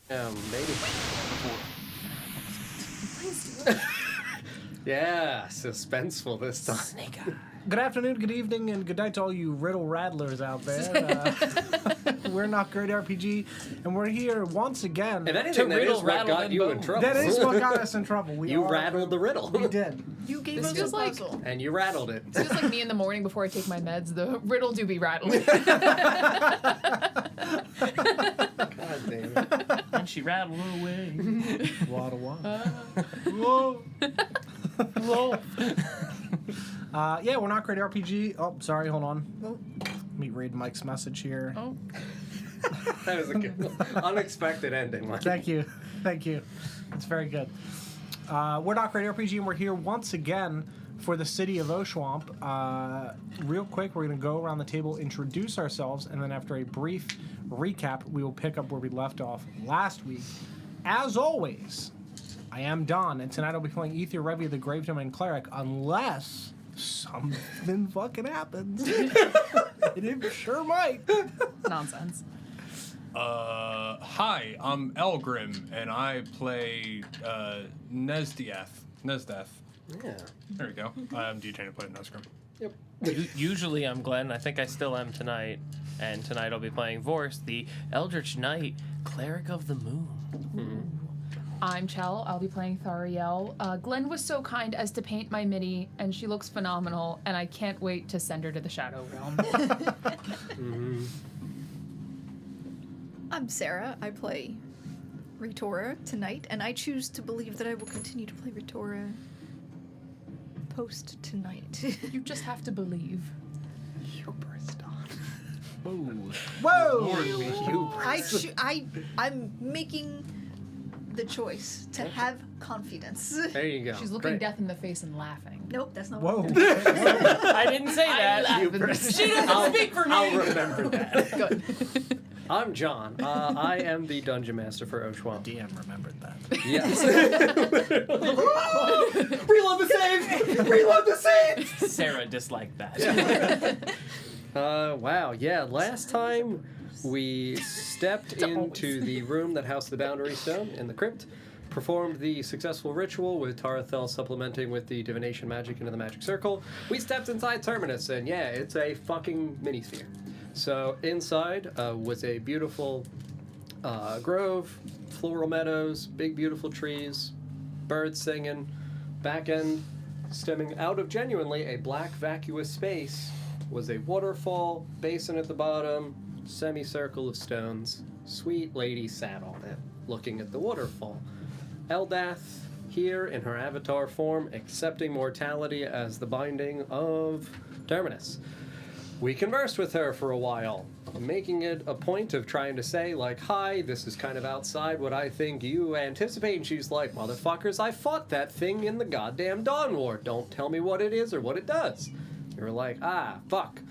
Maybe. Yeah, suspenseful this time. Snake Good afternoon, good evening, and good night to all you riddle rattlers out there. We're Not Great RPG, and we're here once again. If anything, that is what got you in trouble. That is what got us in trouble. You rattled the riddle. We did. You gave This us feels a like- puzzle. And you rattled it. It feels like me in the morning before I take my meds. The riddle do be rattling. God damn it. and she rattled away. Wada wada. Whoa. Whoa. Yeah, we're Not Great RPG. Oh, sorry, hold on. Let me read Mike's message here. Oh. That was a good, unexpected ending. Mike. Thank you. Thank you. It's very good. We're Not Great RPG, and we're here once again for the City of Oshuamp. Real quick, we're going to go around the table, introduce ourselves, and then after a brief recap, we will pick up where we left off last week. As always, I am Don, and tonight I'll be playing Ether Revi, the Gravedomain Cleric, unless something fucking happens. It sure might. Nonsense. Hi, I'm Elgrim, and I play Nesdath. Yeah. There we go. I'm DJing to play Nesgrim. Yep. Usually I'm Glenn. I think I still am tonight. And tonight I'll be playing Vorst, the Eldritch Knight, Cleric of the Moon. Mm-hmm. I'm Chell. I'll be playing Thariel. Glenn was so kind as to paint my Minnie, and she looks phenomenal, and I can't wait to send her to the Shadow Realm. Mm-hmm. I'm Sarah. I play Ritora tonight, and I choose to believe that I will continue to play Ritora post tonight. You just have to believe. Hubris, Don. Whoa! I'm making the choice to have confidence. There you go. She's looking Great. death in the face and laughing. Nope, that's not Whoa. what I'm doing. I didn't say that. Hubris. She doesn't speak for me. I'll remember that. Good. I'm John. I am the Dungeon Master for Oshuamp. DM remembered that. Yes. Reload the save! Reload the save! Sarah disliked that. Wow. Yeah, last time we stepped into the room that housed the Boundary Stone in the crypt, performed the successful ritual with Tarathel supplementing with the divination magic into the magic circle. We stepped inside Terminus, and yeah, it's a fucking mini-sphere. So inside was a beautiful grove, floral meadows, big beautiful trees, birds singing. Back end, stemming out of genuinely a black vacuous space, was a waterfall, basin at the bottom, semicircle of stones. Sweet lady sat on it, looking at the waterfall. Eldath, here in her avatar form, accepting mortality as the binding of Terminus. We conversed with her for a while, making it a point of trying to say, like, hi, this is kind of outside what I think you anticipate. And she's like, motherfuckers, I fought that thing in the goddamn Dawn War. Don't tell me what it is or what it does. You were like, fuck.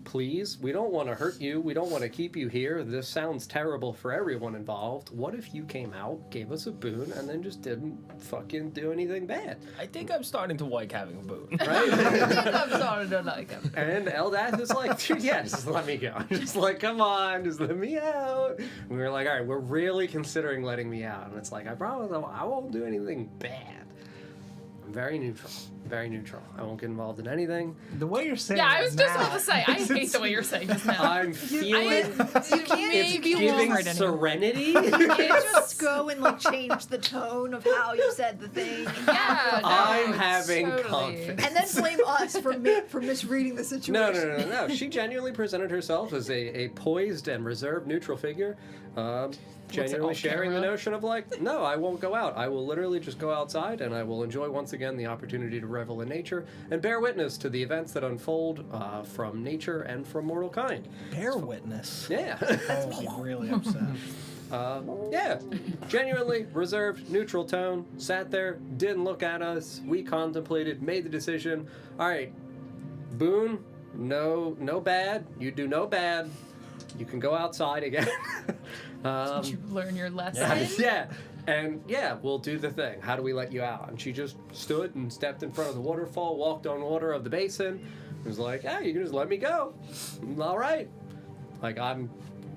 Please, we don't want to hurt you. We don't want to keep you here. This sounds terrible for everyone involved. What if you came out, gave us a boon, and then just didn't fucking do anything bad? I think I'm starting to like having a boon. Right? I'm sorry to like him. And Eldath is like, dude, yeah, just let me go. Just like, come on, just let me out. And we were like, all right, we're really considering letting me out. And it's like, I promise I won't do anything bad. I'm very neutral. Very neutral. I won't get involved in anything. The way you're saying Yeah, I it was just now- about to say, I hate the way you're saying this now. I'm feeling You can't it's maybe won't giving hurt anyone. serenity. You can't just go and like change the tone of how you said the thing. Yeah, no, I'm having totally. confidence. And then blame us for misreading the situation. No. She genuinely presented herself as a poised and reserved neutral figure, genuinely off sharing the camera? notion of like, no, I won't go out. I will literally just go outside and I will enjoy once again the opportunity to revel in nature and bear witness to the events that unfold from nature and from mortal kind. Bear witness. Yeah. I would be really upset. Yeah, genuinely reserved, neutral tone, sat there, didn't look at us, we contemplated, made the decision, all right, Boone, no bad, you do no bad, you can go outside again. Did you learn your lesson? Yeah, and yeah, we'll do the thing. How do we let you out? And she just stood and stepped in front of the waterfall, walked on water of the basin, and was like, yeah, you can just let me go. All right. Like, I'm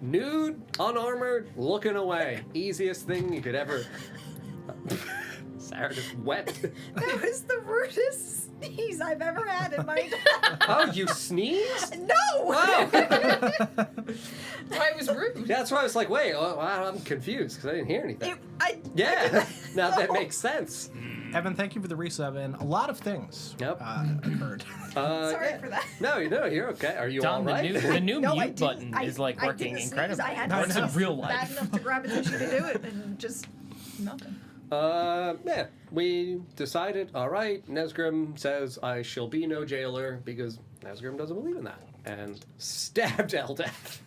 nude, unarmored, looking away. Easiest thing you could ever. Sarah just wept. That was the rudest sneeze I've ever had in my life. Oh, you sneezed? No! Oh. That's why it was rude. That's why I was like, wait, I'm confused because I didn't hear anything. I Now that makes sense. Evan, thank you for the resub, and a lot of things Yep. occurred. Sorry for that. No, you're okay. Are you all Don, right? the new No, I mute didn't. button is like I working didn't sneeze. incredibly. I had Works to in sneeze real bad life. enough to grab a tissue to do it, and just Nothing. Yeah, we decided, all right, Nesgrim says I shall be no jailer because Nesgrim doesn't believe in that. And stabbed Eldath.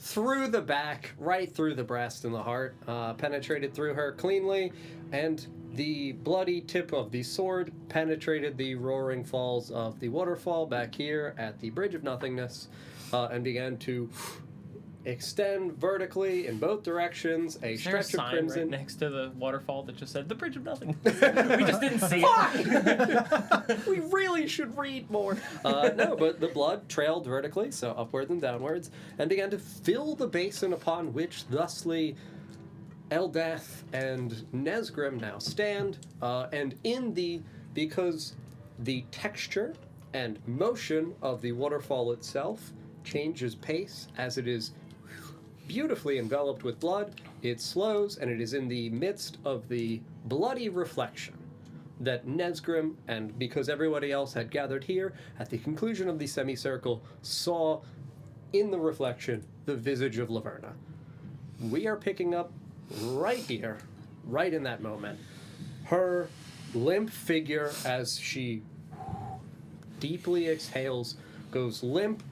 through the back, right through the breast and the heart, penetrated through her cleanly, and the bloody tip of the sword penetrated the roaring falls of the waterfall back here at the Bridge of Nothingness, and began to extend vertically in both directions, a Is there a stretch of sign crimson. right next to the waterfall that just said the Bridge of Nothing? We just didn't see it. We really should read more. No, but the blood trailed vertically, so upwards and downwards, and began to fill the basin upon which thusly Eldath and Nesgrim now stand, and because the texture and motion of the waterfall itself changes pace as it is beautifully enveloped with blood, it slows, and it is in the midst of the bloody reflection that Nesgrim, and because everybody else had gathered here, at the conclusion of the semicircle, saw in the reflection the visage of Laverna. We are picking up right here, right in that moment, her limp figure as she deeply exhales, goes limp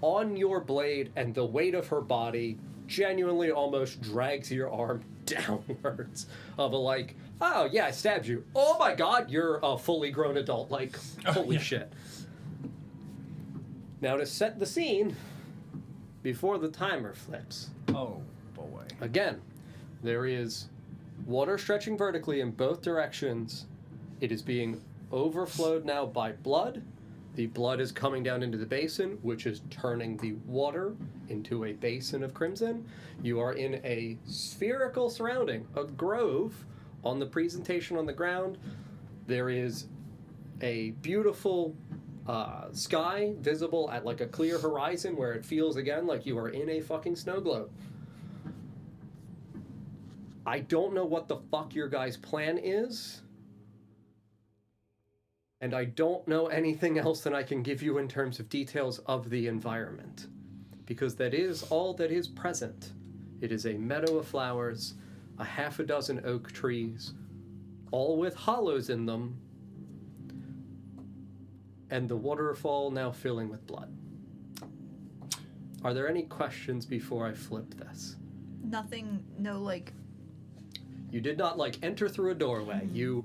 on your blade, and the weight of her body genuinely almost drags your arm downwards of a like, oh yeah, I stabbed you. Oh my god, you're a fully grown adult. Like, holy shit. Now to set the scene, before the timer flips. Oh, boy. Again, there is water stretching vertically in both directions. It is being overflowed now by blood. The blood is coming down into the basin, which is turning the water into a basin of crimson. You are in a spherical surrounding, a grove. On the presentation on the ground, there is a beautiful sky visible at like a clear horizon where it feels again like you are in a fucking snow globe. I don't know what the fuck your guys' plan is. And I don't know anything else that I can give you in terms of details of the environment. Because that is all that is present. It is a meadow of flowers, a half a dozen oak trees, all with hollows in them, and the waterfall now filling with blood. Are there any questions before I flip this? nothing, no like. You did not like enter through a doorway. You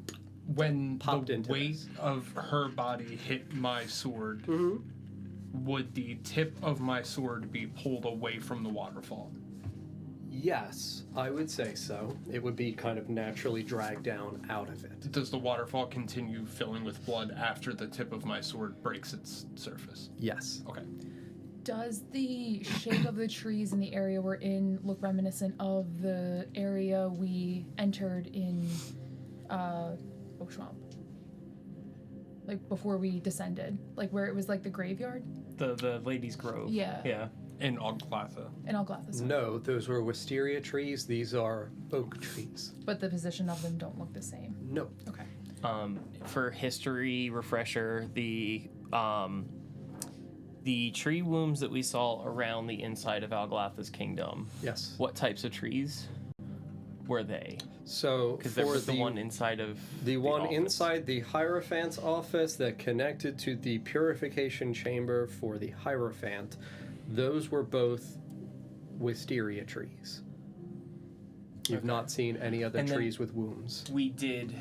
When popped the into weight this. of her body hit my sword, would the tip of my sword be pulled away from the waterfall? Yes, I would say so. It would be kind of naturally dragged down out of it. Does the waterfall continue filling with blood after the tip of my sword breaks its surface? Yes. Okay. Does the shape of the trees in the area we're in look reminiscent of the area we entered in Oshuamp? Like before we descended? Like where it was like the graveyard? The Ladies' Grove. Yeah. Yeah. In Oglatha. In Eldath. No, those were wisteria trees. These are oak trees. But the position of them don't look the same. No. Okay. For history refresher, the tree wombs that we saw around the inside of Alglatha's kingdom, Yes. what types of trees were they? So Because there for was the one inside of the one office. inside the Hierophant's office that connected to the purification chamber for the Hierophant, those were both wisteria trees. You've not seen any other And then- trees with wombs. We did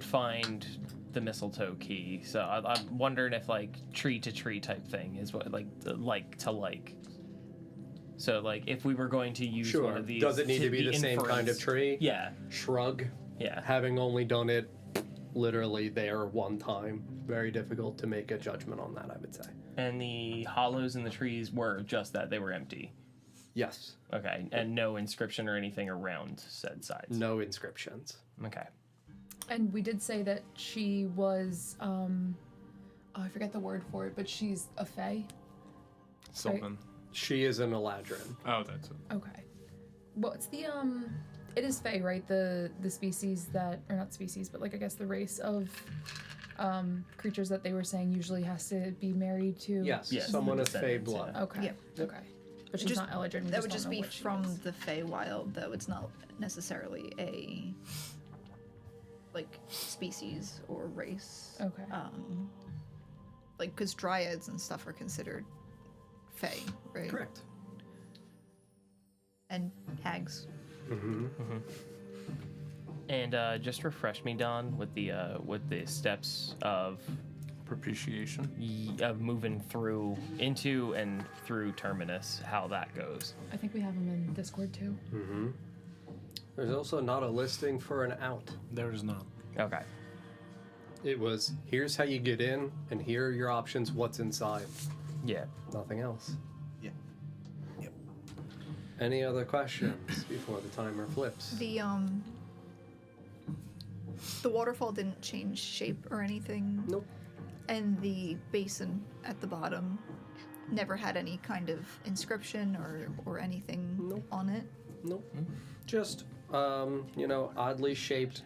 find the mistletoe key, so I'm wondering if like tree to tree type thing is what like to like. So like if we were going to use Sure. one of these, Does it need to be the same kind of inference- tree? Yeah, Shrug. yeah. Having only done it literally there one time, very difficult to make a judgment on that, I would say. And the hollows in the trees were just that, they were empty. Yes. Okay, and no inscription or anything around said sides. No inscriptions. Okay. And we did say that she was, I forget the word for it, but she's a fae. Sylvan. She is an Eladrin. Oh, that's it. Okay. Well, it's the, it is fae, right? The species that, or not species, but like I guess the race of creatures that they were saying usually has to be married to. Yes, Yes, someone the of Fey descendants, blood. yeah. Okay. Yep. Okay. But she's Just- not Eladrin. we That would don't just know be what she from is. the Feywild, though. It's not necessarily a like species or race. Okay. Like because dryads and stuff are considered Fey, right? Correct. And hags. And just refresh me, Don, with the steps of Propitiation. moving through into and through Terminus, how that goes. I think we have them in Discord too. There's also not a listing for an out. There is not. Okay. It was, here's how you get in, and here are your options, what's inside. Yeah. Nothing else. Yeah. Yep. Any other questions before the timer flips? The waterfall didn't change shape or anything. Nope. And the basin at the bottom never had any kind of inscription or anything Nope. on it. Nope. Just, oddly shaped,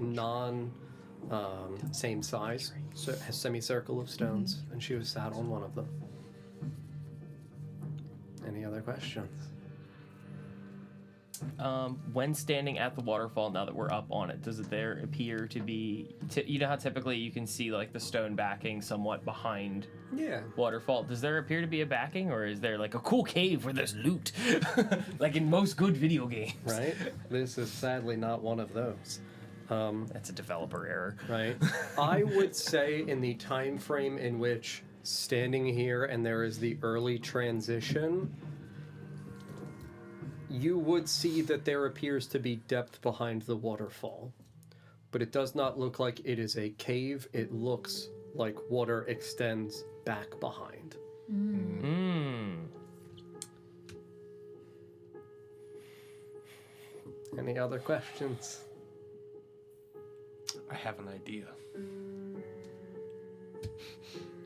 same size, semicircle of stones, and she was sat on one of them. Any other questions? When standing at the waterfall, now that we're up on it, does it there appear to be? You know how typically you can see like the stone backing somewhat behind Yeah. waterfall. Does there appear to be a backing, or is there like a cool cave where there's loot, like in most good video games? Right? This is sadly not one of those. That's a developer error. Right? I would say in the time frame in which standing here and there is the early transition, you would see that there appears to be depth behind the waterfall. But it does not look like it is a cave. It looks like water extends back behind. Any other questions? I have an idea.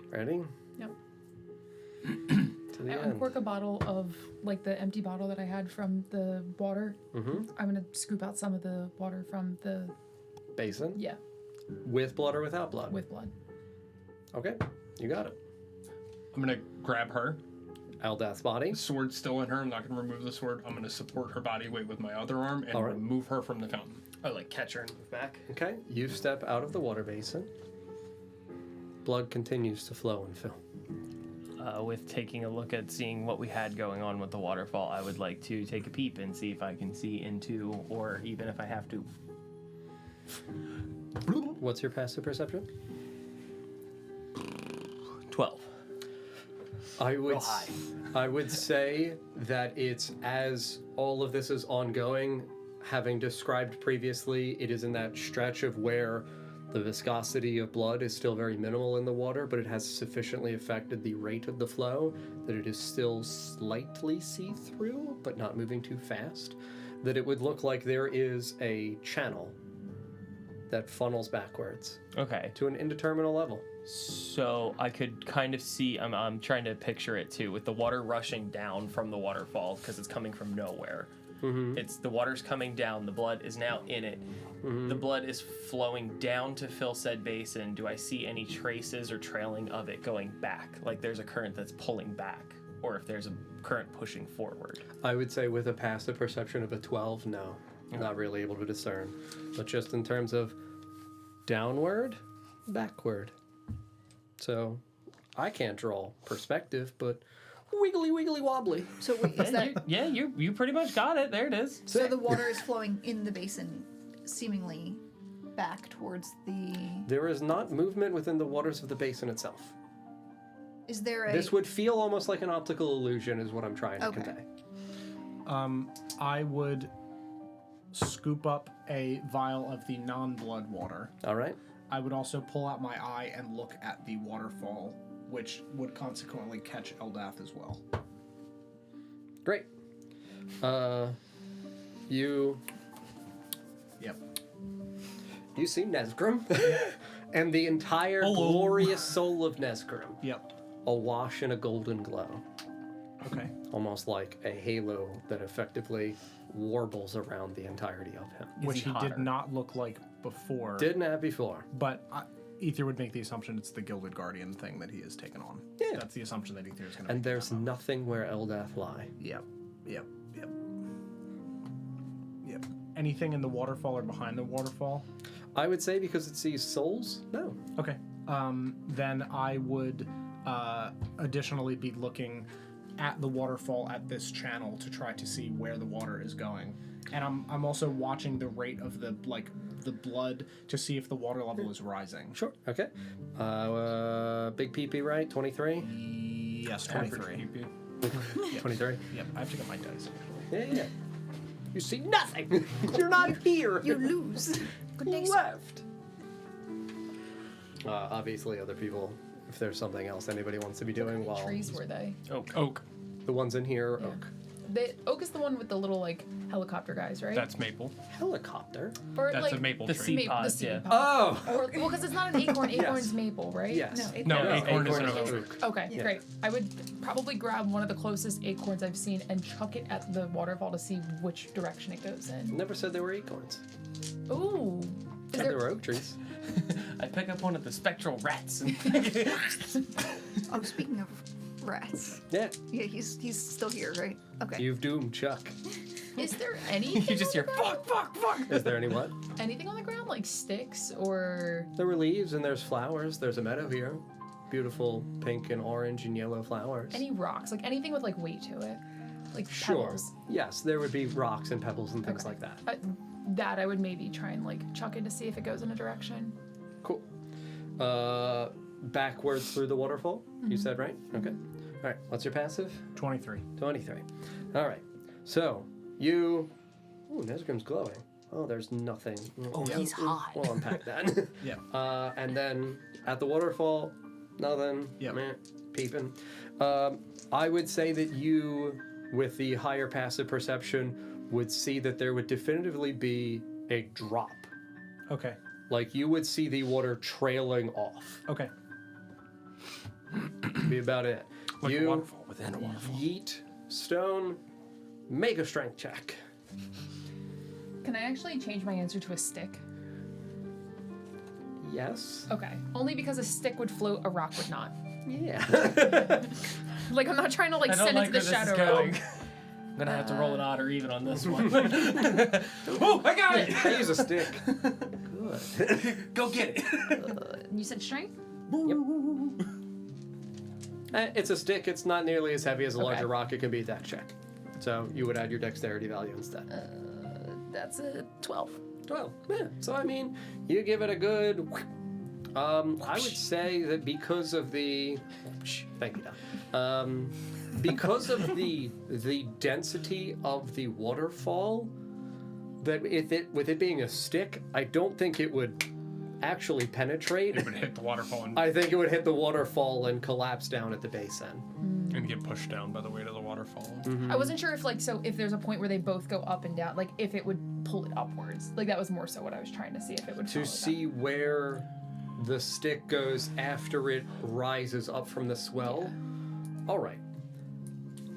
Ready? Yep. To the I end. uncork a bottle of like the empty bottle that I had from the water. Mm-hmm. I'm gonna scoop out some of the water from the Basin? yeah With blood or without blood? with blood. Okay, you got it. I'm gonna grab her. Eldath's body. Sword still in her. I'm not gonna remove the sword. I'm gonna support her body weight with my other arm and All right. remove her from the fountain. Oh, like catch her and move back. Okay, you step out of the water basin. Blood continues to flow and fill. With taking a look at seeing what we had going on with the waterfall, I would like to take a peep and see if I can see into, or even if I have to. What's your passive perception? 12. I would say that it's as all of this is ongoing, having described previously, it is in that stretch of where the viscosity of blood is still very minimal in the water, but it has sufficiently affected the rate of the flow that it is still slightly see-through, but not moving too fast, that it would look like there is a channel that funnels backwards Okay. to an indeterminate level. So I could kind of see, I'm trying to picture it too, with the water rushing down from the waterfall because it's coming from nowhere. It's the water's coming down, the blood is now in it. The blood is flowing down to fill said basin. Do I see any traces or trailing of it going back? Like there's a current that's pulling back, or if there's a current pushing forward. I would say with a passive perception of a 12, no. Not really able to discern. But just in terms of downward, backward. So I can't draw perspective, but wiggly wobbly. So wait, is that You pretty much got it. There it is. so the water is flowing in the basin, seemingly back towards the? There is not movement within the waters of the basin itself. Is there a? This would feel almost like an optical illusion is what I'm trying to Okay. convey. I would scoop up a vial of the non-blood water. All right? I would also pull out my eye and look at the waterfall which would consequently catch Eldath as well. Great. You Yep. see Nesgrim and the entire glorious soul of Nesgrim Yep. awash in a golden glow, Okay. almost like a halo that effectively warbles around the entirety of him. Which he hotter? did not look like before. Didn't have before. But Ether would make the assumption it's the Gilded Guardian thing that he has taken on. Yeah. That's the assumption that Ether is going to And there's nothing where Eldath lie. Yep. Anything in the waterfall or behind the waterfall? I would say because it sees souls, no. Okay. Then I would additionally be looking at the waterfall at this channel to try to see where the water is going. And I'm also watching the rate of the blood to see if the water level is rising. Sure. Okay. Big PP, right? 23? Yes, 23. 23? Yep, I have to get my dice. Yeah. You see nothing. You're not here. You lose. Good day, sir. left. Obviously, other people, if there's something else anybody wants to be doing What while trees were they? Oak. the ones in here are Yeah. oak. Oak is the one with the little like helicopter guys, right? That's maple. Helicopter? or That's like a maple the tree. seed pods, the seed yeah. pod. Oh! Or, well, because it's not an acorn. Acorn's Yes. maple, right? Yes. No, No, acorn is an acorn is oak. Okay, Yeah. great. I would probably grab one of the closest acorns I've seen and chuck it at the waterfall to see which direction it goes in. Never said there were acorns. Ooh. Is Said there, there were oak trees. I pick up one of the spectral rats. And Oh, speaking of rats. Yeah. Yeah, he's still here, right? Okay. You've doomed Chuck. is there anything? you just on hear the ground? fuck. Is there any what? Anything on the ground like sticks or? There were leaves and there's flowers. There's a meadow here. Beautiful pink and orange and yellow flowers. Any rocks, like anything with like weight to it, like Sure. pebbles. Yes, there would be rocks and pebbles and things Okay. like that. That I would maybe try and like chuck it to see if it goes in a direction. Cool. Backwards through the waterfall, you said, right? Okay. All right, what's your passive? 23. 23. All right. So, you... Ooh, Nesgrim's glowing. Oh, there's nothing. Oh, he's hot. We'll unpack that. Yeah. And then at the waterfall, nothing. Yep. Meh, peeping. I would say that you, with the higher passive perception, would see that there would definitively be a drop. Okay. Like, you would see the water trailing off. Okay. Be about it. Like you a waterfall within a waterfall. yeet stone, make a strength check. Can I actually change my answer to a stick? Yes. Okay. Only because a stick would float, a rock would not. Yeah. Like I'm not trying to like I don't send like it to the where this is shadow going. realm. I'm gonna have to roll an odd or even on this one. Oh, I got it! I use a stick. Good. Go get it. You said strength? It's a stick. It's not nearly as heavy as a larger Okay. rock. It can beat that check. So you would add your dexterity value instead. That's a 12. 12. Yeah. So I mean, you give it a good. I would say that because of the. Thank you. Don. Because of the density of the waterfall, that with it being a stick, I don't think it would actually penetrate. It would hit the waterfall and, I think it would hit the waterfall and collapse down at the base end. and get pushed down by the weight of the waterfall. I wasn't sure if like so if there's a point where they both go up and down, like if it would pull it upwards. Like that was more so what I was trying to see if it would follow To that. see where the stick goes after it rises up from the swell. All right.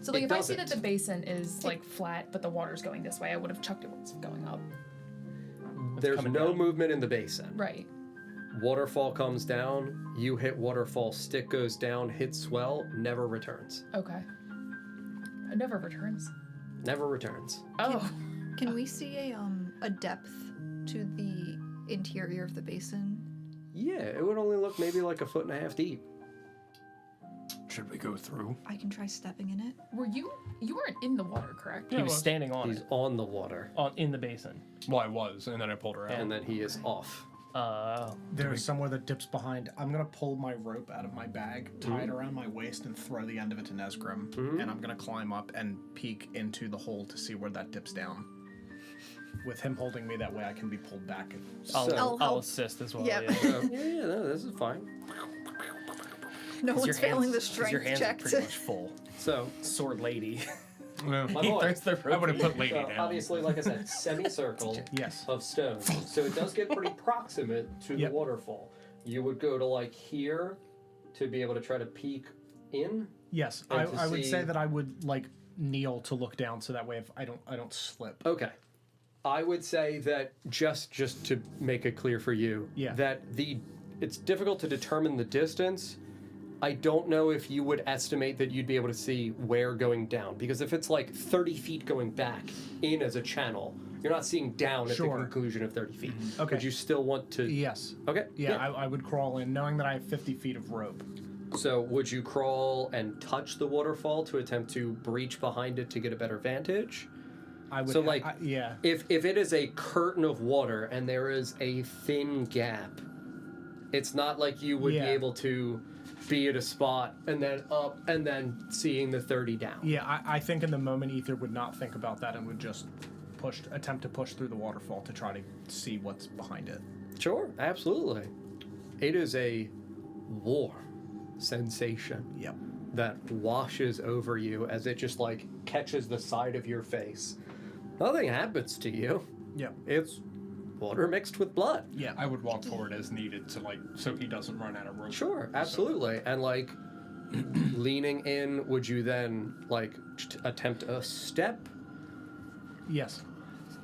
So like it if I see that doesn't. the basin is like flat but the water's going this way, I would have chucked it when it's going up. There's coming no down? movement in the basin. Right. Waterfall comes down, you hit waterfall, stick goes down, hit swell, never returns. Okay. It never returns. Never returns. Oh. Can we see a depth to the interior of the basin? Yeah, it would only look maybe like 1.5 feet deep. Should we go through? I can try stepping in it. Were you weren't in the water, correct? He was standing on He's it, on the water, in the basin. Well, I was, and then I pulled her out. and then he is off. There's somewhere that dips behind. I'm gonna pull my rope out of my bag, tie it around my waist, and throw the end of it to Nesgrim. And I'm gonna climb up and peek into the hole to see where that dips down. With him holding me that way, I can be pulled back. So- I'll help. assist as well. Yep. Yeah. Yeah, no, this is fine. No 'Cause one's your failing hands- the 'cause your strength hands check. are pretty much full. So, Sword lady. No. my He boy. throws the I would have put lady So down. obviously, like I said, semicircle Yes. of stone. So it does get pretty proximate to Yep. the waterfall. You would go to like here to be able to try to peek in. Yes, And to I would say see- that I would like kneel to look down, so that way if I don't slip. Okay. I would say that just to make it clear for you, Yeah. that it's difficult to determine the distance. I don't know if you would estimate that you'd be able to see where going down, because if it's like 30 feet going back in as a channel, you're not seeing down at the Sure. conclusion of 30 feet. Okay. Would you still want to? Yes. Okay. Yeah, I would crawl in, knowing that I have 50 feet of rope. So would you crawl and touch the waterfall to attempt to breach behind it to get a better vantage? I would. So, like, yeah. If it is a curtain of water and there is a thin gap, it's not like you would Yeah. be able to be at a spot and then up and then seeing the 30 down. Yeah, I think in the moment Ether would not think about that and would just attempt to push through the waterfall to try to see what's behind it. Sure, absolutely. It is a warm sensation Yep. that washes over you as it just like catches the side of your face. Nothing happens to you. Yep. It's water mixed with blood. Yeah. I would walk forward as needed to so he doesn't run out of rope. Sure, absolutely. And like leaning in, would you then like attempt a step? Yes.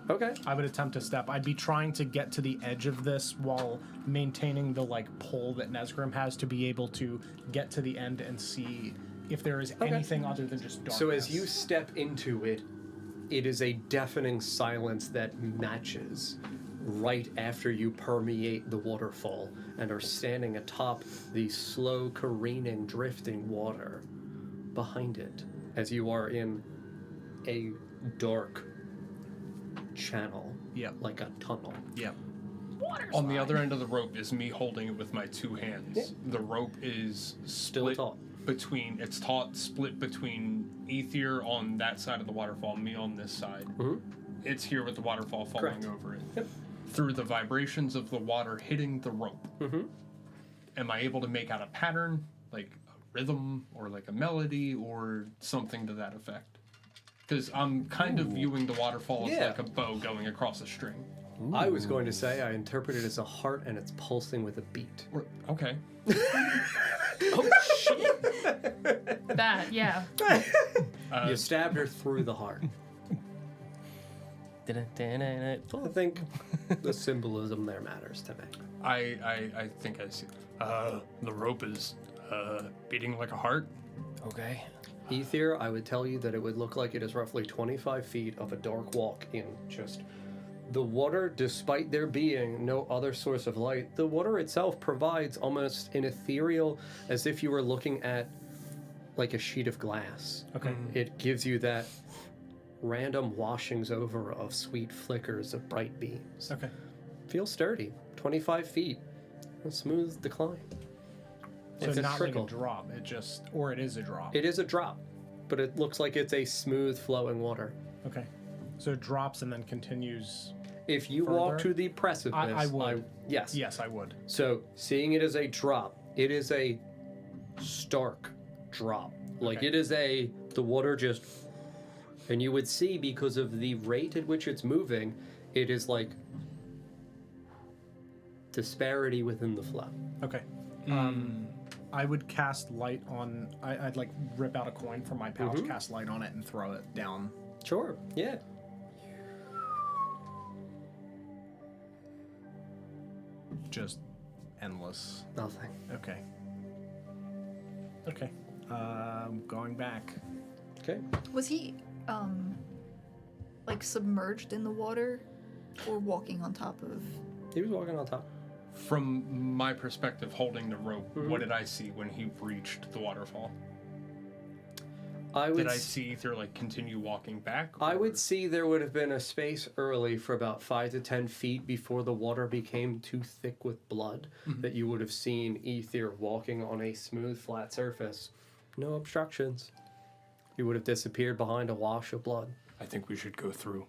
Okay. I would attempt a step. I'd be trying to get to the edge of this while maintaining the like pull that Nesgrim has to be able to get to the end and see if there is anything other than just darkness. So as you step into it, it is a deafening silence that matches right after you permeate the waterfall and are standing atop the slow careening, drifting water behind it as you are in a dark channel, Yep. like a tunnel. Yep. On the other end of the rope is me holding it with my two hands. Yeah. The rope is Still split taut. it's taut, split between Ether on that side of the waterfall, me on this side. Mhm. It's here with the waterfall falling Correct. over it. Yep. Through the vibrations of the water hitting the rope, am I able to make out a pattern, like a rhythm or like a melody or something to that effect? Because I'm kind of viewing the waterfall as Yeah. like a bow going across a string. I was going to say I interpret it as a heart and it's pulsing with a beat. Okay. That, yeah. You stabbed her through the heart. I think the symbolism there matters to me. I think I see. The rope is beating like a heart. Okay. Ether, I would tell you that it would look like it is roughly 25 feet of a dark walk in just the water, despite there being no other source of light. The water itself provides almost an ethereal, as if you were looking at like a sheet of glass. Okay. It gives you that random washings over of sweet flickers of bright beams. Okay. Feels sturdy. 25 feet. A smooth decline. So It's a not trickle. like a drop. Or it is a drop. It is a drop, but it looks like it's a smooth flowing water. Okay. So it drops and then continues. If you walk Further? to the precipice, I would. yes. Yes, I would. So seeing it as a drop, it is a stark drop. Like Okay. it is the water just, and you would see because of the rate at which it's moving, it is like disparity within the flow. Okay. I would cast light on. I'd like rip out a coin from my pouch, cast light on it, and throw it down. Sure. Yeah. Just endless. Nothing. Okay. Okay. Going back. Okay. Was he, like submerged in the water, or walking on top of? He was walking on top. From my perspective, holding the rope, what did I see when he reached the waterfall? Did I see Ether like continue walking back? I or- would see there would have been a space early for about 5 to 10 feet before the water became too thick with blood that you would have seen Ether walking on a smooth, flat surface. No obstructions. He would have disappeared behind a wash of blood. I think we should go through.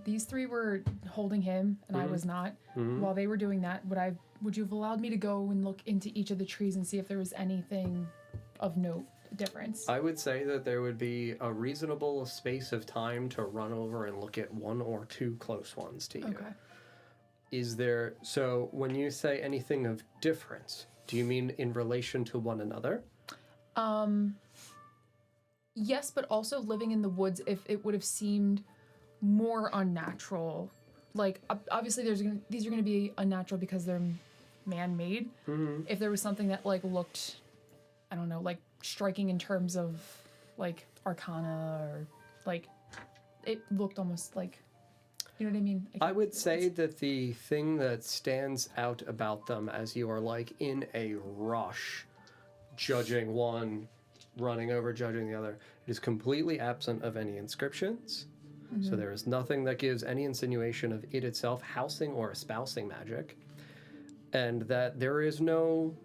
These three were holding him, and I was not. While they were doing that, would I would you have allowed me to go and look into each of the trees and see if there was anything of note difference? I would say that there would be a reasonable space of time to run over and look at one or two close ones to you. Okay. Is there, so when you say anything of difference, do you mean in relation to one another? Yes, but also living in the woods, if it would have seemed more unnatural. Like, obviously these are going to be unnatural because they're man-made. Mm-hmm. If there was something that, like, looked, I don't know, like, striking in terms of, like, arcana or, like, it looked almost like, you know what I mean? I would say that the thing that stands out about them as you are, like, in a rush, judging one, running over, judging the other, it is completely absent of any inscriptions. Mm-hmm. So there is nothing that gives any insinuation of it itself housing or espousing magic. And that there is no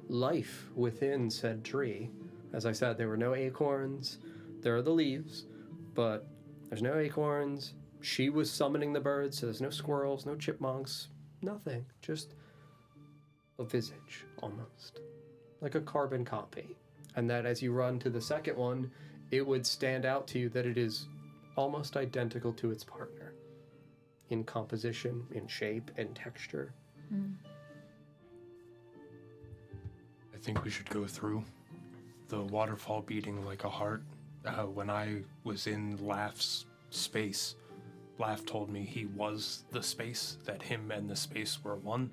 life within said tree. As I said, there were no acorns. There are the leaves, but there's no acorns. She was summoning the birds, so there's no squirrels, no chipmunks, nothing. Just a visage, almost. Like a carbon copy. And that as you run to the second one, it would stand out to you that it is almost identical to its partner. In composition, in shape, and texture. I think we should go through. The waterfall beating like a heart. When I was in Laugh's space, Laugh told me he was the space, that him and the space were one.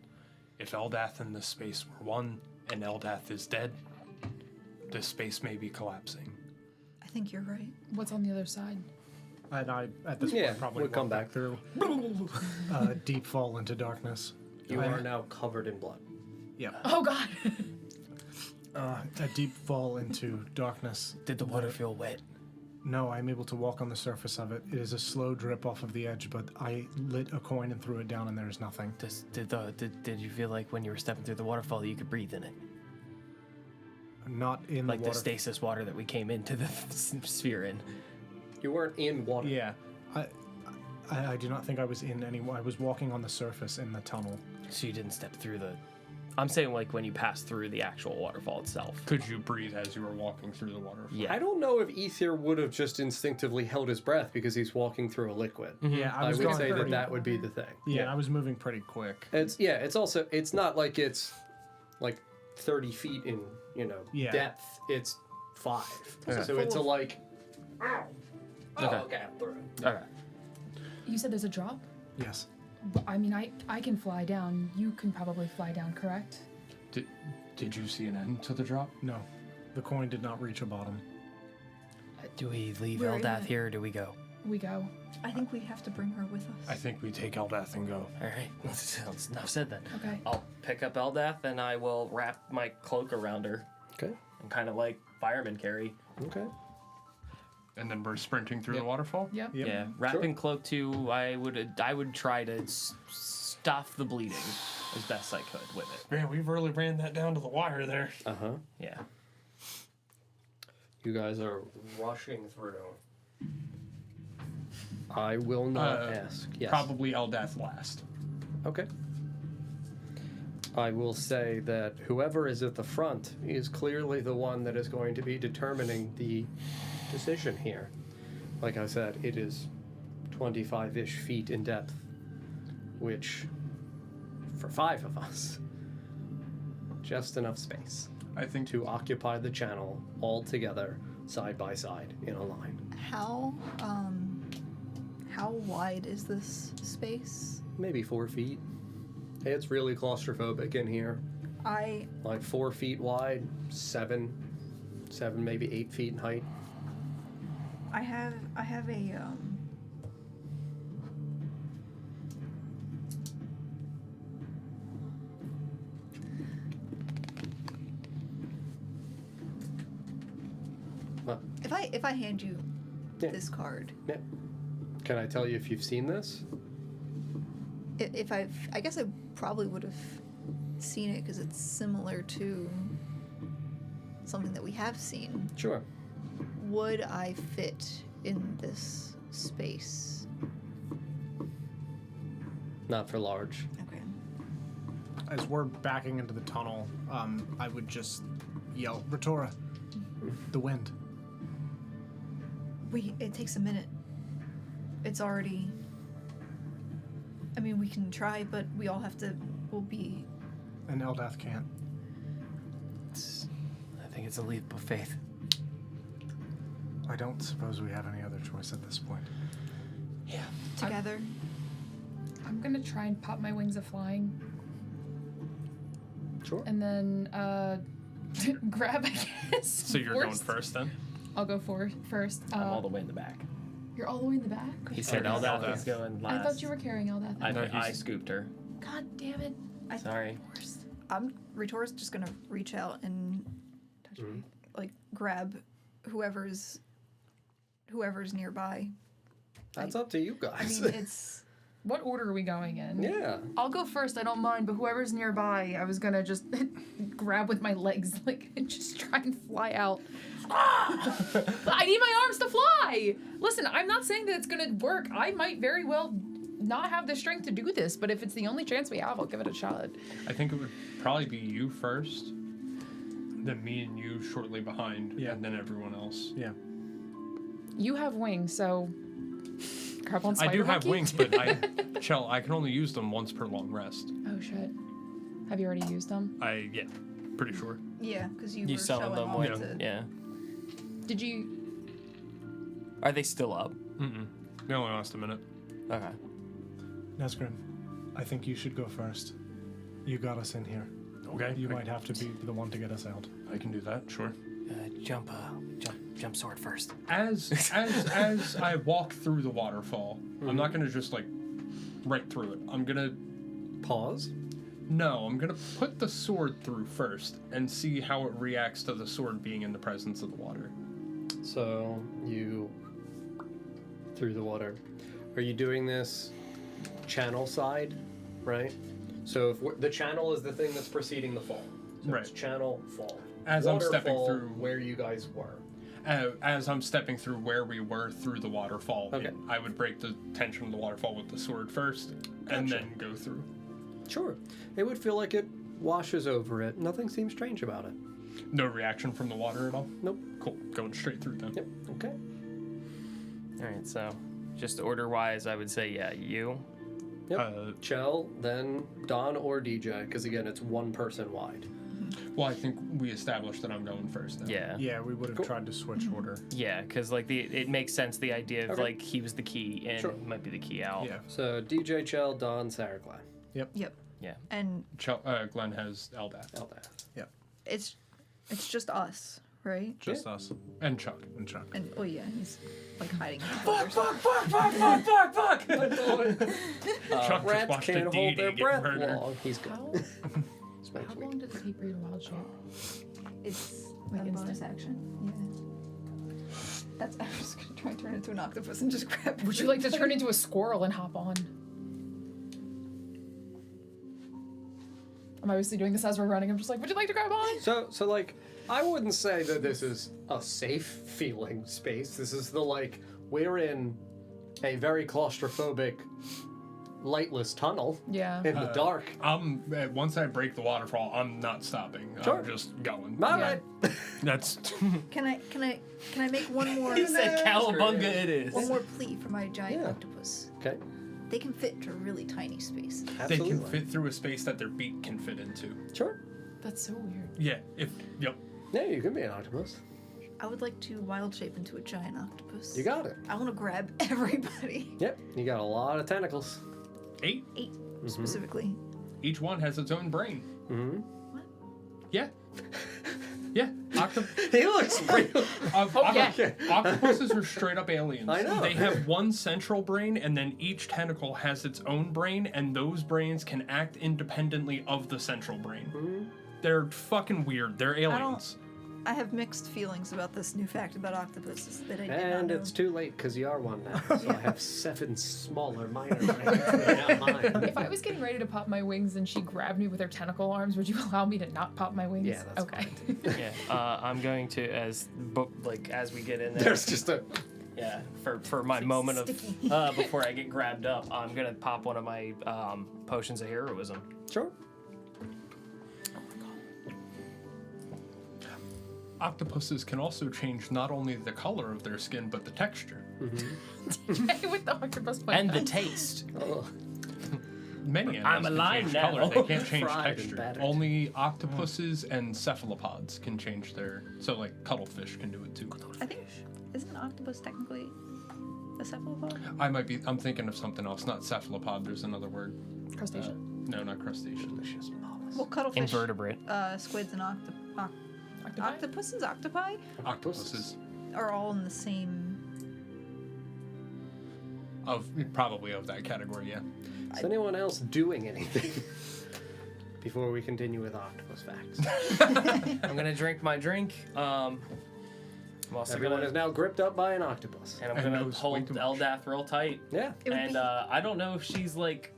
If Eldath and the space were one, and Eldath is dead, this space may be collapsing. I think you're right. What's on the other side? And I, at this Yeah, point, probably we'll come walk back through. Deep fall into darkness. You are now covered in blood. Yeah. Oh, God. A deep fall into darkness. Did the water feel wet? No, I'm able to walk on the surface of it. It is a slow drip off of the edge, but I lit a coin and threw it down, and there is nothing. Did you feel like when you were stepping through the waterfall that you could breathe in it? Not in Like the the water. stasis water that we came into the sphere in. You weren't in water. Yeah. I do not think I was in any. I was walking on the surface in the tunnel. So you didn't step through the... I'm saying like when you passed through the actual waterfall itself. Could you breathe as you were walking through the waterfall? Yeah. I don't know if Ether would have just instinctively held his breath because he's walking through a liquid. Yeah, I was would going say that pretty- that would be the thing. Yeah, I was moving pretty quick. It's also, it's not like it's like 30 feet in, Yeah. depth. It's 5. Okay. So it's a like, Okay. okay. Okay. You said there's a drop? Yes. But, I mean, I can fly down. You can probably fly down, correct? Did you see an end to the drop? No, the coin did not reach a bottom. Do we leave We're in Eldath it. here or do we go? We go. I think we have to bring her with us. I think we take Eldath and go. All right. That's enough said then. Okay. I'll pick up Eldath and I will wrap my cloak around her Okay. and kind of like fireman carry. Okay. And then we're sprinting through Yep. the waterfall? Yep. Yep. Yeah. Wrapping cloak too. I would try to stop the bleeding as best I could with it. Man, we really ran that down to the wire there. Uh-huh. Yeah. You guys are rushing through. I will not ask. Yes. Probably Eldath last. Okay. I will say that whoever is at the front is clearly the one that is going to be determining the decision here. Like I said, it is 25-ish feet in depth, which, for 5 of us, just enough space I think to occupy the channel all together, side by side, in a line. How wide is this space? Maybe 4 feet. It's really claustrophobic in here. Like 4 feet wide, 7, maybe 8 feet in height. I have a What? if I hand you Yeah. this card, Yeah. Can I tell you if you've seen this? I guess I probably would have seen it because it's similar to something that we have seen. Sure. Would I fit in this space? Not for large. Okay. as we're backing into the tunnel, I would just yell, Retora, the wind. It takes a minute. It's already... I mean, we can try, but we all have to... We'll be... And Eldath can't. I think it's a leap of faith. I don't suppose we have any other choice at this point. Yeah. together. I'm gonna try and pop my wings of flying. Sure. And then grab, I guess. So you're going first then? I'll go first. I'm all the way in the back. You're all the way in the back? He said Eldath is going last. I thought you were carrying Eldath. I scooped her. God damn it. Sorry. Ritora's just gonna reach out and touch me, like grab whoever's nearby. That's up to you I guys. mean, it's What order are we going in? yeah. I'll go first, I don't mind, but whoever's nearby, I was gonna just grab with my legs, like, and just try and fly out. I need my arms to fly! Listen, I'm not saying that it's gonna work. I might very well not have the strength to do this, but if it's the only chance we have, I'll give it a shot. I think it would probably be you first, then me and you shortly behind, Yeah. and then everyone else. Yeah. You have wings, so grab on I do have Spider-Monkey? wings, but I can only use them once per long rest. Oh shit. Have you already used them? Yeah, pretty sure. yeah, because you You were summon showing them off with to, yeah. Did you? Are they still up? They only last a minute. Okay. Nesgrim, I think you should go first. You got us in here. Okay. You might have to be the one to get us out. I can do that. Sure. Jump sword first. As I walk through the waterfall, I'm not gonna just like right through it. I'm gonna Pause. I'm gonna put the sword through first and see how it reacts to the sword being in the presence of the water. So you through the water. Are you doing this channel side, right? So if the channel is the thing that's preceding the fall. So Right. It's channel fall. As I'm stepping Waterfall, through- where you guys were. As I'm stepping through where we were through the waterfall, Okay. I would break the tension of the waterfall with the sword first, and Gotcha. then go through. Sure. It would feel like it washes over it. Nothing seems strange about it. No reaction from the water at all? Nope. Cool. Going straight through then. Yep. Okay. All right. So, just order-wise, I would say you. Yep. Chell, then Don or DJ, because again, it's one person wide. Well, I think we established that I'm going first then. Yeah. Yeah, we would have Cool. tried to switch order. Yeah, because like it makes sense. The idea of Okay. like he was the key in Sure. might be the key out. Yeah. So DJ, Chell, Don, Sarah, Glenn. Yep. Yeah. And Glenn has Eldath. Eldath. it's just us, right? Just us And Chuck. and Chuck. And oh yeah, he's like hiding. Fuck! Chuck just Rats watched a can't hold deity their get breath murdered. long. He's good. How, Smells how weird. long does it take for you to wild shape? It's Like a bonus instant? action. Yeah. That's. I was gonna try and turn into an octopus and just grab. Would you like to turn into a squirrel and hop on? I'm obviously doing this as we're running. I'm just like, would you like to grab on? So like, I wouldn't say that this is a safe feeling space. This is the like, we're in a very claustrophobic, lightless tunnel Yeah. in the dark. Once I break the waterfall, I'm not stopping. Sure. I'm just going. All Yeah. right. That's Can I make one more He said Cowabunga it is. one more plea for my giant Yeah. octopus? Okay. They can fit into a really tiny space. they Absolutely. can fit through a space that their beak can fit into. Sure. That's so weird. Yeah. Yep. Yeah, you can be an octopus. I would like to wild shape into a giant octopus. You got it. I want to grab everybody. Yep. You got a lot of tentacles. 8. 8 specifically. Each one has its own brain. Mm-hmm. Yeah. Yeah. He looks real. yeah. Octopuses are straight up aliens. I know. They have one central brain, and then each tentacle has its own brain, and those brains can act independently of the central brain. They're fucking weird. They're aliens. I have mixed feelings about this new fact about octopuses that I did not And know. it's too late because you are one now. So I have 7 smaller minor brains that are now mine. If I was getting ready to pop my wings and she grabbed me with her tentacle arms, would you allow me to not pop my wings? Yeah, that's okay. Yeah. I'm going to as we get in there. There's just a. Yeah. For my moment of before I get grabbed up, I'm gonna pop one of my potions of heroism. Sure. octopuses can also change not only the color of their skin, but the texture. With the octopus And the playpen. taste. Oh, Many animals I'm can alive change now. color. They can't change Fried and texture. battered. Only octopuses and cephalopods can change their. So like cuttlefish can do it too. I think isn't an octopus technically a cephalopod? I'm thinking of something else. Not cephalopod. There's another word. Crustacean. No, not crustacean. Well, cuttlefish, Invertebrate. squids, and Octopi? octopuses, octopi Octopuses. are all in the same. Probably of that category. Yeah. is anyone else doing anything before we continue with octopus facts? I'm gonna drink my drink. I'm also Everyone gonna, is now gripped up by an octopus. and I'm And gonna knows way hold too much. Eldath real tight. Yeah. It would And be- I don't know if she's like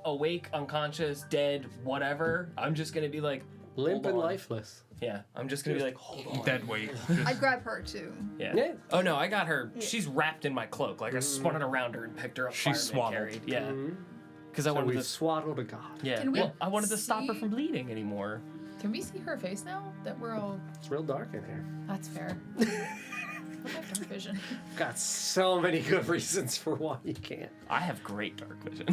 awake, unconscious, dead, whatever. I'm just gonna be like Limp hold and on. lifeless. Yeah, I'm just gonna be like, hold on. Dead weight. I'd grab her too. Yeah. Yeah. Oh no, I got her. She's wrapped in my cloak. Like I spun it around her and picked her up. She's fireman swaddled. carried. Yeah. Because I So wanted we've to. swaddled a god. Yeah. Can we Well, I wanted to stop her see- from bleeding anymore. Can we see her face now? That we're all. It's real dark in here. That's fair. What about dark vision? Got so many good reasons for why you can't. I have great dark vision.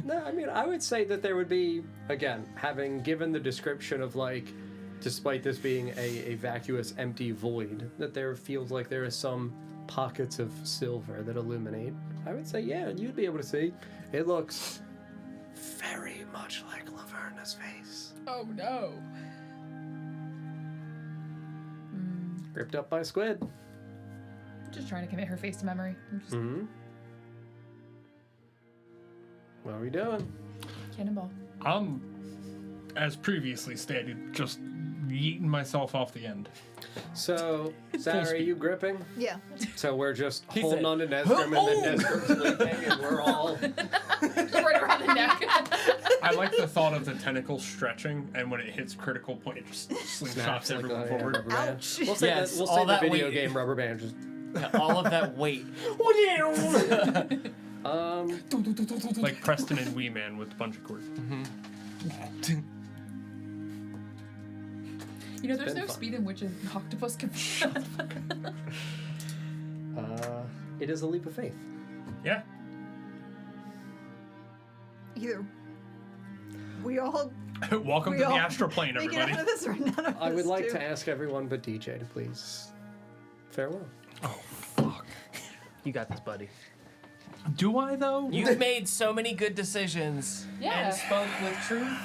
No, I mean, I would say that there would be, again, having given the description of, like, despite this being a vacuous, empty void, that there feels like there is some pockets of silver that illuminate. I would say, yeah, you'd be able to see. It looks very much like Laverna's face. Oh no. Gripped up by squid. I'm just trying to commit her face to memory. I'm just Mm-hmm. What are we doing? cannonball. I'm, as previously stated, just yeeting myself off the end. So, Sarah, are you gripping? Yeah. So we're just He holding said, on to Nesgrim and then Nesgrim's leaping and we're all... Right around the neck. I like the thought of the tentacle stretching, and when it hits critical point, it just slingshots everyone like a forward. rubber band. Ouch. We'll say, Yes, that, we'll all say the that video weight. game rubber band just... Yeah, all of that weight. Like Preston and Wee Man with a bunch of cords. You know, there's been no fun. speed in which an octopus can be. It is a leap of faith. Yeah. Either we all Welcome We to the all astral plane, make it everybody. out of this, or none of I us would like do. to ask everyone but DJ to please farewell. You got this, buddy. Do I though? You've made so many good decisions Yeah. and spoke with truth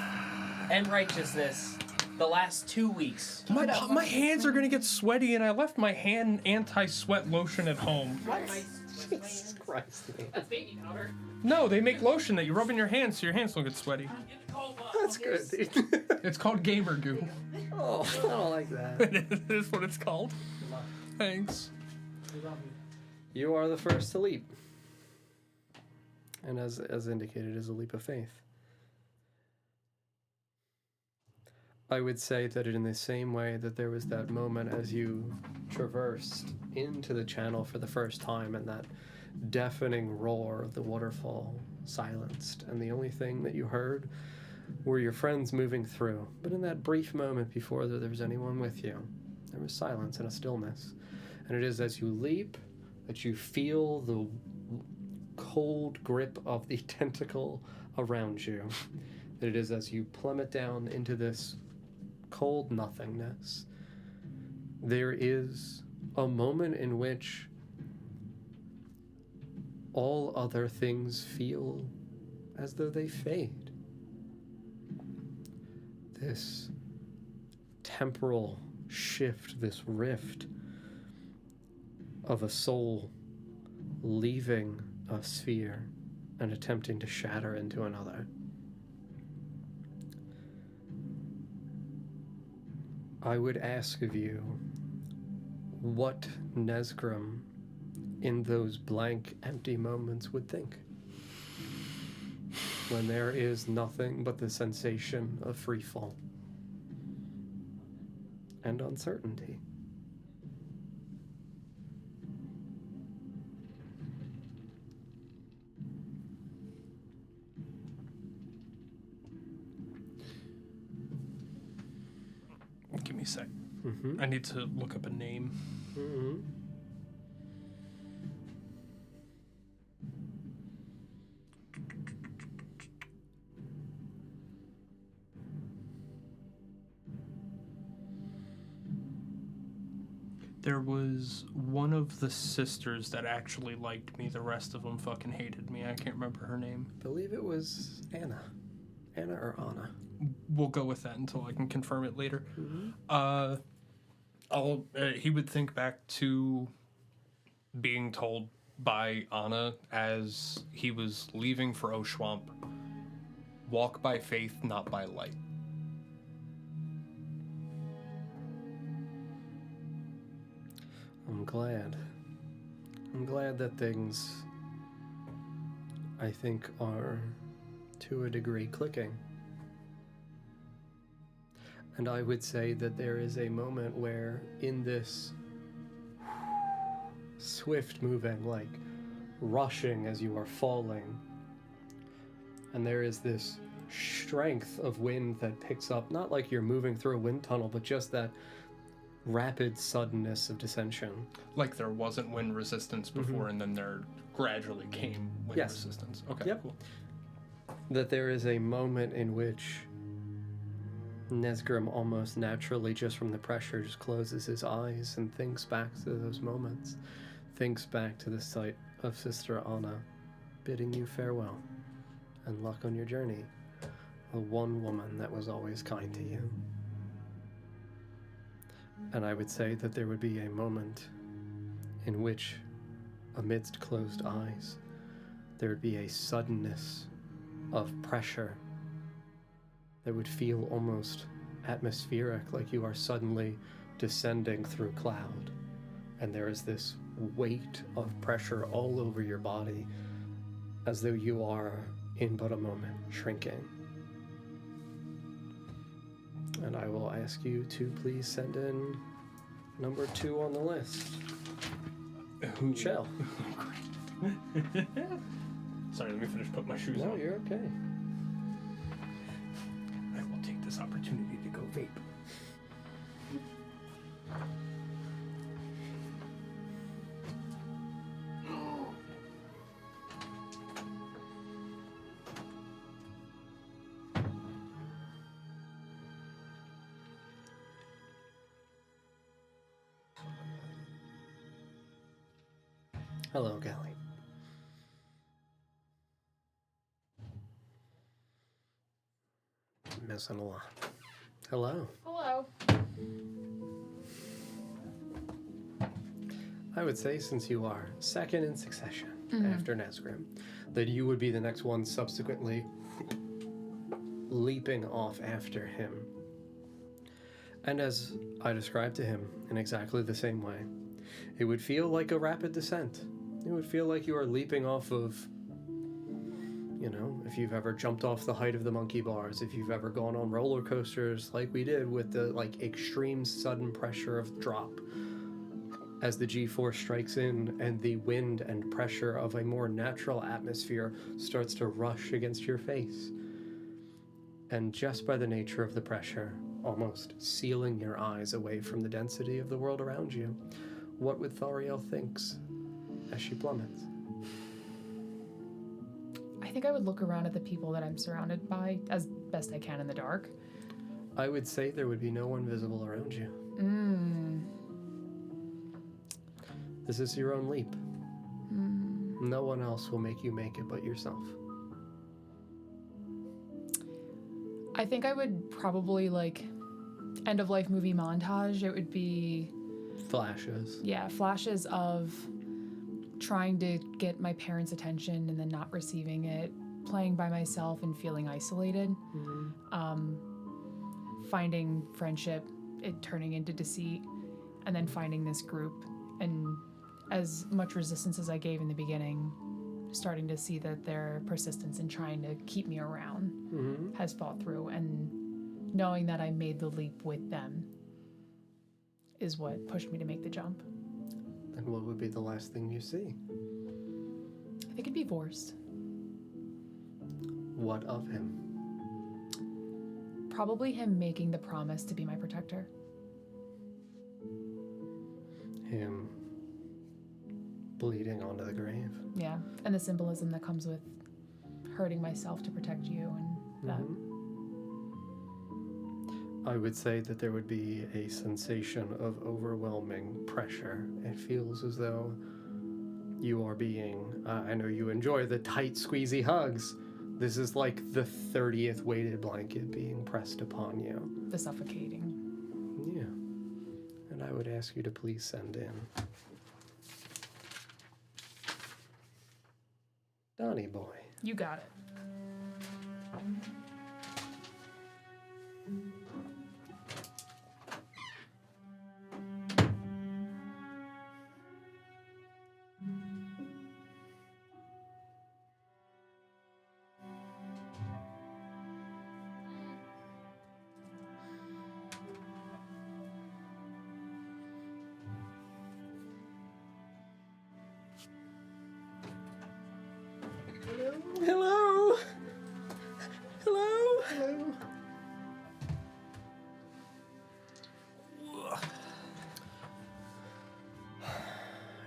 and righteousness the last 2 weeks. My hands are gonna get sweaty, and I left my hand anti-sweat lotion at home. Jesus Christ, man. That's baby powder. No, they make lotion that you rub in your hands so your hands don't get sweaty. That's good, dude. It's called gamer goo. Oh, I don't like that. It is what it's called. Thanks. You are the first to leap. And as indicated, is a leap of faith. I would say that in the same way that there was that moment as you traversed into the channel for the first time and that deafening roar of the waterfall silenced, and the only thing that you heard were your friends moving through. But in that brief moment before there was anyone with you, there was silence and a stillness. And it is as you leap that you feel the cold grip of the tentacle around you. That it is as you plummet down into this cold nothingness. There is a moment in which all other things feel as though they fade. This temporal shift, this rift of a soul leaving a sphere and attempting to shatter into another. I would ask of you what Nesgrim in those blank, empty moments would think. When there is nothing but the sensation of freefall and uncertainty. Give me a sec. I need to look up a name. Mm-hmm. There was one of the sisters that actually liked me. The rest of them fucking hated me. I can't remember her name. I believe it was Anna. Anna or Anna. We'll go with that until I can confirm it later. Mm-hmm. He would think back to being told by Anna as he was leaving for Oshuamp, walk by faith, not by light. I'm glad. I'm glad that things, I think, are to a degree clicking. And I would say that there is a moment where, in this swift moving, like rushing as you are falling, and there is this strength of wind that picks up, not like you're moving through a wind tunnel, but just that rapid suddenness of descension. Like there wasn't wind resistance before, and then there gradually came wind resistance. Okay, Yep. cool. That there is a moment in which Nesgrim almost naturally, just from the pressure, just closes his eyes and thinks back to those moments. Thinks back to the sight of Sister Anna bidding you farewell and luck on your journey. The one woman that was always kind to you. And I would say that there would be a moment in which, amidst closed eyes, there would be a suddenness of pressure that would feel almost atmospheric, like you are suddenly descending through cloud. And there is this weight of pressure all over your body, as though you are, in but a moment, shrinking. And I will ask you to please send in number 2 on the list. Shell. Sorry, let me finish putting my shoes No, on. you're okay. I will take this opportunity to go vape. Hello, Gally. Missing a lot. Hello. Hello. I would say, since you are second in succession after Nesgrim, that you would be the next one subsequently leaping off after him. And as I described to him in exactly the same way, it would feel like a rapid descent. It would feel like you are leaping off of, you know, if you've ever jumped off the height of the monkey bars, if you've ever gone on roller coasters like we did with the like extreme sudden pressure of drop as the G-force strikes in and the wind and pressure of a more natural atmosphere starts to rush against your face. And just by the nature of the pressure, almost sealing your eyes away from the density of the world around you, what would Thariel thinks as she plummets? I think I would look around at the people that I'm surrounded by as best I can in the dark. I would say there would be no one visible around you. This is your own leap. No one else will make you make it but yourself. I think I would probably, like, end of life movie montage. It would be, Flashes. yeah, flashes of trying to get my parents' attention and then not receiving it, playing by myself and feeling isolated, finding friendship, it turning into deceit, and then finding this group. And as much resistance as I gave in the beginning, starting to see that their persistence in trying to keep me around has fought through, and knowing that I made the leap with them is what pushed me to make the jump. And what would be the last thing you see? I think it'd be Vorst. What of him? Probably him making the promise to be my protector. him bleeding onto the grave. Yeah, and the symbolism that comes with hurting myself to protect you and that. I would say that there would be a sensation of overwhelming pressure. It feels as though you are being, I know you enjoy the tight, squeezy hugs. This is like the 30th weighted blanket being pressed upon you. The suffocating. Yeah. And I would ask you to please send in Donnie boy. You got it. Hello. Hello. Hello.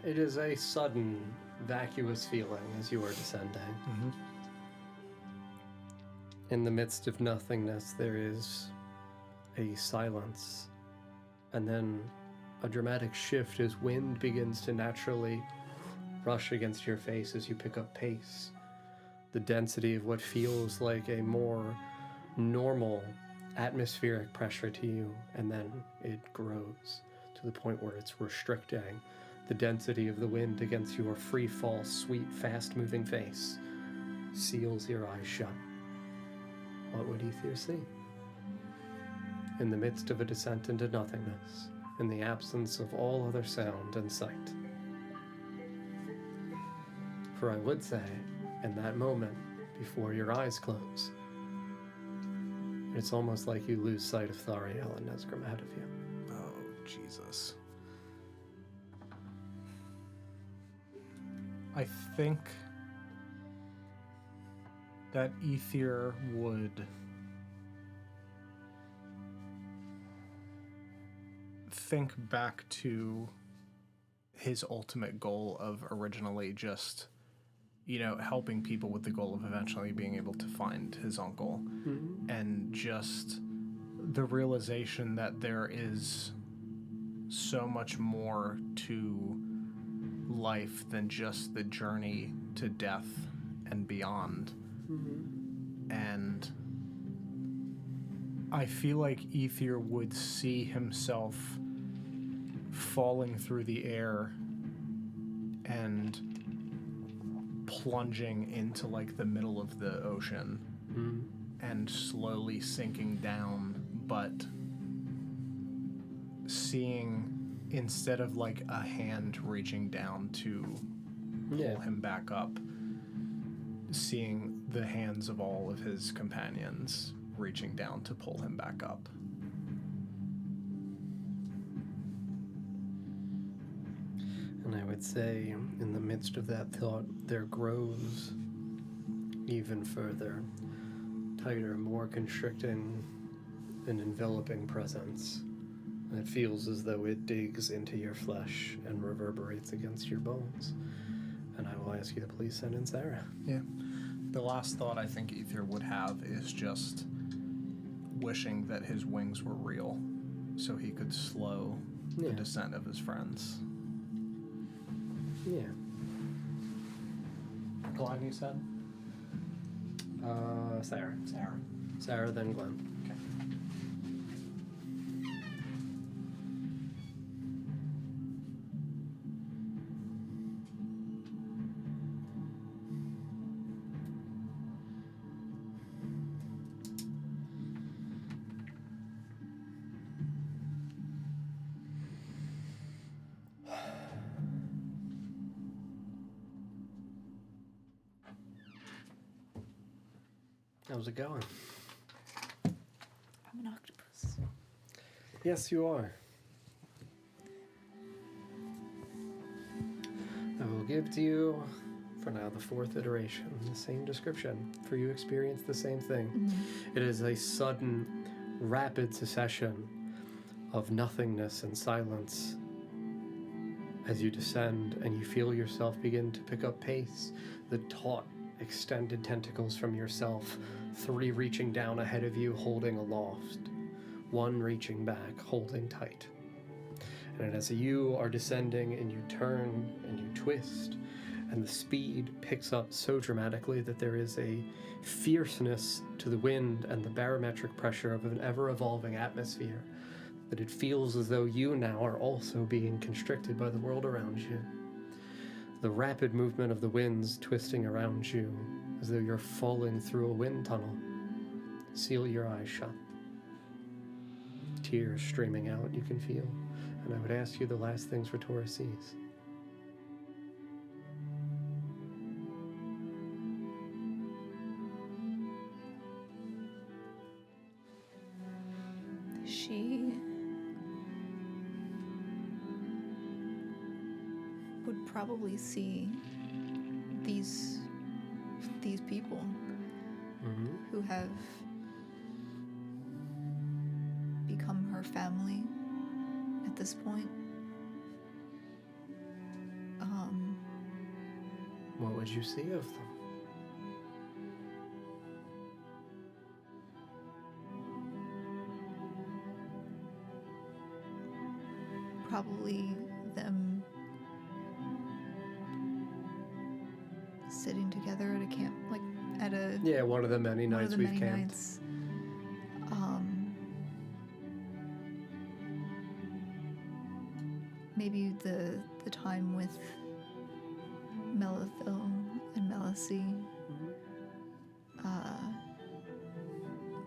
It is a sudden, vacuous feeling as you are descending. In the midst of nothingness, there is a silence, and then a dramatic shift as wind begins to naturally rush against your face as you pick up pace. The density of what feels like a more normal atmospheric pressure to you, and then it grows to the point where it's restricting. The density of the wind against your free fall, sweet, fast-moving face seals your eyes shut. What would Ether see? In the midst of a descent into nothingness, in the absence of all other sound and sight. For I would say, in that moment, before your eyes close, it's almost like you lose sight of Thariel and Nesgrim ahead of you. Oh, Jesus. I think that Ether would think back to his ultimate goal of originally just, helping people with the goal of eventually being able to find his uncle. And just the realization that there is so much more to life than just the journey to death and beyond. And I feel like Ether would see himself falling through the air and plunging into like the middle of the ocean and slowly sinking down, but seeing, instead of like a hand reaching down to pull him back up, seeing the hands of all of his companions reaching down to pull him back up. And I would say, in the midst of that thought, there grows even further, tighter, more constricting, an enveloping presence. It feels as though it digs into your flesh and reverberates against your bones. And I will ask you to please send in Sarah. Yeah. The last thought I think Ether would have is just wishing that his wings were real so he could slow the descent of his friends. Yeah. Glenn, you said? Sarah. Sarah. Sarah, then Glenn. Okay. How's it going? I'm an octopus. Yes, you are. I will give to you, for now, the fourth iteration, the same description, for you experience the same thing. It is a sudden, rapid succession of nothingness and silence As you descend and you feel yourself begin to pick up pace, the taut, extended tentacles from yourself, 3 reaching down ahead of you, holding aloft, 1 reaching back, holding tight. And as you are descending and you turn and you twist, and the speed picks up so dramatically that there is a fierceness to the wind and the barometric pressure of an ever-evolving atmosphere, that it feels as though you now are also being constricted by the world around you. The rapid movement of the winds twisting around you as though you're falling through a wind tunnel. Seal your eyes shut. Tears streaming out, you can feel. And I would ask you the last things Retora sees. She would probably see these people who have become her family at this point. What would you see of them? Probably them sitting together at a camp, like at a Yeah, one of the many one nights of the we've many camped. nights. Maybe the time with Melithil and Melicy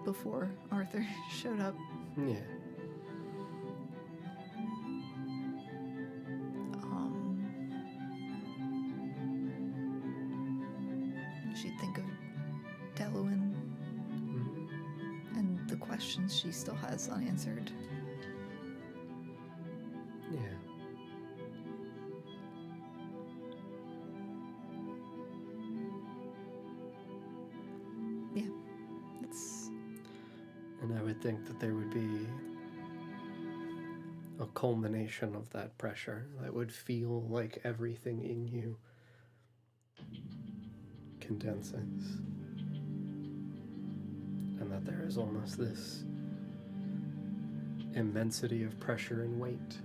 before Arthur showed up. Yeah. She'd think of Delwyn and the questions she still has unanswered. Yeah. Yeah, it's And I would think that there would be a culmination of that pressure that would feel like everything in you condenses. And that there is almost this immensity of pressure and weight.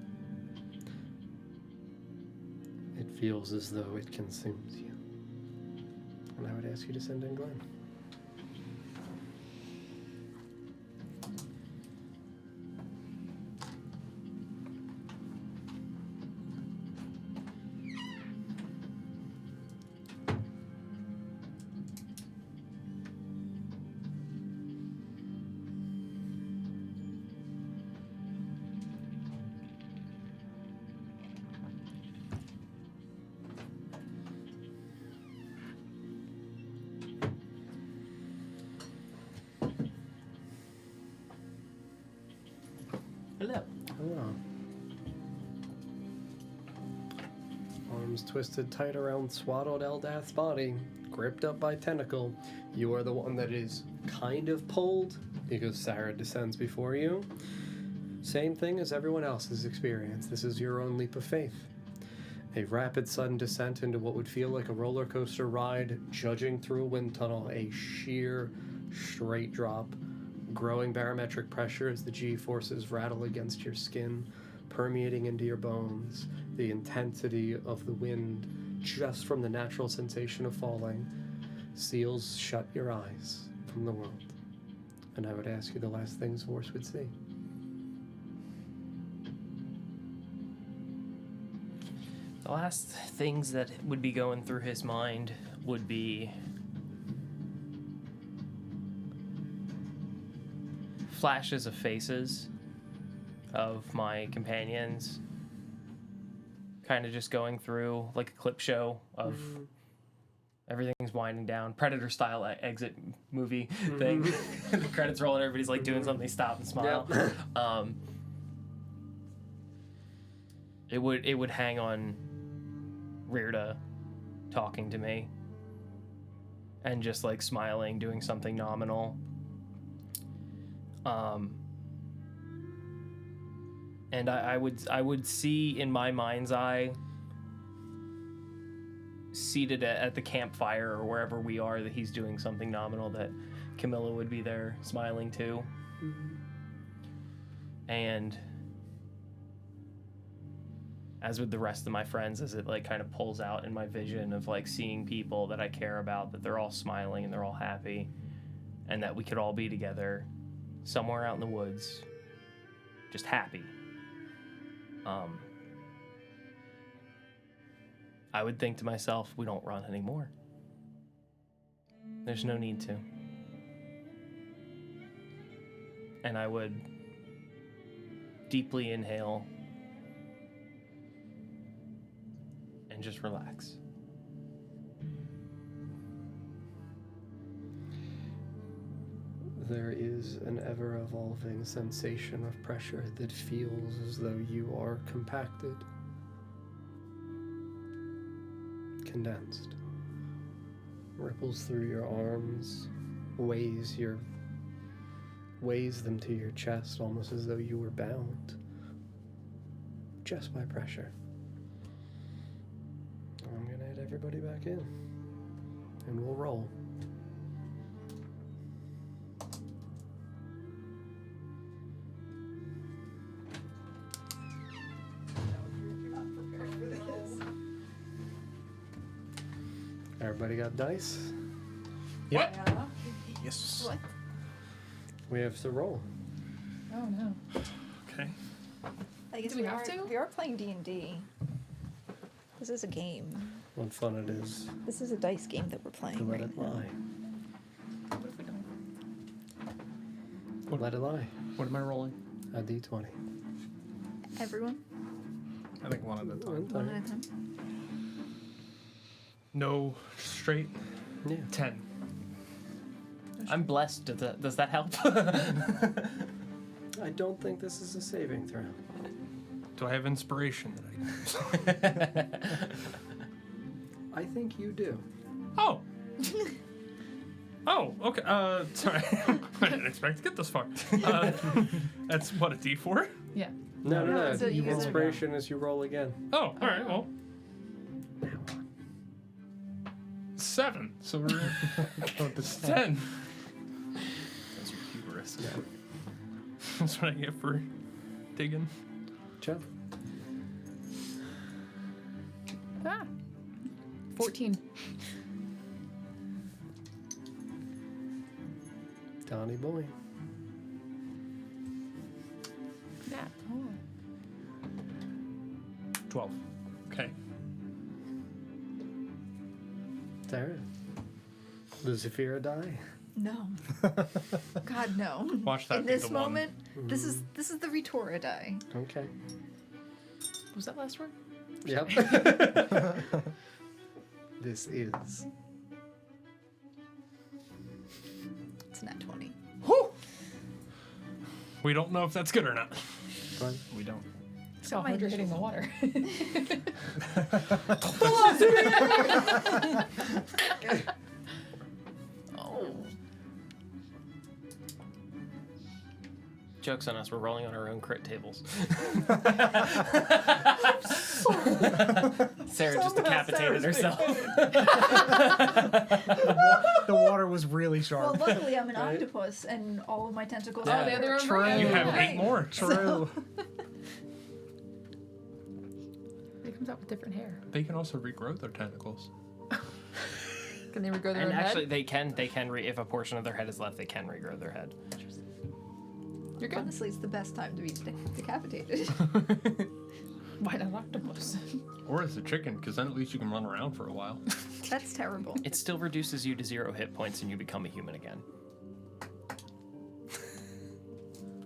It feels as though it consumes you. And I would ask you to send in Glenn. Hello. Hello. Arms twisted tight around swaddled Eldath's body, gripped up by tentacle. You are the one that is kind of pulled because Sarah descends before you. Same thing as everyone else's experience. This is your own leap of faith. A rapid, sudden descent into what would feel like a roller coaster ride, judging through a wind tunnel, a sheer, straight drop, growing barometric pressure as the G-forces rattle against your skin, permeating into your bones, the intensity of the wind just from the natural sensation of falling, seals shut your eyes from the world. And I would ask you the last things Horse would see. The last things that would be going through his mind would be flashes of faces of my companions, kind of just going through like a clip show of everything's winding down, Predator style exit movie thing. The credits roll and everybody's like doing something, they stop and smile. Yep. It would hang on Rirda talking to me and just like smiling, doing something nominal. And I would see in my mind's eye, seated at the campfire or wherever we are, that he's doing something nominal, that Camilla would be there smiling too. And as with the rest of my friends, as it like kind of pulls out in my vision of like seeing people that I care about, that they're all smiling and they're all happy, and that we could all be together somewhere out in the woods, just happy. I would think to myself, we don't run anymore. There's no need to. And I would deeply inhale and just relax. There is an ever-evolving sensation of pressure that feels as though you are compacted, condensed, ripples through your arms, weighs them to your chest, almost as though you were bound just by pressure. I'm gonna hit everybody back in, and we'll roll. Everybody got dice? Yep. Yeah. Yes. What? We have to roll. Oh no. Okay. I guess Do we have to? We are playing D&D. This is a game. What fun it is This is a dice game that we're playing. to let right it now. lie. What if we don't? Let it lie. What am I rolling? A d20. Everyone? I think one at a time. One at a time? No, straight. Yeah. 10. I'm blessed. Does that help? I don't think this is a saving throw. Do I have inspiration that I think you do. Oh. Oh, okay. Sorry. I didn't expect to get this far. That's what, a D4? Yeah. No. No, so you roll Inspiration is you roll again. Oh, all right. Well, 7. So we're it's 10. Those are hubris. That's what I get for digging. Jeff? Ah. 14. Donnie boy. Yeah. 12. Okay. Sarah? Does Zafira die? No. God, no. Watch that In be this the one. moment, this is the Retora die. Okay. Was that last word? Yep. This is. It's nat 20. Whew. We don't know if that's good or not. Fine. We don't. So hard you're hitting the water. Oh. Joke's on us, we're rolling on our own crit tables. Sarah just decapitated herself. The water was really sharp. Well, luckily I'm an octopus, and all of my tentacles. Yeah. are Oh, the other True. one. You have Right. 8 more. True. It comes out with different hair. They can also regrow their tentacles. Can they regrow their And own actually, head? they can if a portion of their head is left, they can regrow their head. You're good. Honestly, it's the best time to be decapitated. Why not octopus? Or as a chicken, because then at least you can run around for a while. That's terrible. It still reduces you to 0 hit points and you become a human again.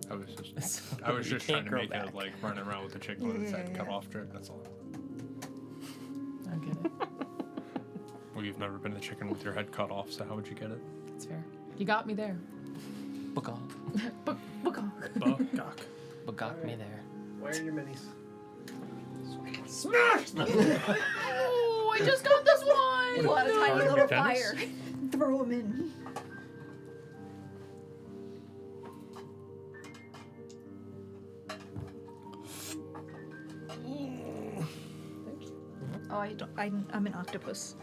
I was just You trying can't to grow make back. it like running around with the chicken with its head cut off trick. That's all. I get it. Well, you've never been the chicken with your head cut off, so how would you get it? That's fair. You got me there. Bugok. Buck. Bugok me there. Where are your minis? Oh, I just got this one. Pull out a tiny Hard little tennis? fire. Throw them in. I'm an octopus.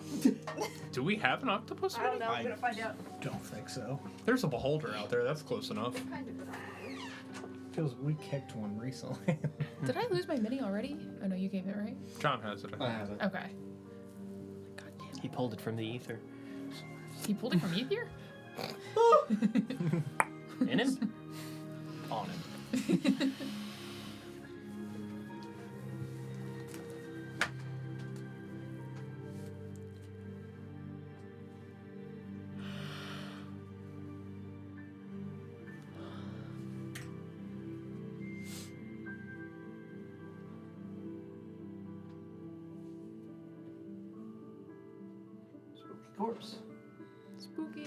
Do we have an octopus? I don't know. I- I'm gonna find out. Don't think so. There's a beholder out there. That's close enough. Kind of. Feels we kicked one recently. Did I lose my mini already? Oh no, you gave it, right? John has it. I have it. Okay. God damn. He pulled it from the ether. He pulled it from ether? In him? On him. Corpse. Spooky.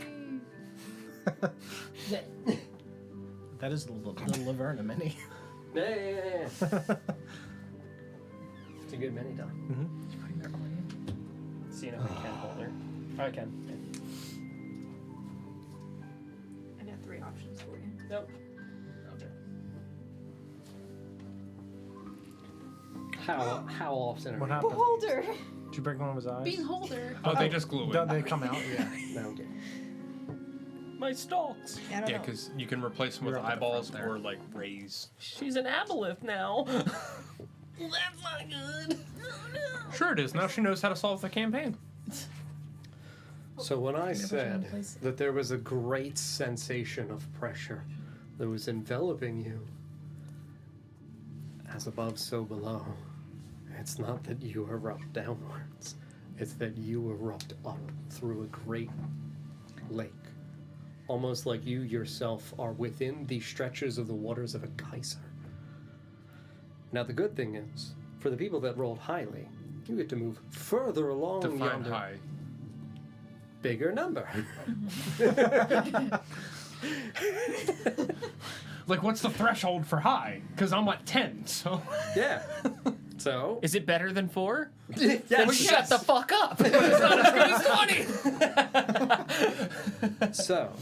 That is the Laverna mini. Yeah. It's a good mini, Don. He's putting their on you. See if I can hold her. Oh, I can. I got 3 options for you. Nope. Okay. How often are What you? happened? Beholder. Did you break one of his eyes? Bean holder. Oh, they just glue Don't it. they come out? Yeah. No, okay. My stalks. I don't Yeah, know. because you can replace them with You're up at the eyeballs front there. or like rays. She's an aboleth now. That's not good. Oh, no. Sure it is. Now she knows how to solve the campaign. So when I Never found said a place. that there was a great sensation of pressure that was enveloping you, as above, so below, it's not that you erupt downwards, it's that you erupt up through a great lake. Almost like you yourself are within the stretches of the waters of a geyser. Now the good thing is, for the people that rolled highly, you get to move further along Define yonder high. bigger number. Like, what's the threshold for high? Because I'm at 10, so. Yeah. So. Is it better than 4? Yes. Then shut the fuck up. It's not as good as 20. So,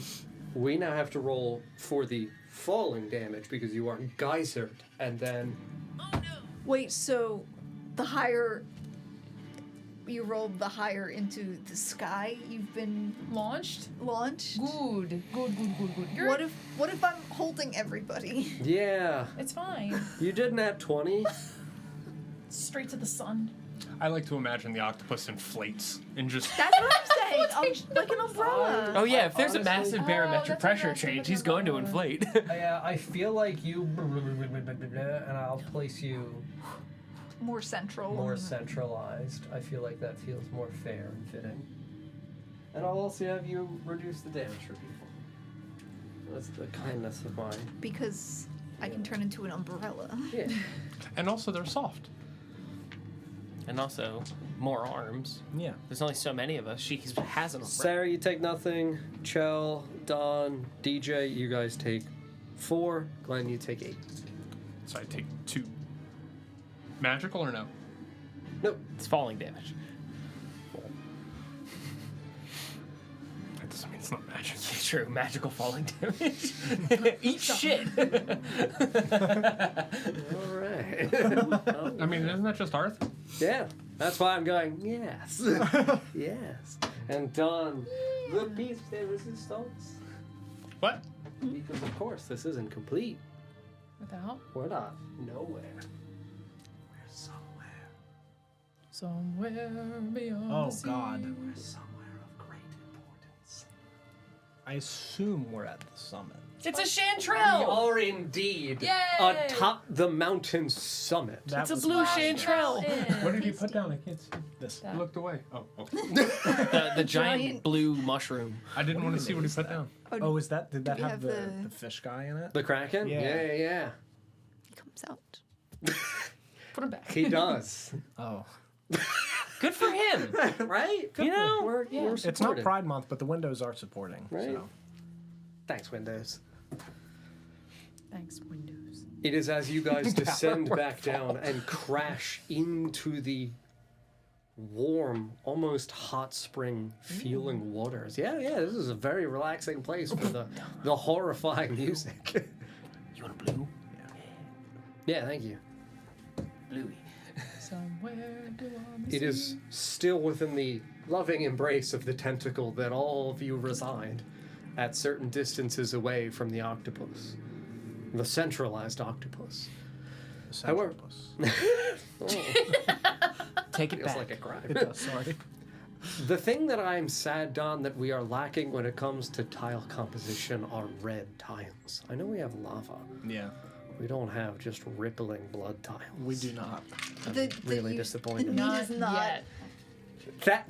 we now have to roll for the falling damage because you are geysered, and then Wait, so the higher you rolled, the higher into the sky you've been Launched? launched? Good. Good. You're, What if I'm holding everybody? yeah, It's fine. you did nat 20. Straight to the sun. I like to imagine the octopus inflates and just. That's what I'm saying. Like an umbrella. Oh yeah, if there's a Honestly- massive Oh, barometric that's pressure right, change, that's he's going to right. inflate. Yeah, I feel like you, and I'll place you More central. more centralized. I feel like that feels more fair and fitting. And I'll also have you reduce the damage for people. That's the kindness of mine. Because I can turn into an umbrella. Yeah. And also, they're soft. And also, more arms. Yeah. There's only so many of us. She has an umbrella. Sarah, you take nothing. Chell, Don, DJ, you guys take 4. Glenn, you take 8. So I take 2. Magical or no? Nope. It's falling damage. That doesn't mean it's not magic. True, magical falling damage. Eat shit. All right. I mean, isn't that just Arth? Yeah, that's why I'm going, yes. Yes. And Don, the piece de resistance. What? Because, of course, this isn't complete. Without? We're not nowhere. Somewhere beyond Oh, the sea. God. We're somewhere of great importance. I assume we're at the summit. It's a We chanterelle! are indeed Yay! atop the mountain summit. That It's a was blue last year. chanterelle. What did you put down? I can't see. This. I looked away. Oh, okay. The giant Giant- blue mushroom. I didn't want to see what he is put that? down. Oh, is that? Did that we have have the the- fish guy in it? The Kraken? Yeah. Yeah. He comes out. Put him back. He does. Oh. Good for him. Right? You know, we're It's not supported. Pride Month, but the windows are supporting. Right. So. Thanks, Windows. Thanks, Windows. It is as you guys descend back down and crash into the warm, almost hot spring feeling waters. Yeah, this is a very relaxing place for the horrifying music. You want a blue? Yeah, thank you. Bluey. Somewhere beyond the It is sea. still within the loving embrace of the tentacle that all of you reside at certain distances away from the octopus. The centralized octopus. However, Take it feels back. like a crime. It does, sorry. The thing that I'm sad, Don, that we are lacking when it comes to tile composition are red tiles. I know we have lava. Yeah. We don't have just rippling blood tiles. We do not. Really disappointed. The Not meat is not. yet.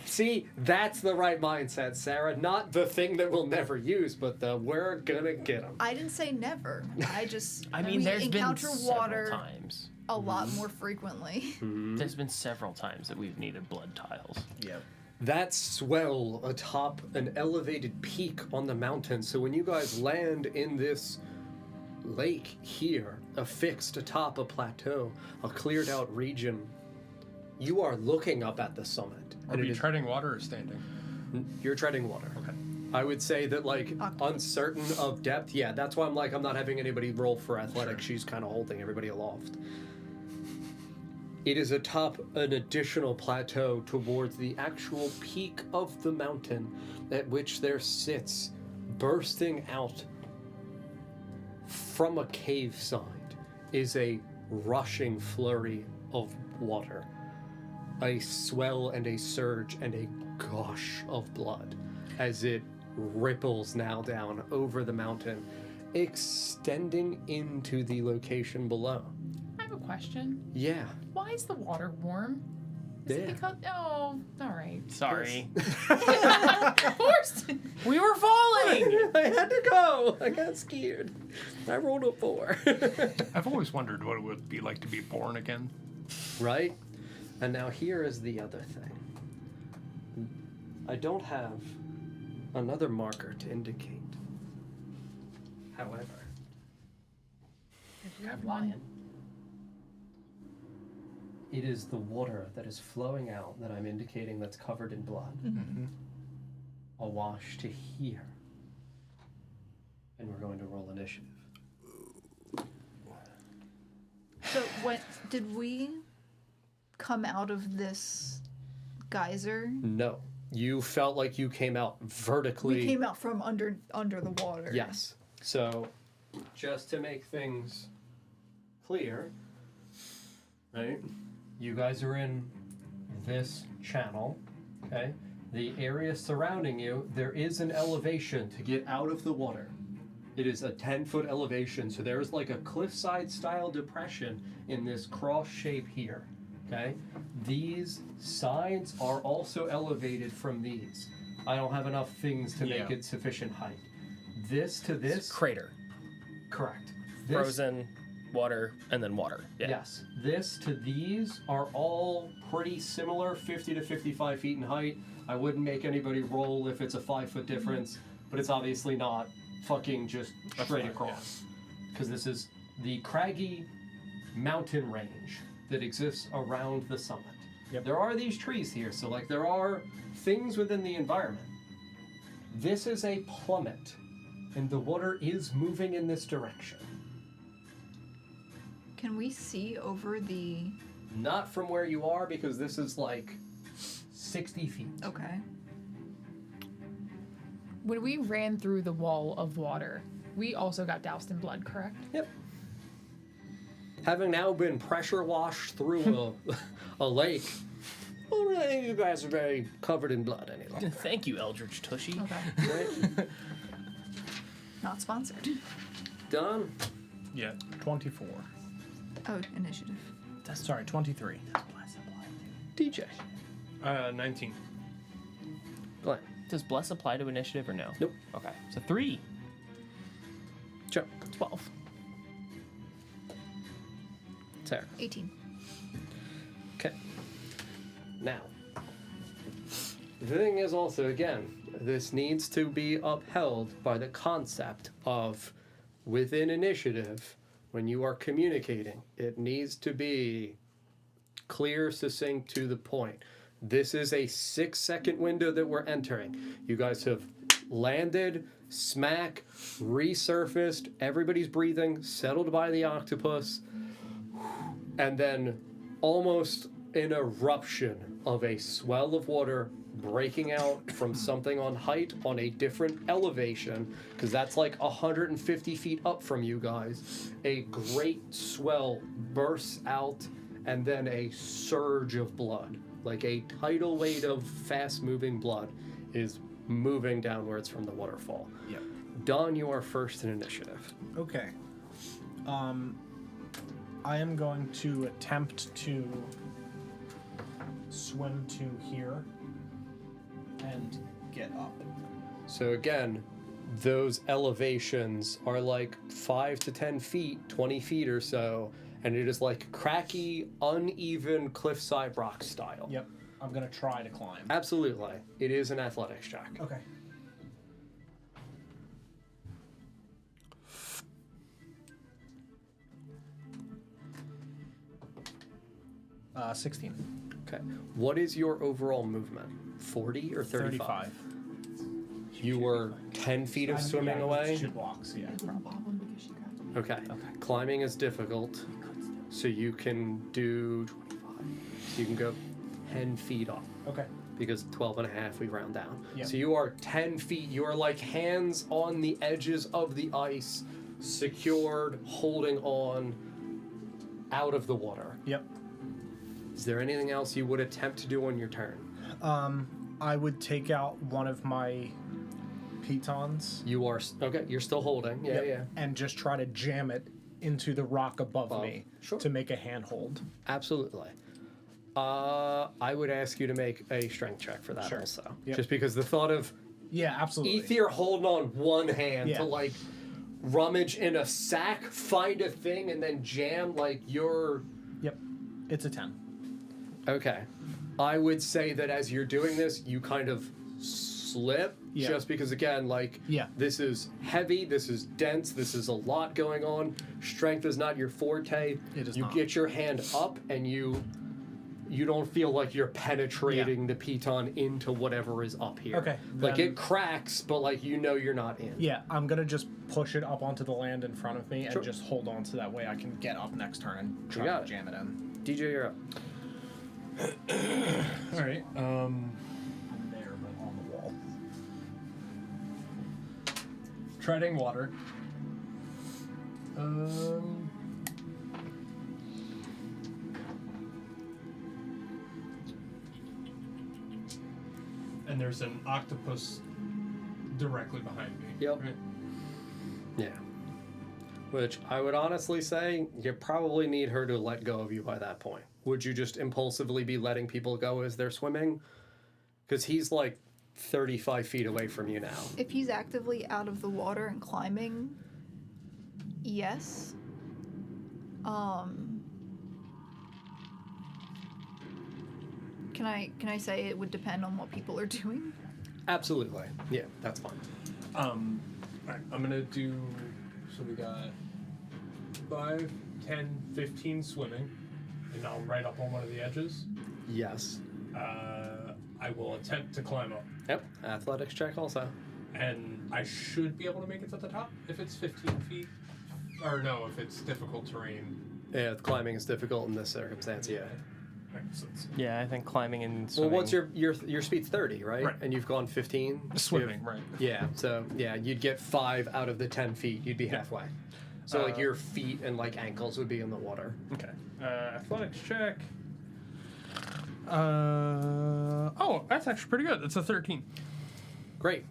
That's the right mindset, Sarah. Not the thing that we'll never use, but the we're gonna get them. I didn't say never. I mean, we there's been encounter several water times. a lot more frequently. There's been several times that we've needed blood tiles. Yep. That swell atop an elevated peak on the mountain. So when you guys land in this lake here, affixed atop a plateau, a cleared out region, you are looking up at the summit. Are and we it is- treading water or standing? You're treading water. Okay. I would say that, like, Octopus. uncertain of depth. Yeah, that's why I'm not having anybody roll for athletics. She's kind of holding everybody aloft. It is atop an additional plateau towards the actual peak of the mountain at which there sits, bursting out from a cave side, is a rushing flurry of water. A swell and a surge and a gush of blood as it ripples now down over the mountain, extending into the location below. I have a question. Yeah. Why is the water warm? Is it Yeah. because? Oh, all right. Sorry. Of course. We were falling! I had to go. I got scared. I rolled a 4. I've always wondered what it would be like to be born again. Right? And now here is the other thing. I don't have another marker to indicate. However, You have one. it is the water that is flowing out that I'm indicating that's covered in blood. Awash to here. And we're going to roll initiative. So when did we come out of this geyser? No. You felt like you came out vertically. We came out from under the water. Yes. So, just to make things clear, right? You guys are in this channel, okay? The area surrounding you, there is an elevation to get out of the water. It is a 10-foot elevation, so there's like a cliffside style depression in this cross shape here, okay? These sides are also elevated from these. I don't have enough things to make it sufficient height. This to this, Crater. correct. This, Frozen, water, and then water. Yeah. Yes. This to these are all pretty similar, 50 to 55 feet in height. I wouldn't make anybody roll if it's a 5-foot difference, but it's obviously not fucking just straight across. Because this is the craggy mountain range that exists around the summit. Yep. There are these trees here, so like there are things within the environment. This is a plummet, and the water is moving in this direction. Can we see over the? Not from where you are, because this is like 60 feet. Okay. When we ran through the wall of water, we also got doused in blood, correct? Yep. Having now been pressure washed through a lake, I don't really think you guys are very covered in blood any longer. Thank you, Eldritch Tushy. Okay. Right? Not sponsored. Done. Yeah. 24. Oh, initiative. Sorry, 23. DJ. 19. Glenn. Does bless apply to initiative or no? Nope. Okay. So 3. Joe. 12. Sarah. 18. Okay. Now, the thing is also, again, this needs to be upheld by the concept of within initiative, when you are communicating, it needs to be clear, succinct, to the point. This is a 6-second window that we're entering. You guys have landed, smack, resurfaced, everybody's breathing, settled by the octopus, and then almost an eruption of a swell of water breaking out from something on height on a different elevation, because that's like 150 feet up from you guys. A great swell bursts out, and then a surge of blood, like a tidal wave of fast-moving blood, is moving downwards from the waterfall. Yep. Don, you are first in initiative. Okay. I am going to attempt to swim to here and get up. So again, those elevations are like 5 to 10 feet, 20 feet or so, and it is like cracky, uneven cliffside rock style. Yep. I'm gonna try to climb. Absolutely. It is an athletics check. Okay. 16. Okay. What is your overall movement? 40 or 35? 35. You were 10 feet of swimming away? 2 blocks, yeah. Okay. Climbing is difficult, so you can do 25. So you can go 10 feet off. Okay. Because 12 and a half, we round down. Yep. So you are 10 feet. You are like hands on the edges of the ice, secured, holding on, out of the water. Yep. Is there anything else you would attempt to do on your turn? I would take out one of my pitons. You are, okay, you're still holding. Yeah, Yep, yeah. And just try to jam it into the rock above me Sure. to make a handhold. Absolutely. I would ask you to make a strength check for that Sure. also. Yep. Just because the thought of Yeah, absolutely. Ether holding on one hand Yeah. to like rummage in a sack, find a thing, and then jam like you're... Yep. It's a 10. Okay. I would say that as you're doing this, you kind of slip, Yeah. just because, again, like, Yeah. this is heavy, this is dense, this is a lot going on. Strength is not your forte. It is you not. get your hand up, and you don't feel like you're penetrating the piton into whatever is up here. Okay, Like, then- it cracks, but, like, you know you're not in. Yeah, I'm going to just push it up onto the land in front of me and Sure. just hold on to that way I can get up next turn and try got to it. jam it in. DJ, you're up. All right. I'm there, but on the wall. Treading water. And there's an octopus directly behind me. Yep. Right? Yeah. Which I would honestly say you probably need her to let go of you by that point. Would you just impulsively be letting people go as they're swimming? Because he's like 35 feet away from you now. If he's actively out of the water and climbing, yes. Can I say it would depend on what people are doing? Absolutely. Yeah, that's fine. All right, I'm gonna do. So we got 5, 10, 15 swimming, and I'll right up on one of the edges. Yes. I will attempt to climb up, Yep. Athletics check also. and I should be able to make it to the top if it's 15 feet. Or no, if it's difficult terrain. Yeah, climbing is difficult in this circumstance, yeah. Right, so it's Yeah, I think climbing and Well, swimming. what's your speed's 30, right? Right. And you've gone 15? swimming, right? Yeah, so yeah, you'd get 5 out of the 10 feet. You'd be halfway. So like your feet and like ankles would be in the water. Okay. Athletics check. Oh, that's actually pretty good. It's a 13. Great.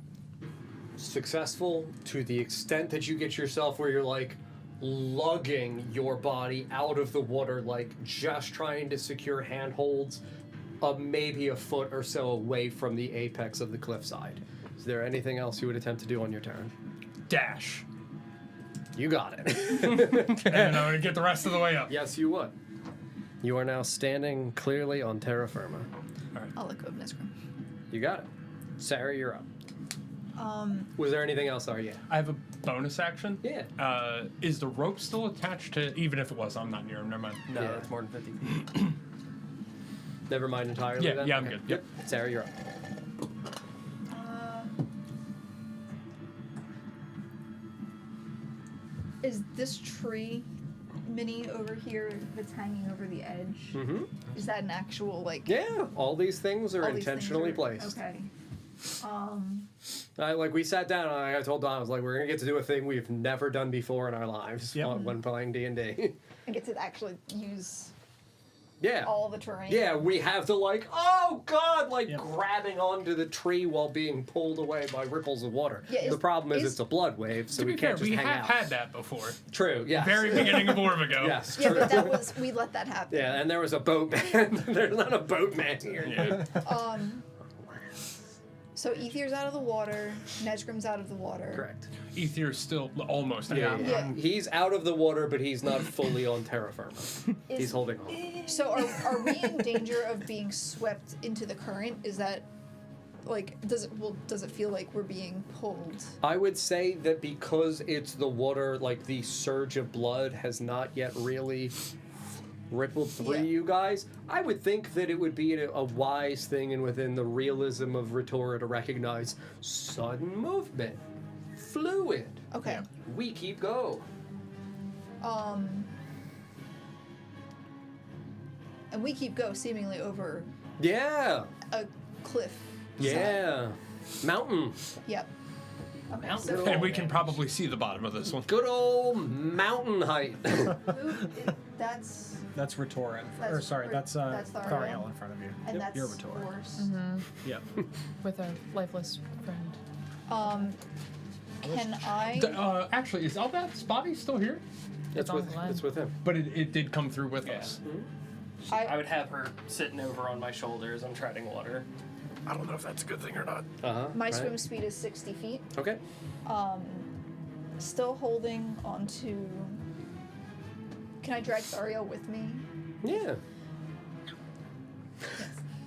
Successful to the extent that you get yourself where you're like lugging your body out of the water, like just trying to secure handholds maybe a foot or so away from the apex of the cliffside. Is there anything else you would attempt to do on your turn? Dash. You got it. And then I'm gonna get the rest of the way up. Yes, you would. You are now standing clearly on terra firma. I'll let go of Nisgrim. You got it. Sarah, you're up. Was there anything else, are you? I have a bonus action. Yeah. Is the rope still attached to? Even if it was, I'm not near him. Never mind. No, Yeah. that's more than 50 feet. Never mind entirely Yeah, then? yeah, I'm Okay. good. Yep. Sarah, you're up. Is this tree mini over here that's hanging over the edge. Mm-hmm. Is that an actual like? Yeah, all these things are all these things intentionally are- placed. Okay. We sat down and I told Don, I was like, we're gonna get to do a thing we've never done before in our lives when playing D&D. I get to actually use Yeah. all the terrain. Yeah, we have to oh god, grabbing onto the tree while being pulled away by ripples of water. Yeah, the problem is it's a blood wave, so To we be fair, can't just we hang have out. had that before. True, yeah. Very beginning of Orvigo. Yes, Yeah, true. but we let that happen. Yeah, and there was a boatman. There's not a boatman here. Yeah. So Aethir's out of the water, Nezgrim's out of the water. Correct. Aethir's still almost out. Yeah. He's out of the water, but he's not fully on terra firma. He's holding on. So are we in danger of being swept into the current? Is that like does it feel like we're being pulled? I would say that because it's the water, the surge of blood has not yet really rippled through Yeah. you guys. I would think that it would be a wise thing and within the realism of Retora to recognize sudden movement, fluid. Okay. Yeah. We keep go. And we keep go seemingly over Yeah. a cliff. Yeah. Mountain. Yep. Okay. Mountain. So And we can probably see the bottom of this one. Good old mountain height. that's That's Retora. That's Or sorry, that's that's Thariel in front of you. and that's You're Retora. Force. Yep. With a lifeless friend. Can I? Actually, is Eldath's body still here? It's on with the line. it's with him. But it did come through with us. I would have her sitting over on my shoulders. I'm treading water. I don't know if that's a good thing or not. My right. swim speed is 60 feet. Okay. Still holding onto. Can I drag Thariel with me? Yeah.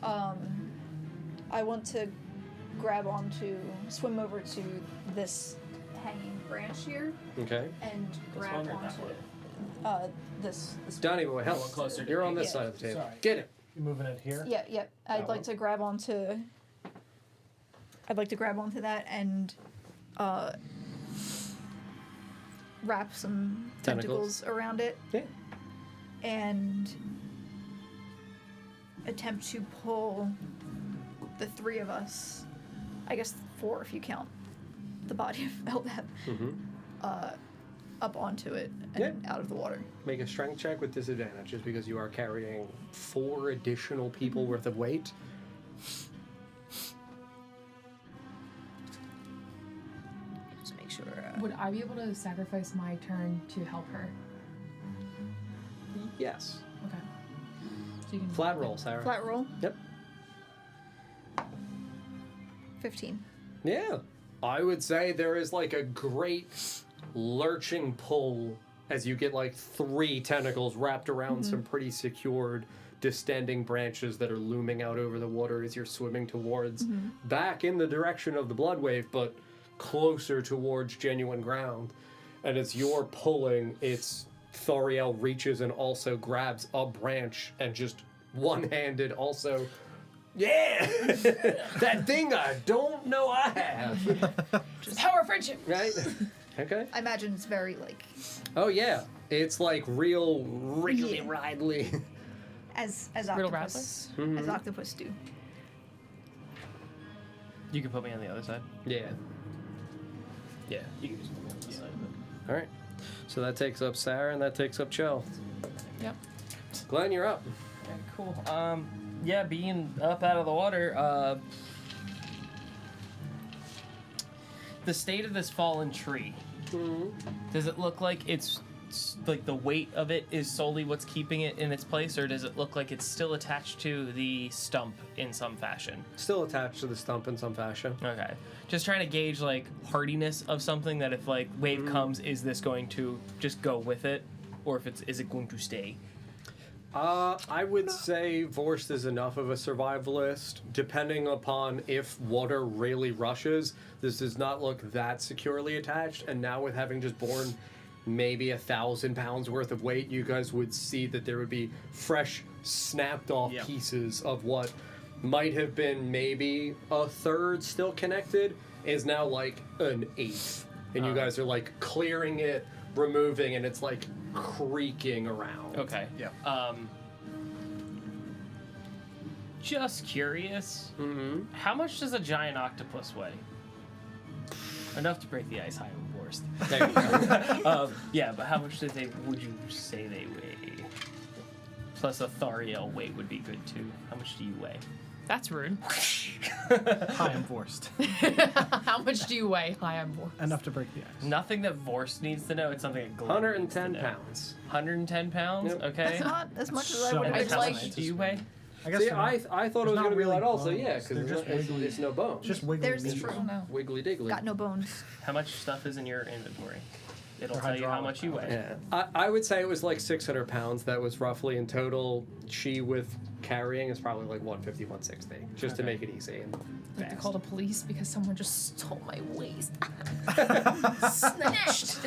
I want to swim over to this hanging branch here Okay. and grab one or that onto this. Donnie boy, help. One closer to You're me. on this Yeah. side of the table. Sorry. Get it. You moving it here? Yeah, yeah. I'd like to grab onto. I'd like to grab onto that and wrap some Tentacles. tentacles around it Yeah. and attempt to pull the three of us. I guess 4 if you count the body of Eldath. Up onto it and out of the water. Make a strength check with disadvantage just because you are carrying 4 additional people worth of weight. Just make sure. Would I be able to sacrifice my turn to help her? Yes. Okay. So you can Flat roll, Sarah. Flat roll. Yep. 15. Yeah. I would say there is a great lurching pull as you get 3 tentacles wrapped around some pretty secured distending branches that are looming out over the water as you're swimming towards back in the direction of the blood wave, but closer towards genuine ground. And as you're pulling, it's Thariel reaches and also grabs a branch and just one-handed also. Yeah, that thing I don't know I have. Power of friendship. Right? Okay. I imagine it's very Oh yeah, it's real wriggly Yeah. ridely. as Riddle octopus as octopus do. You can put me on the other side. Yeah. Yeah, you can just put me on the side of it. All right. So that takes up Sarah and that takes up Chell. Yep. Glenn, you're up. Okay, cool. Yeah, being up out of the water, the state of this fallen tree. Does it look like it's the weight of it is solely what's keeping it in its place, or does it look like it's still attached to the stump in some fashion? Still attached to the stump in some fashion. Okay. Just trying to gauge hardiness of something that if wave comes, is this going to just go with it, or if is it going to stay? I would say Vorst is enough of a survivalist. Depending upon if water really rushes, this does not look that securely attached. And now with having just borne maybe 1,000 pounds worth of weight, you guys would see that there would be fresh, snapped off pieces of what might have been maybe a third still connected is now an eighth. And you guys are clearing it, removing, and it's like creaking around. Okay. Yeah. Just curious. Mm-hmm. How much does a giant octopus weigh? Enough to break the ice high and worst. There you go. Yeah, but how much would you say they weigh? Plus a Thariel weight would be good too. How much do you weigh? That's rude. High and forced. How much do you weigh? Hi, I'm bored. Enough to break the ice. Nothing that Vorst needs to know. It's something that Glenn 110 needs to know. pounds. 100 pounds? Yep. Okay. It's not as much as I So would have much How like- much do you weigh? I guess See, they're not- I thought it there's was not going to be really light also, bones. yeah, because They're just wiggly. it's no bones. Just wiggly There's meat. true. No. wiggly diggly. Got no bones. How much stuff is in your inventory? It'll Or tell you how hydraulic much you weigh. Yeah, I would say it was like 600 pounds. That was roughly in total. She with carrying is probably like 150, 160, just to Okay. make it easy and I have to fast. call the police because someone just stole my waist. Snatched.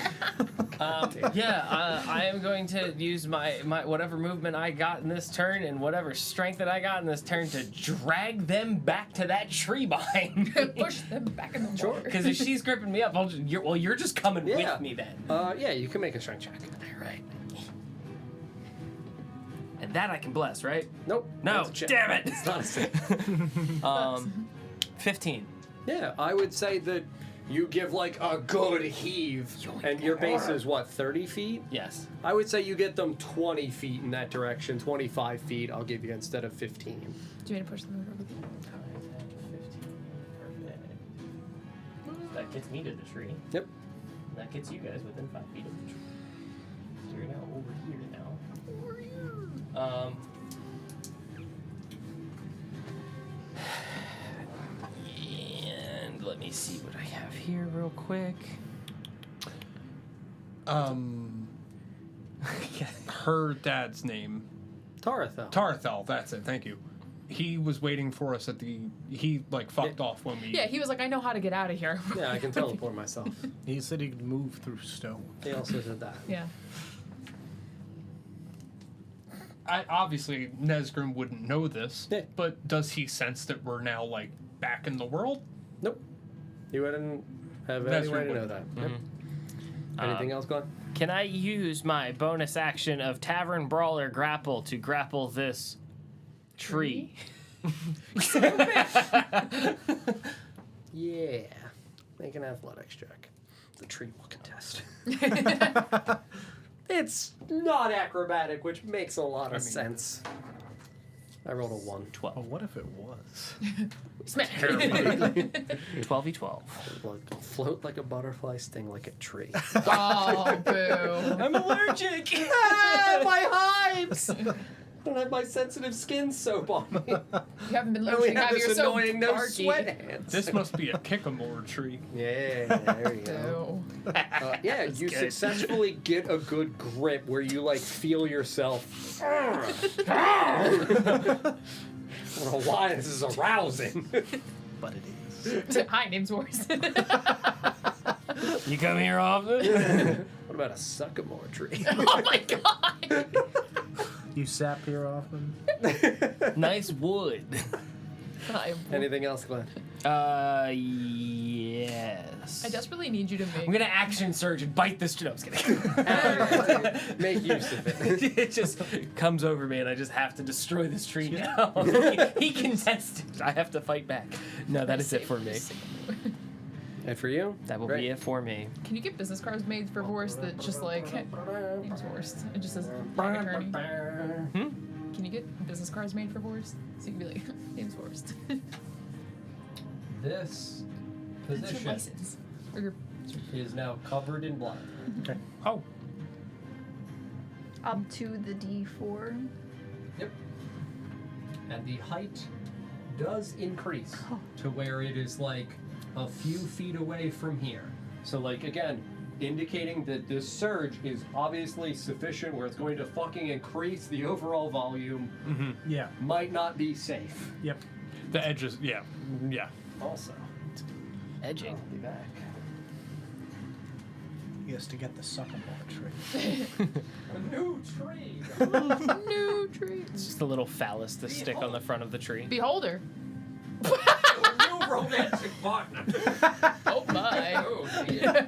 I am going to use my whatever movement I got in this turn and whatever strength that I got in this turn to drag them back to that tree behind me. Push them back in the Sure. water. Because if she's gripping me up, you're just coming Yeah. with me then. Yeah, you can make a strength check. All right. And that I can bless, right? Nope. No, that's a check. damn it. It's not a save. 15. Yeah, I would say that you give like a good heave, and your base is what, 30 feet? Yes. I would say you get them 20 feet in that direction, 25 feet I'll give you instead of 15. Do you want me to push them over with you? 15. Perfect. That gets me to the tree. Yep. That gets you guys within 5 feet of the tree. So you're now over here now. And let me see what I have here real quick. Her dad's name. Tarathel. Tarthel, that's it, thank you. He was waiting for us at the... He, like, fucked off when we... Yeah, he was like, I know how to get out of here. Yeah, I can teleport myself. He said he could move through stone. He also did that. Yeah. Obviously, Nesgrim wouldn't know this, Yeah. but does he sense that we're now, like, back in the world? Nope. You wouldn't have That's any way to your know that. Yep. Anything else, Glenn? Can I use my bonus action of Tavern Brawler Grapple to grapple this tree? Yeah. Make an athletics check. The tree will contest. It's not acrobatic, which makes a lot of sense. I rolled a 1. 12. Oh, what if it was? Smack. 12v12. Float like a butterfly, sting like a tree. Oh, boo. I'm allergic! My hives! I don't have my sensitive skin soap on me. You haven't been And we lotioning have out this you're so annoying no barky. sweat hands. This must be a kick-a-more tree. Yeah, there you go. Boo. Yeah, you good. successfully get a good grip where you like feel yourself. I don't know why this is arousing. But it is. Hi, name's Wars. You come here often? What about a sycamore tree? Oh my god. You sap here often? Nice wood. Anything else, Glenn? Yes. I desperately need you to make. I'm gonna action surge and bite this tree. No, I'm just kidding. Make use of it. It just comes over me and I just have to destroy this tree now. He contested. I have to fight back. No, that is it for me. And for you? That will Great. be it for me. Can you get business cards made for Vorst that just like name's Vorst? It just says Black Attorney. Can you get business cards made for Vorst? So you can be like, name's Vorst. This That's your license. Or your is now covered in blood. Okay. Oh, Up to the D4. Yep. And the height does increase to where it is like a few feet away from here. So like again, indicating that this surge is obviously sufficient where it's going to fucking increase the overall volume, Yeah. might not be safe. Yep. the edges, yeah. Also, Edging. I'll be back. He has to get the sycamore tree. A new tree! new tree. It's just a little phallus to stick on the front of the tree. Beholder. A new romantic partner! Oh my. Oh, dear.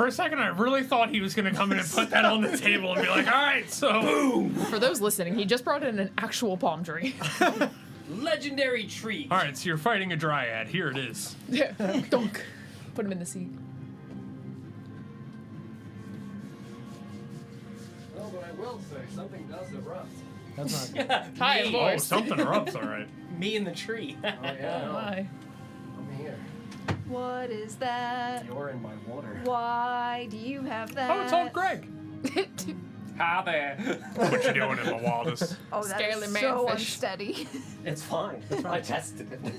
For a second, I really thought he was going to come in and put that on the table and be like, all right, so... Boom! For those listening, he just brought in an actual palm tree. Legendary tree. All right, so you're fighting a dryad. Here it is. Dunk. Put him in the sea. Well, but I will say, something does erupt. That's not good. Hi, Me. of Oh, course. something erupts, all right. Me in the tree. Oh, yeah. Hi. I'm here. What is that? You're in my water. Why do you have that? Oh, it's old Greg. Hi there. What you doing in the wildest? Oh, that Scaly is man so fish. unsteady. It's fine. I tested it.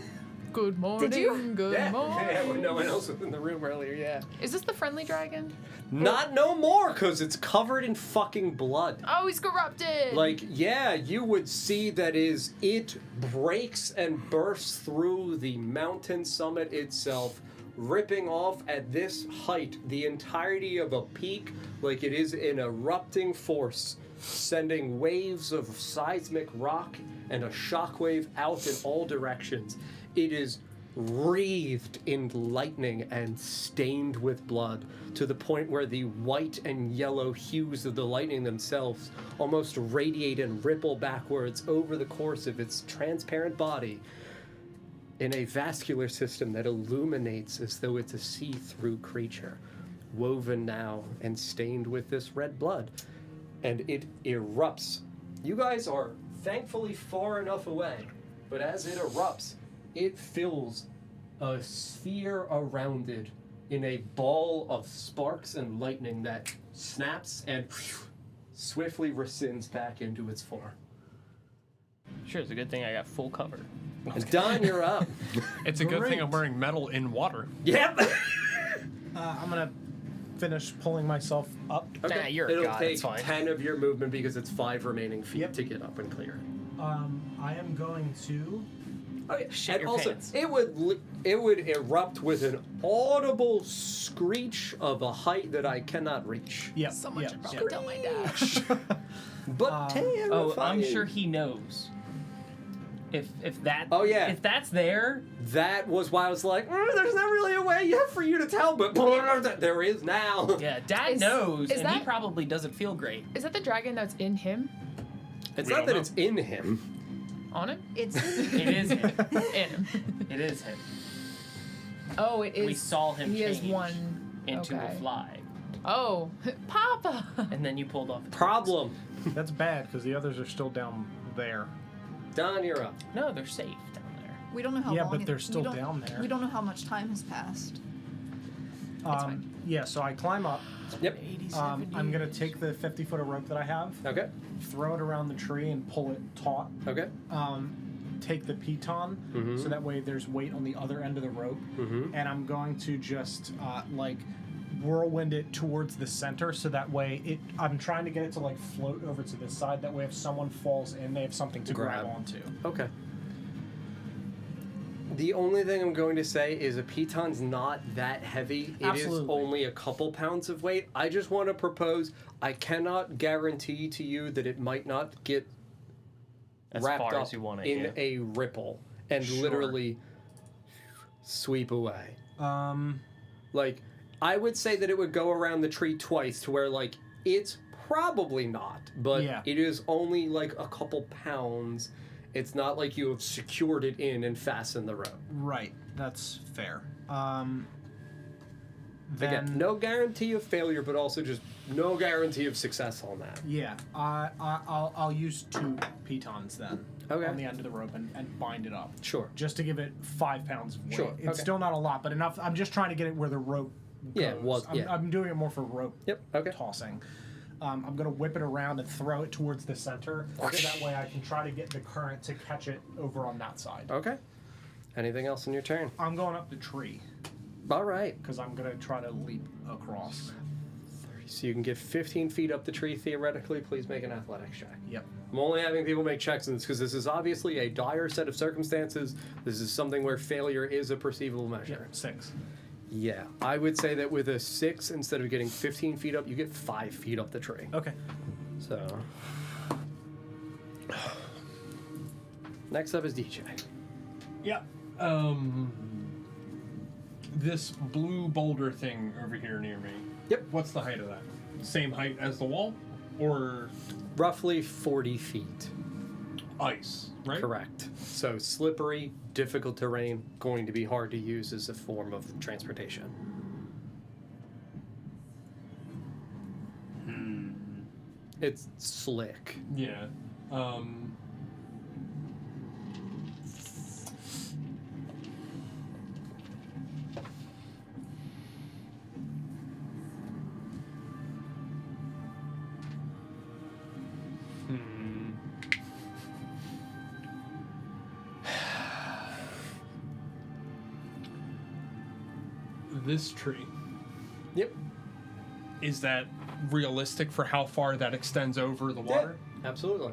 Good morning. Did you? Good Yeah, morning. when no one else was in the room earlier, yeah. Is this the friendly dragon? Not no more, because it's covered in fucking blood. Oh, he's corrupted. Like, yeah, you would see that it breaks and bursts through the mountain summit itself, ripping off at this height the entirety of a peak like it is an erupting force, sending waves of seismic rock and a shockwave out in all directions. It is wreathed in lightning and stained with blood to the point where the white and yellow hues of the lightning themselves almost radiate and ripple backwards over the course of its transparent body in a vascular system that illuminates as though it's a see-through creature, woven now and stained with this red blood. And it erupts. You guys are thankfully far enough away, but as it erupts, it fills a sphere around it in a ball of sparks and lightning that snaps and swiftly rescinds back into its form. Sure, it's a good thing I got full cover. And Don, you're up. It's a good thing Great. I'm wearing metal in water. Yep. I'm gonna finish pulling myself up. Okay. Nah, you're a It'll god, take it's fine. 10 of your movement because it's 5 remaining feet Yep. to get up and clear. I am going to. Okay. Shit And your also, pants. it would erupt with an audible screech of a height that I cannot reach. Yep. Someone yep, should probably yep. tell my dad. But terrifying. Oh, I'm sure he knows. If that. Oh, yeah. If that's there, That was why I was like, there's not really a way yet for you to tell, but there is now. yeah, Dad Is- knows, is and he that- probably doesn't feel great. Is that the dragon that's in him? It's We not don't that know. it's in him. On him? It's It is him. In him. It is him. Oh, it is. We saw him He has change one. into okay. a fly, Oh, Papa. and then you pulled off. his Problem. That's bad because the others are still down there. Don, you're up. pants. No, they're safe down there. we don't know how Yeah, long. but they're we still don't- down there. We don't know how much time has passed. fine. Yeah, so I climb up. Yep. 87 I'm gonna years. take the 50-foot of rope that I have, Okay. throw it around the tree, and pull it taut. Okay. Take the piton, Mhm. so that way there's weight on the other end of the rope, Mm-hmm. and I'm going to just like whirlwind it towards the center, so that way I'm trying to get it to like float over to this side. That way, if someone falls in, they have something to grab Grab. onto. Okay. The only thing I'm going to say is a piton's not that heavy. It is Absolutely. only a couple pounds of weight. I just want to propose, I cannot guarantee to you that it might not get As wrapped far up as you want it, in yeah. a ripple and Sure. literally sweep away. Um, Like, I would say that it would go around the tree twice to where, like, it's probably not, but Yeah. it is only like a couple pounds. It's not like you have secured it in and fastened the rope. right, that's fair. Then Again, no guarantee of failure, but also just no guarantee of success on that. Yeah, I'll use 2 pitons then Okay. on the end of the rope and bind it up. Sure. Just to give it 5 pounds of weight. Sure, It's okay. still not a lot, but enough. I'm just trying to get it where the rope goes. Yeah, well, yeah. I'm doing it more for rope Yep, okay. tossing. I'm going to whip it around and throw it towards the center. So that way I can try to get the current to catch it over on that side. Okay. Anything else in your turn? I'm going up the tree All right. because I'm going to try to leap across. So you can get 15 feet up the tree theoretically. Please make an athletics check. Yep. I'm only having people make checks in this because this is obviously a dire set of circumstances. This is something where failure is a perceivable measure. 6. Yeah, I would say that with a 6, instead of getting 15 feet up, you get 5 feet up the tree. Okay. So, next up is DJ. Yep. This blue boulder thing over here near me. Yep. What's the height of that? Same height as the wall? Or Roughly 40 feet. ice, right? Correct. So slippery, difficult terrain, going to be hard to use as a form of transportation. It's slick. Yeah. This tree, Yep. is that realistic for how far that extends over the water? Yeah, absolutely.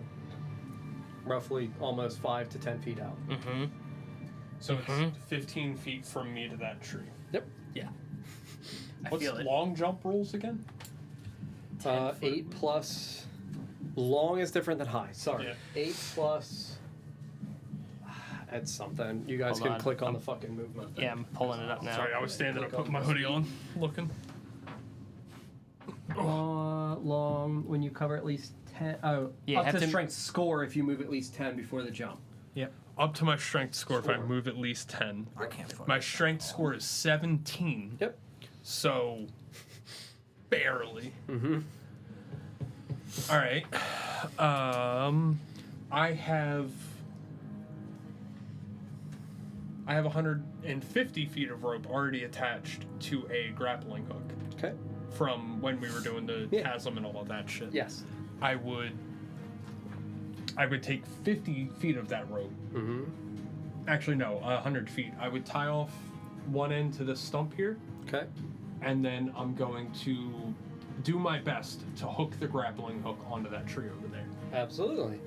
Roughly almost 5 to 10 feet out. Mm-hmm. So it's 15 feet from me to that tree. Yep. Yeah. I What's feel it. long jump rules again? 8 plus. Long is different than high. Sorry. Yeah. 8 plus. That's something. You guys Hold can on. click on the fucking movement thing. Yeah, I'm pulling it up now. Sorry, I was standing up, putting my hoodie on, looking. Long when you cover at least 10. Oh, Yeah, up have to to- strength score if you move at least 10 before the jump. Yep. Up to my strength score if I Score. move at least 10. I can't find My strength score is 17. Yep. So, barely. Mm-hmm. All right. I have 150 feet of rope already attached to a grappling hook Okay. from when we were doing the Yeah. chasm and all of that shit. Yes. I would take 50 feet of that rope. Mm-hmm. Actually, no, 100 feet. I would tie off one end to this stump here, Okay. and then I'm going to do my best to hook the grappling hook onto that tree over there Absolutely.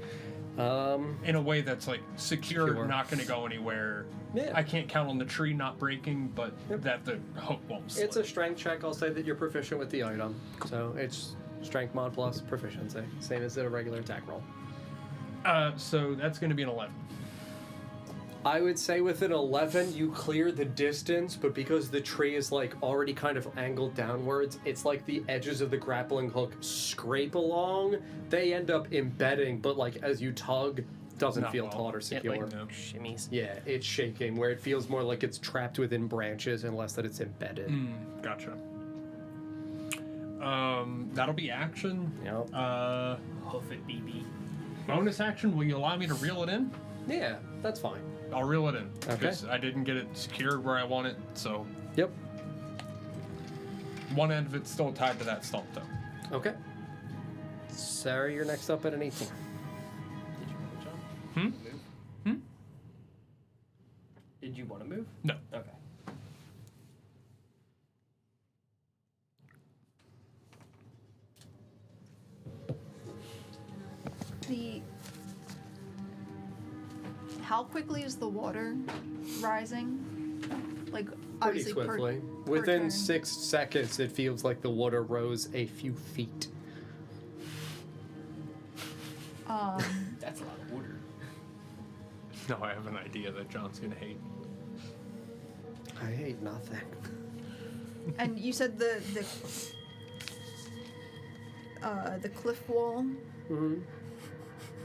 in a way that's like secure, Secure. not going to go anywhere. Yeah. I can't count on the tree not breaking, but Yep. that the hook won't slip. It's a strength check. I'll say that you're proficient with the item. So it's strength mod plus proficiency. Same as a regular attack roll. So that's going to be an 11. I would say with an 11, you clear the distance, but because the tree is like already kind of angled downwards, it's like the edges of the grappling hook scrape along. They end up embedding, but like as you tug, doesn't Not feel well. taut or It secure. like No. shimmies. Yeah, it's shaking, where it feels more like it's trapped within branches and less that it's embedded. Gotcha. That'll be action. Yep. Hoof it, BB. Bonus action, will you allow me to reel it in? Yeah, that's fine. I'll reel it in. Okay. Because I didn't get it secured where I want it, so Yep. one end of it's still tied to that stump, though. Okay. Sarah, you're next up at an 18. Did you want to jump? Hmm? Move? Did you want to move? No. Okay. How quickly is the water rising? Like Pretty obviously swiftly. per Within turn. 6 seconds, it feels like the water rose a few feet. That's a lot of water. No, I have an idea that John's gonna hate. I hate nothing. And you said the cliff wall. Mm-hmm.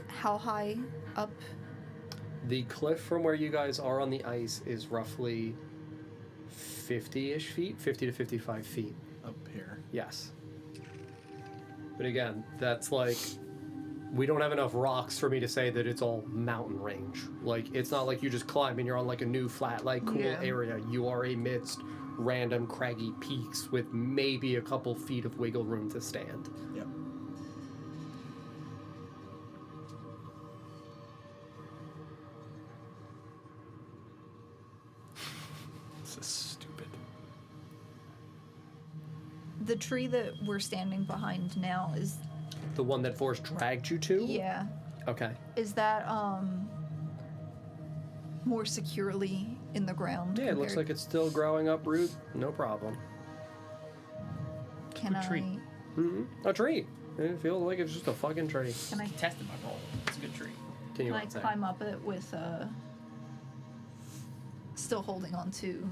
How high up? The cliff from where you guys are on the ice is roughly 50-ish feet, 50 to 55 feet. up here. Yes. But again, that's like, we don't have enough rocks for me to say that it's all mountain range. Like, it's not like you just climb and you're on like a new flat, like cool Yeah. area. You are amidst random craggy peaks with maybe a couple feet of wiggle room to stand. Yep. This is stupid. The tree that we're standing behind now is The one that Force dragged you to? yeah. Okay. Is that more securely in the ground? Yeah, it looks like it's still growing up root. No problem. Can Good tree. A tree. It feels like it's just a fucking tree. Can I Tested my roll. It's a good tree. Can you can I not say? climb up it with still holding on to?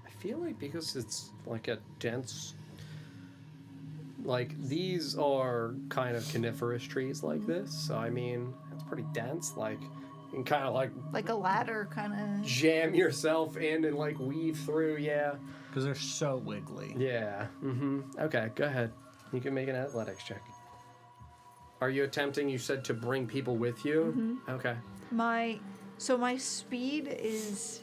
I feel like because it's like a dense, like these are kind of coniferous trees like this. So I mean, it's pretty dense. Like you can kind of like a ladder, kind of. jam yourself in and like weave through. Yeah. Because they're so wiggly. Yeah. Okay, go ahead. You can make an athletics check. Are you attempting, you said, to bring people with you? Okay. My speed is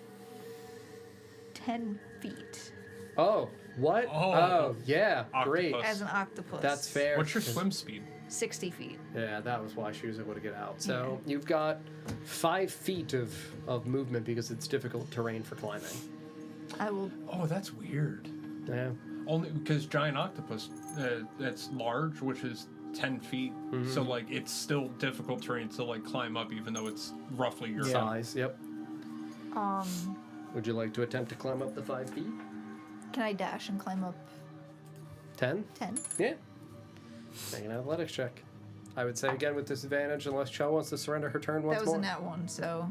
10 feet Oh, what? Oh. Yeah. Octopus. Great. as an octopus. That's fair. What's your swim speed? 60 feet. Yeah, that was why she was able to get out. So you've got 5 feet of movement because it's difficult terrain for climbing. I will. Oh, that's weird. Yeah. Only because giant octopus, that's large, which is 10 feet. So, like, it's still difficult terrain to, like, climb up, even though it's roughly your size. Size, yep. Would you like to attempt to climb up the 5 feet? Can I dash and climb up 10? 10? Yeah. Make an athletics check. I would say again with disadvantage unless Cho wants to surrender her turn once That was more. a nat 1, so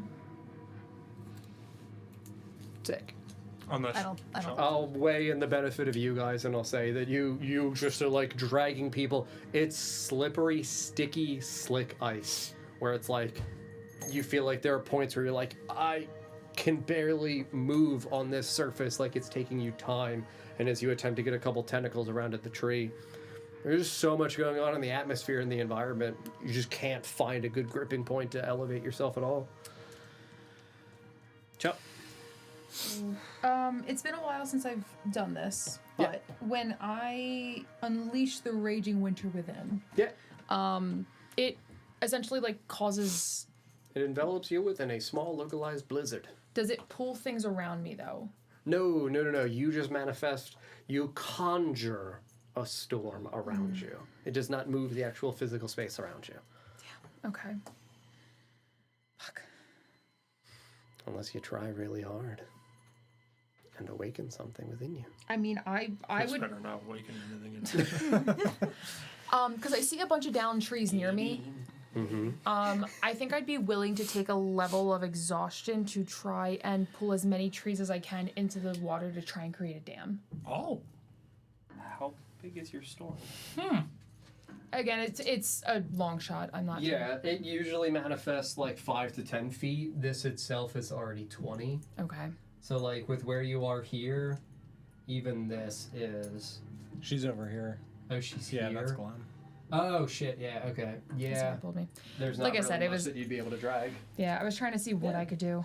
Sick. Unless I don't. I'll weigh in the benefit of you guys and I'll say that you just are like dragging people. It's slippery, sticky, slick ice where it's like you feel like there are points where you're like, I can barely move on this surface, like it's taking you time. And as you attempt to get a couple tentacles around at the tree, there's so much going on in the atmosphere and the environment, you just can't find a good gripping point to elevate yourself at all. Chup. It's been a while since I've done this, but when I unleash the raging winter within, it essentially like causes. It envelops you within a small localized blizzard. Does it pull things around me though? No. You just manifest. You conjure a storm around you. It does not move the actual physical space around you. Okay. Fuck. Unless you try really hard and awaken something within you. I mean, I it's would, better not awaken anything. because I see a bunch of downed trees near me. I think I'd be willing to take a level of exhaustion to try and pull as many trees as I can into the water to try and create a dam. Oh. How big is your storm? Again, it's a long shot. I'm not. Yeah, it usually manifests like 5 to 10 feet. This itself is already 20. Okay. So like with where you are here, even this is... She's over here. Oh, she's here? Yeah, that's Glenn. Oh, shit, yeah, okay. That's Yeah, what pulled me. there's not Like I really said, it much was- that you'd be able to drag. Yeah, I was trying to see what I could do.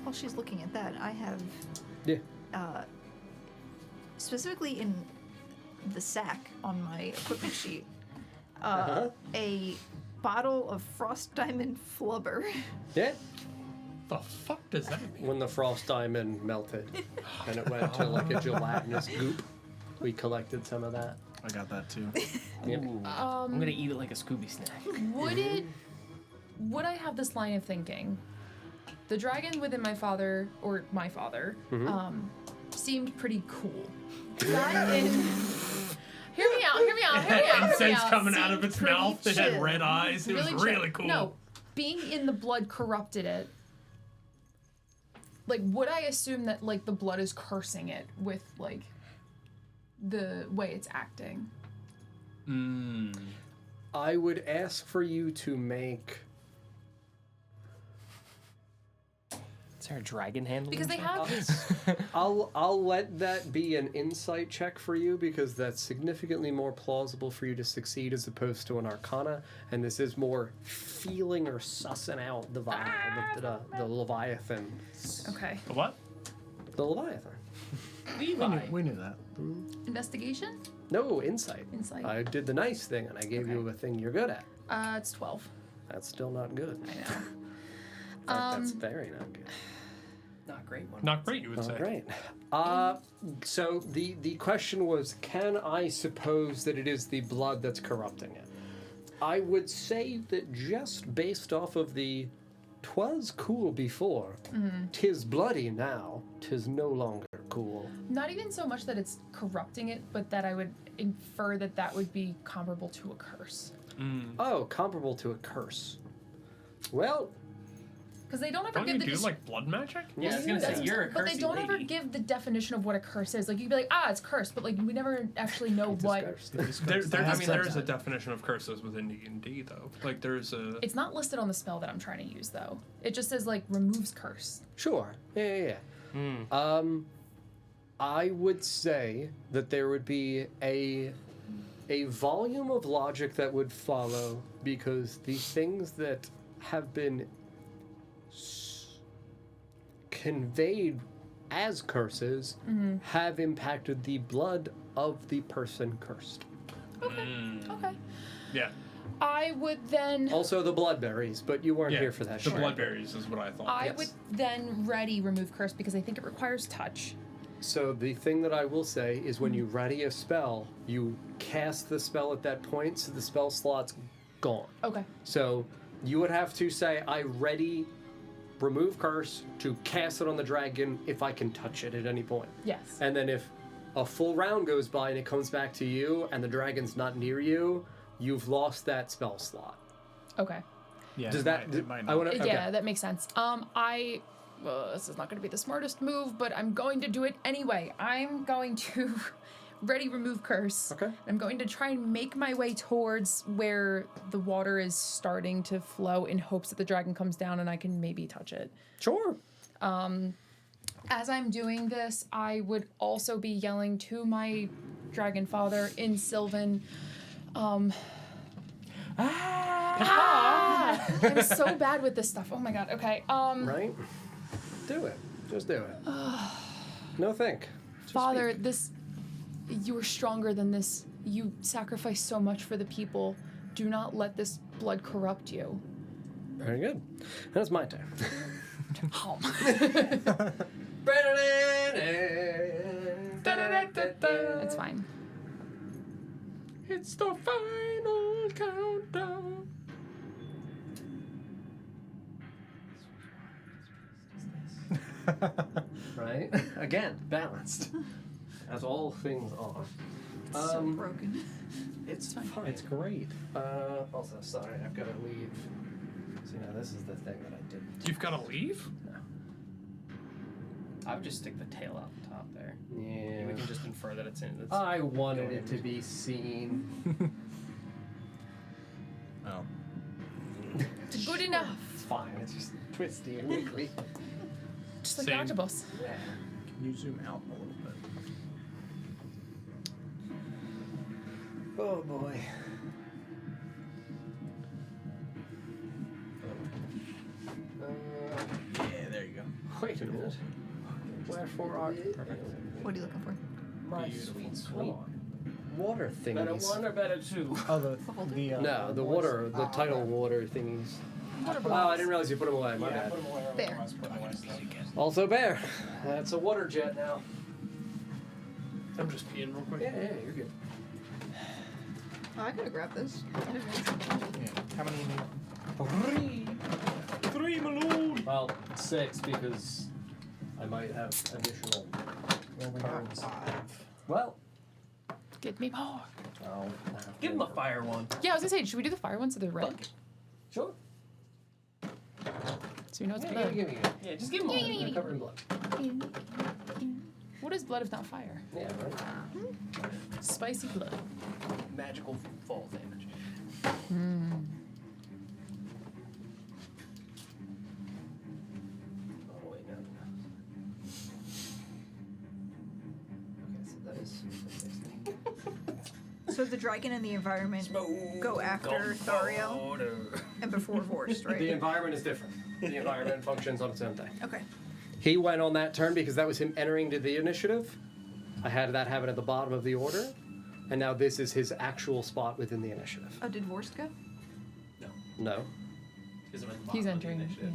While she's looking at that, I have Yeah. specifically in the sack on my equipment sheet a bottle of Frost Diamond Flubber. Yeah. The fuck does that mean? When the frost diamond melted and it went to like a gelatinous goop, we collected some of that. I got that too. Yep. I'm gonna eat it like a Scooby snack. Would I have this line of thinking? The dragon within my father seemed pretty cool. That in Hear me out. Incense coming out of Seemed its pretty mouth. It had chill. red eyes. It was chill. really cool. No, being in the blood corrupted it. Like, would I assume that like the blood is cursing it with like the way it's acting? I would ask for you to make... Is there a dragon handle? Because they have I'll let that be an insight check for you because that's significantly more plausible for you to succeed as opposed to an arcana, and this is more feeling or sussing out the the Leviathan. Okay. The what? The Leviathan. We knew that. Investigation? No, insight. Insight. I did the nice thing and I gave you a thing you're good at. It's 12. That's still not good. I know. That's very not good. Not great one. Not great, you would All say. right. So the question was, can I suppose that it is the blood that's corrupting it? I would say that just based off of the 'Twas cool before. 'Tis bloody now. 'Tis no longer cool. Not even so much that it's corrupting it, but that I would infer that that would be comparable to a curse. Oh, comparable to a curse. Well, Because they don't ever Don't give you the do like blood magic? Yeah, I was gonna say you're a but they cursey don't ever lady. give the definition of what a curse is. Like you'd be like, it's cursed, but like we never actually know what. There is a definition of curses within D&D though. Like there's a. It's not listed on the spell that I'm trying to use though. It just says like removes curse. sure. Yeah. I would say that there would be a volume of logic that would follow because the things that have been conveyed as curses have impacted the blood of the person cursed. Okay. Yeah. I would then. Also the bloodberries, but you weren't Yeah. here for that. The shit. bloodberries is what I thought. I yes. would then ready remove curse because I think it requires touch. So the thing that I will say is when you ready a spell, you cast the spell at that point, so the spell slot's gone. Okay. So you would have to say, I ready remove curse to cast it on the dragon if I can touch it at any point. Yes. And then if a full round goes by and it comes back to you and the dragon's not near you, you've lost that spell slot. Okay. Yeah. Does it that... might- it might I not. wanna, okay. Yeah, that makes sense. This is not going to be the smartest move, but I'm going to do it anyway. I'm going to ready remove curse. Okay. I'm going to try and make my way towards where the water is starting to flow in hopes that the dragon comes down and I can maybe touch it. Sure. As I'm doing this, I would also be yelling to my dragon father in Sylvan. I'm so bad with this stuff. Oh my god. Okay. Right? Do it. Just do it. No think. Just Father, speak. you are stronger than this. You sacrifice so much for the people. Do not let this blood corrupt you. Very good. Now it's my turn. It's fine. It's the final countdown. Right? Again, balanced. As all things are. So broken. It's fine. It's great. Also, sorry, I've got to leave. So, this is the thing that I did. You've got to leave? I would just stick the tail out the top there. Yeah. We can just infer that it's in. It's I wanted it to be seen. Oh. Good enough. It's fine. It's just twisty and wiggly. Just like Same. the octopus. Yeah. Can you zoom out a little bit? Oh boy. Yeah, there you go. Wait a minute. Wherefore art What are you looking for? my sweet water better thingies? one or better two? Oh, the No, the water, the tidal water thingies. Oh, I didn't realize you put them away. My bad. There. Also, Bear. That's a water jet now. I'm just peeing real quick. Yeah, you're good. Oh, I could have grabbed this. Yeah. How many you need? 3, my lord. Well, 6 because I might have additional Well, we got cards. 5. Well, Give me more. I'll have Give to- him a fire one. Yeah, I was gonna say, should we do the fire one so they're red? Sure. So we know it's Yeah, blood. give me. Yeah, just give him one. They're covered in blood. What is blood if not fire? Yeah, right. Spicy blood. Magical fall damage. Oh wait, no. Okay, so that is 60. So the dragon and the environment go after Thariel and before Vorst, right? The environment is different. The environment functions on its own thing. Okay. He went on that turn because that was him entering to the initiative. I had that happen at the bottom of the order, and now this is his actual spot within the initiative. Oh, did Vorst go? No. He's entering. Yeah.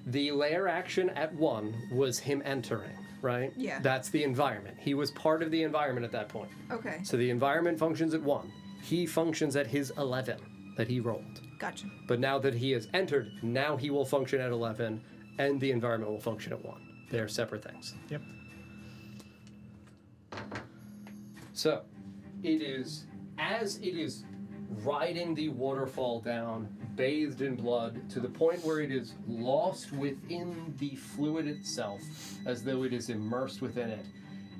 The lair action at 1 was him entering, right? Yeah. That's the environment. He was part of the environment at that point. Okay. So the environment functions at 1. He functions at his 11 that he rolled. Gotcha. But now that he has entered, now he will function at 11, and the environment will function at 1. They are separate things. Yep. So, it is, as it is riding the waterfall down, bathed in blood, to the point where it is lost within the fluid itself, as though it is immersed within it,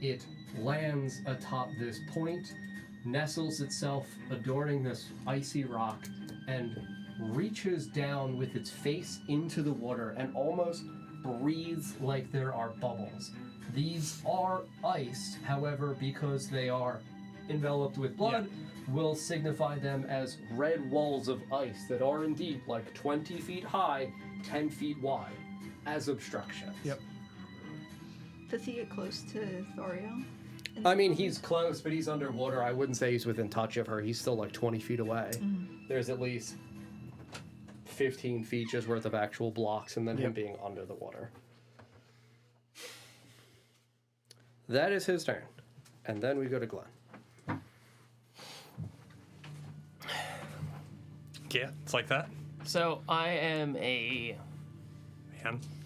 it lands atop this point, nestles itself, adorning this icy rock, and reaches down with its face into the water and almost breathes like there are bubbles. These are ice, however, because they are enveloped with blood, will signify them as red walls of ice that are indeed like 20 feet high, 10 feet wide, as obstructions. Yep. Does he get close to Thoriel? I mean, he's close, but he's underwater. I wouldn't say he's within touch of her. He's still like 20 feet away. There's at least 15 feet just worth of actual blocks, and then him being under the water. That is his turn. And then we go to Glenn. Yeah, it's like that. So I am Man.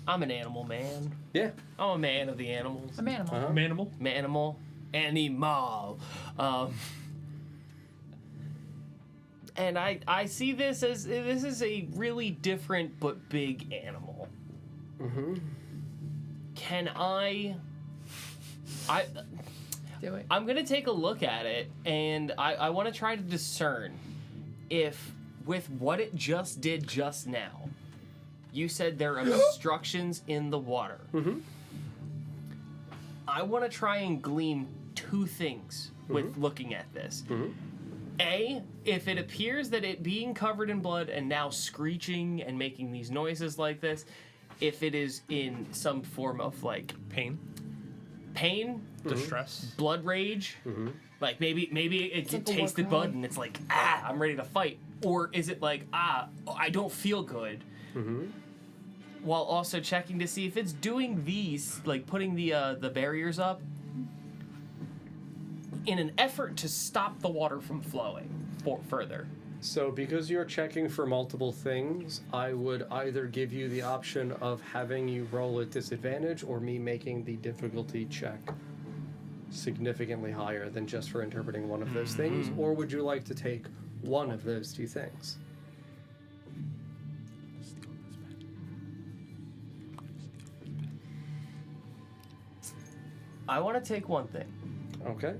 I'm an animal man. Yeah. I'm a man of the animals. I'm animal. Manimal. Manimal. Animal. And I see this as this is a really different but big animal. Mm-hmm. Can I Do it. I'm gonna take a look at it, and I want to try to discern if, with what it just did just now, you said there are obstructions in the water. Mm-hmm. I want to try and glean two things with looking at this. A, if it appears that it being covered in blood and now screeching and making these noises like this, if it is in some form of like Pain. Distress. blood rage, like maybe it like a tasted war blood crime. and it's like, I'm ready to fight, or is it like, I don't feel good, while also checking to see if it's doing these, like putting the barriers up in an effort to stop the water from flowing further. So because you're checking for multiple things, I would either give you the option of having you roll at disadvantage or me making the difficulty check significantly higher than just for interpreting one of those things, or would you like to take one of those two things? I want to take one thing. Okay.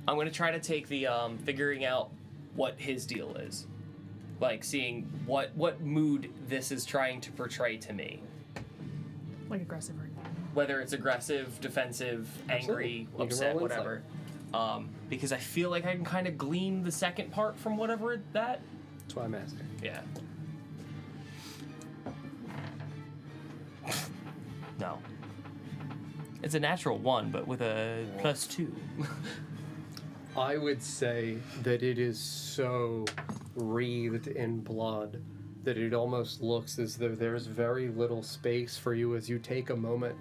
I'm going to try to take the figuring out what his deal is. Like seeing what mood this is trying to portray to me. Like aggressive right now. Whether it's aggressive, defensive, angry, Absolutely. You can upset, roll whatever. Because I feel like I can kind of glean the second part from whatever that. That's why I'm asking. Yeah. No. It's a natural 1, but with a +2. I would say that it is so wreathed in blood that it almost looks as though there's very little space for you as you take a moment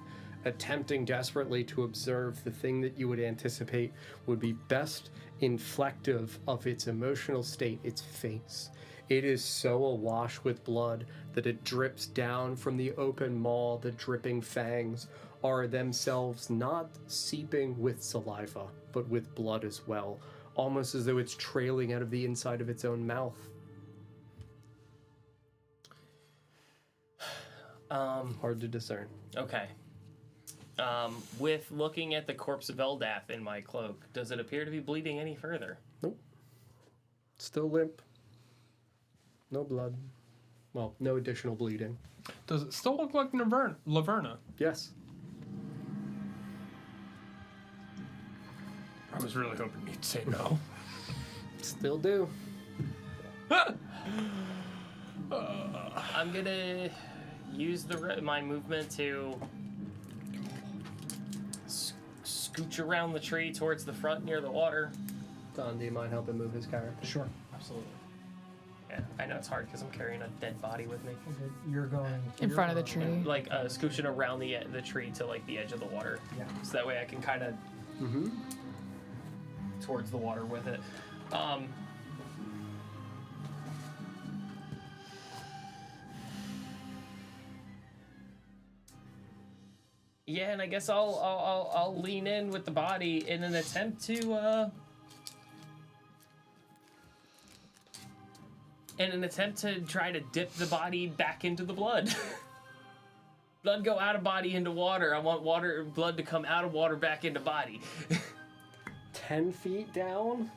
attempting desperately to observe the thing that you would anticipate would be best inflective of its emotional state, its face. It is so awash with blood that it drips down from the open maw. The dripping fangs are themselves not seeping with saliva, but with blood as well, almost as though it's trailing out of the inside of its own mouth. Hard to discern. Okay. With looking at the corpse of Eldath in my cloak, does it appear to be bleeding any further? Nope. Still limp. No blood. Well, no additional bleeding. Does it still look like Laverna? Yes. I was really hoping you'd say no. Still do. I'm gonna use my movement to scooch around the tree towards the front near the water. Don, do you mind helping move his character? Sure, absolutely. Yeah, I know it's hard because I'm carrying a dead body with me. Okay, you're going In front of the tree. Like scooching around the tree to like the edge of the water. Yeah. So that way I can kind of towards the water with it. Yeah, and I guess I'll lean in with the body in an attempt to try to dip the body back into the blood. Blood go out of body into water. I want blood to come out of water back into body. 10 feet down?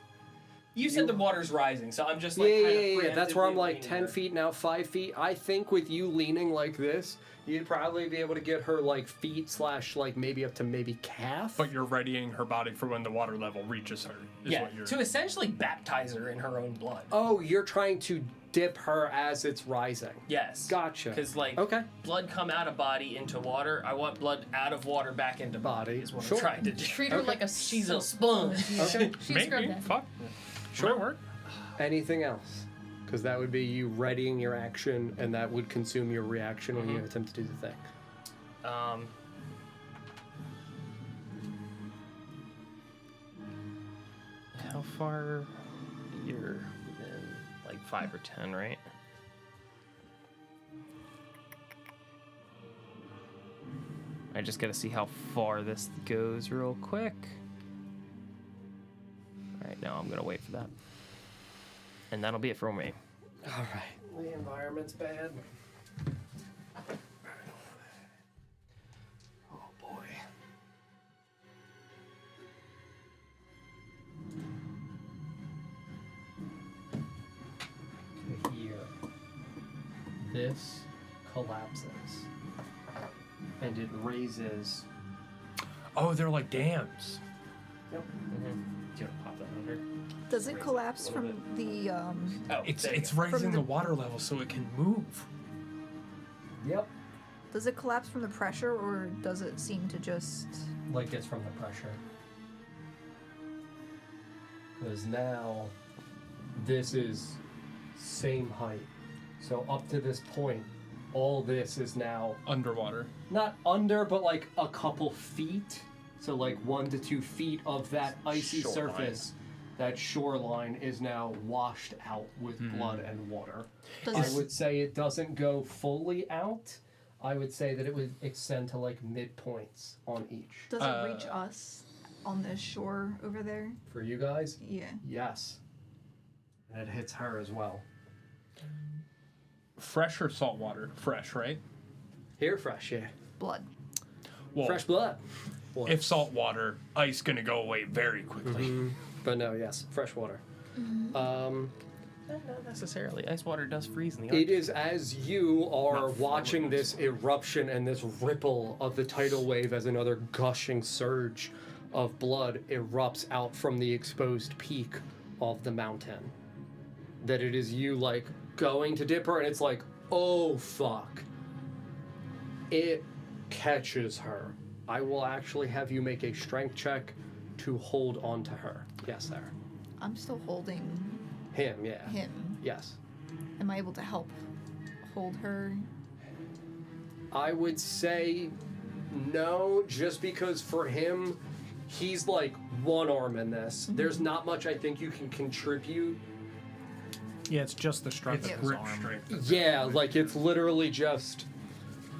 You said the water's rising, so I'm just like Yeah. That's where I'm preemptively like leaning 10 her. feet now, 5 feet. I think with you leaning like this, you'd probably be able to get her like feet / like maybe up to maybe calf. But you're readying her body for when the water level reaches her. Is Yeah, what you're... to essentially baptize her in her own blood. Oh, you're trying to dip her as it's rising. Yes. Gotcha. Because like Okay. blood come out of body into water. I want blood out of water back into body. Is what Sure. I'm trying to do. Treat her like a She's a sponge. Okay. She's scrubbed Maybe. in. Fuck. Sure. Might work. Anything else? Because that would be you readying your action, and that would consume your reaction when you attempt to do the thing. How far? You're within like 5 or 10, right? I just gotta see how far this goes real quick. Alright, now I'm gonna wait for that. And that'll be it for me. All right. The environment's bad. Oh boy. Here. This collapses. And it raises. Oh, they're like dams. Yep. Do you want to pop that under? Does it collapse from the Oh, It's there you it's go. raising From the the- water level so it can move. Yep. does it collapse from the pressure, or does it seem to just Like it's from the pressure. Because now this is same height. So up to this point, all this is now Underwater. not under, but like a couple feet. So like 1 to 2 feet of that icy Shoreline. surface. That shoreline is now washed out with blood and water. does I it, would say it doesn't go fully out. I would say that it would extend to like midpoints on each. does it reach us on the shore over there? For you guys, Yeah. yes. And it hits her as well. Fresh or salt water? Fresh, right? Here, fresh, yeah. Blood. Well, Fresh blood. if salt water, ice gonna go away very quickly. But no, yes, fresh water. Not necessarily. Ice water does freeze in the It Arctic. is as you are Not watching fluid. this eruption and this ripple of the tidal wave as another gushing surge of blood erupts out from the exposed peak of the mountain. That it is you like going to dip her and it's like, oh fuck. It catches her. I will actually have you make a strength check to hold on to her. Yes, Sarah. I'm still holding Him, yeah. him. Yes. Am I able to help hold her? I would say no, just because for him, he's like one arm in this. There's not much I think you can contribute. Yeah, it's just the strength It's of his grip arm. strength. Yeah, like it's literally just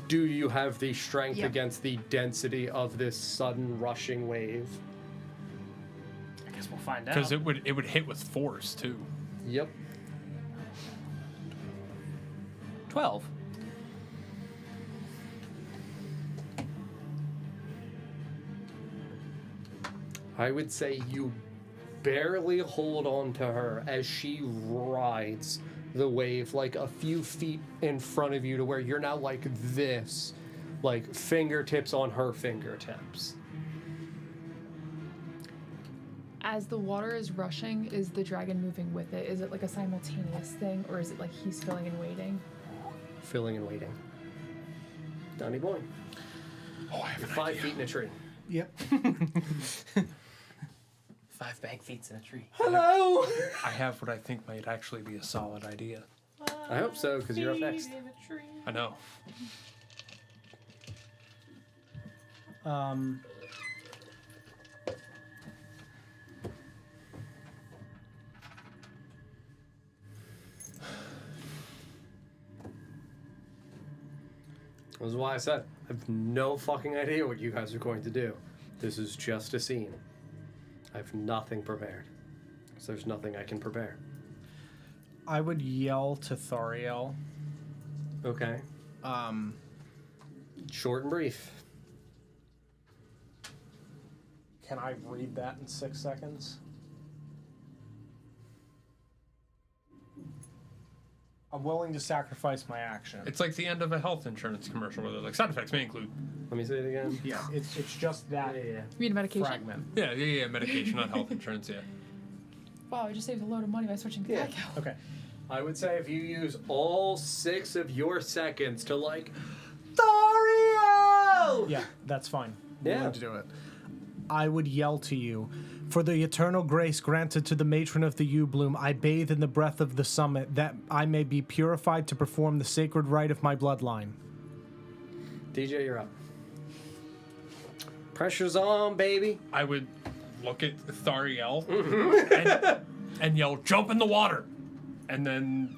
do you have the strength Yep. against the density of this sudden rushing wave? I guess we'll find out. Because it would hit with force too. Yep. 12. I would say you barely hold on to her as she rides the wave like a few feet in front of you to where you're now like this, like fingertips on her fingertips. As the water is rushing, is the dragon moving with it? Is it like a simultaneous thing, or is it like he's filling and waiting? Filling and waiting. Donnie boy. Oh, I have You're an 5 idea. feet in a tree. Yep. 5 bag feet in a tree. Hello! I have what I think might actually be a solid idea. I hope so, because you're up next. I know. This is why I said I have no fucking idea what you guys are going to do. This is just a scene. I have nothing prepared. So there's nothing I can prepare. I would yell to Thariel. Okay. Short and brief. Can I read that in 6 seconds? I'm willing to sacrifice my action. It's like the end of a health insurance commercial where they're like, side effects may include. Let me say it again. Yeah, it's just that You mean a medication? fragment. Yeah, medication, not health insurance, yeah. Wow, I just saved a load of money by switching to Yeah. Geico. Okay. I would say if you use all 6 of your seconds to like, Thariel! Yeah, that's fine. Yeah. Willing to do it. I would yell to you, for the eternal grace granted to the matron of the U-Bloom, I bathe in the breath of the summit, that I may be purified to perform the sacred rite of my bloodline. DJ, you're up. Pressure's on, baby. I would look at Thariel and yell, jump in the water. And then,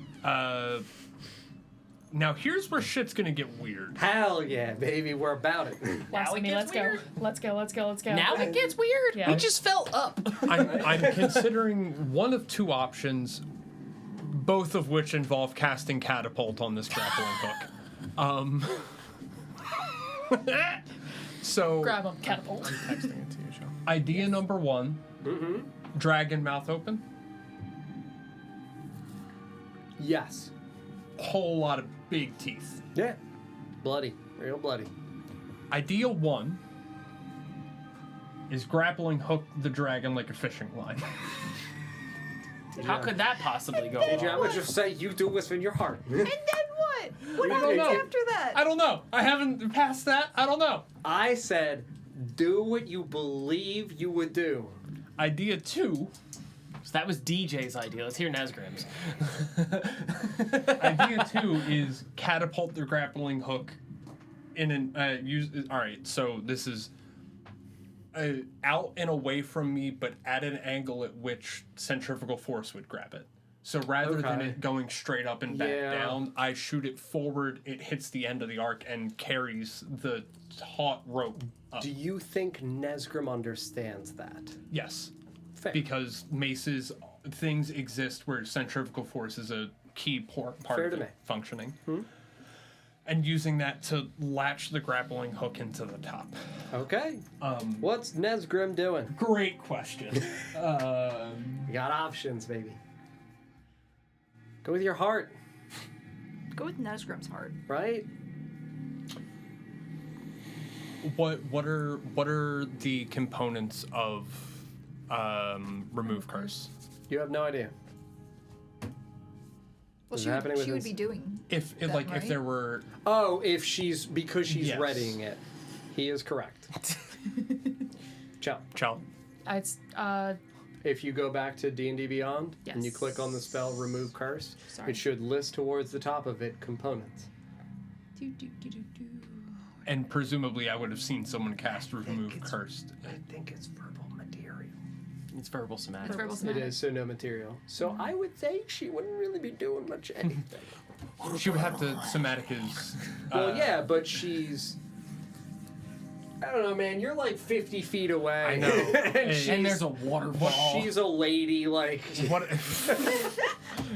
now here's where shit's gonna get weird. Hell yeah, baby, we're about it. Now it gets let's weird. go. Let's go. Let's go. Let's go. Now it gets weird. Yeah. We just fell up. I'm considering one of 2 options, both of which involve casting catapult on this grappling hook. So, Grab him. Catapult. Texting it to you, Joe. idea number 1, dragon mouth open, Yes. whole lot of big teeth. Yeah. Bloody. Real bloody. Idea 1 is grappling hook the dragon like a fishing line. How could that possibly go DJ, I wrong? would just say you do what's in your heart. And then what? What I don't happens know. after that? I don't know. I haven't passed that. I don't know. I said, do what you believe you would do. Idea 2. So that was DJ's idea. Let's hear Nesgrim's. Idea 2 is catapult the grappling hook in an all right, so this is out and away from me, but at an angle at which centrifugal force would grab it. So rather than Okay. it going straight up and back Yeah. down, I shoot it forward. It hits the end of the arc and carries the taut rope up. Do you think Nesgrim understands that? Yes. Fair. Because maces, things exist where centrifugal force is a key part Fair of to it me. functioning. And using that to latch the grappling hook into the top. Okay. What's Nesgrim doing? Great question. You got options, baby. Go with your heart, Go with Nesgrim's heart. right? what are the components of remove curse? You have no idea. Well, Is she it would, happening she would within- be doing. If That like if right? there were Oh, if she's because she's Yes. readying it. He is correct. Ciao. It's If you go back to D&D Beyond and you Yes. click on the spell Remove Curse, Sorry. it should list towards the top of it components. and presumably I would have seen someone cast remove curse. I think it's verbal material. It's verbal somatic. It's verbal It somatic. is, so no material. So I would think she wouldn't really be doing much anything. She would have to somatic is Well, yeah, but she's... I don't know, man. You're like 50 feet away. I know. And there's a waterfall. She's a lady, like... What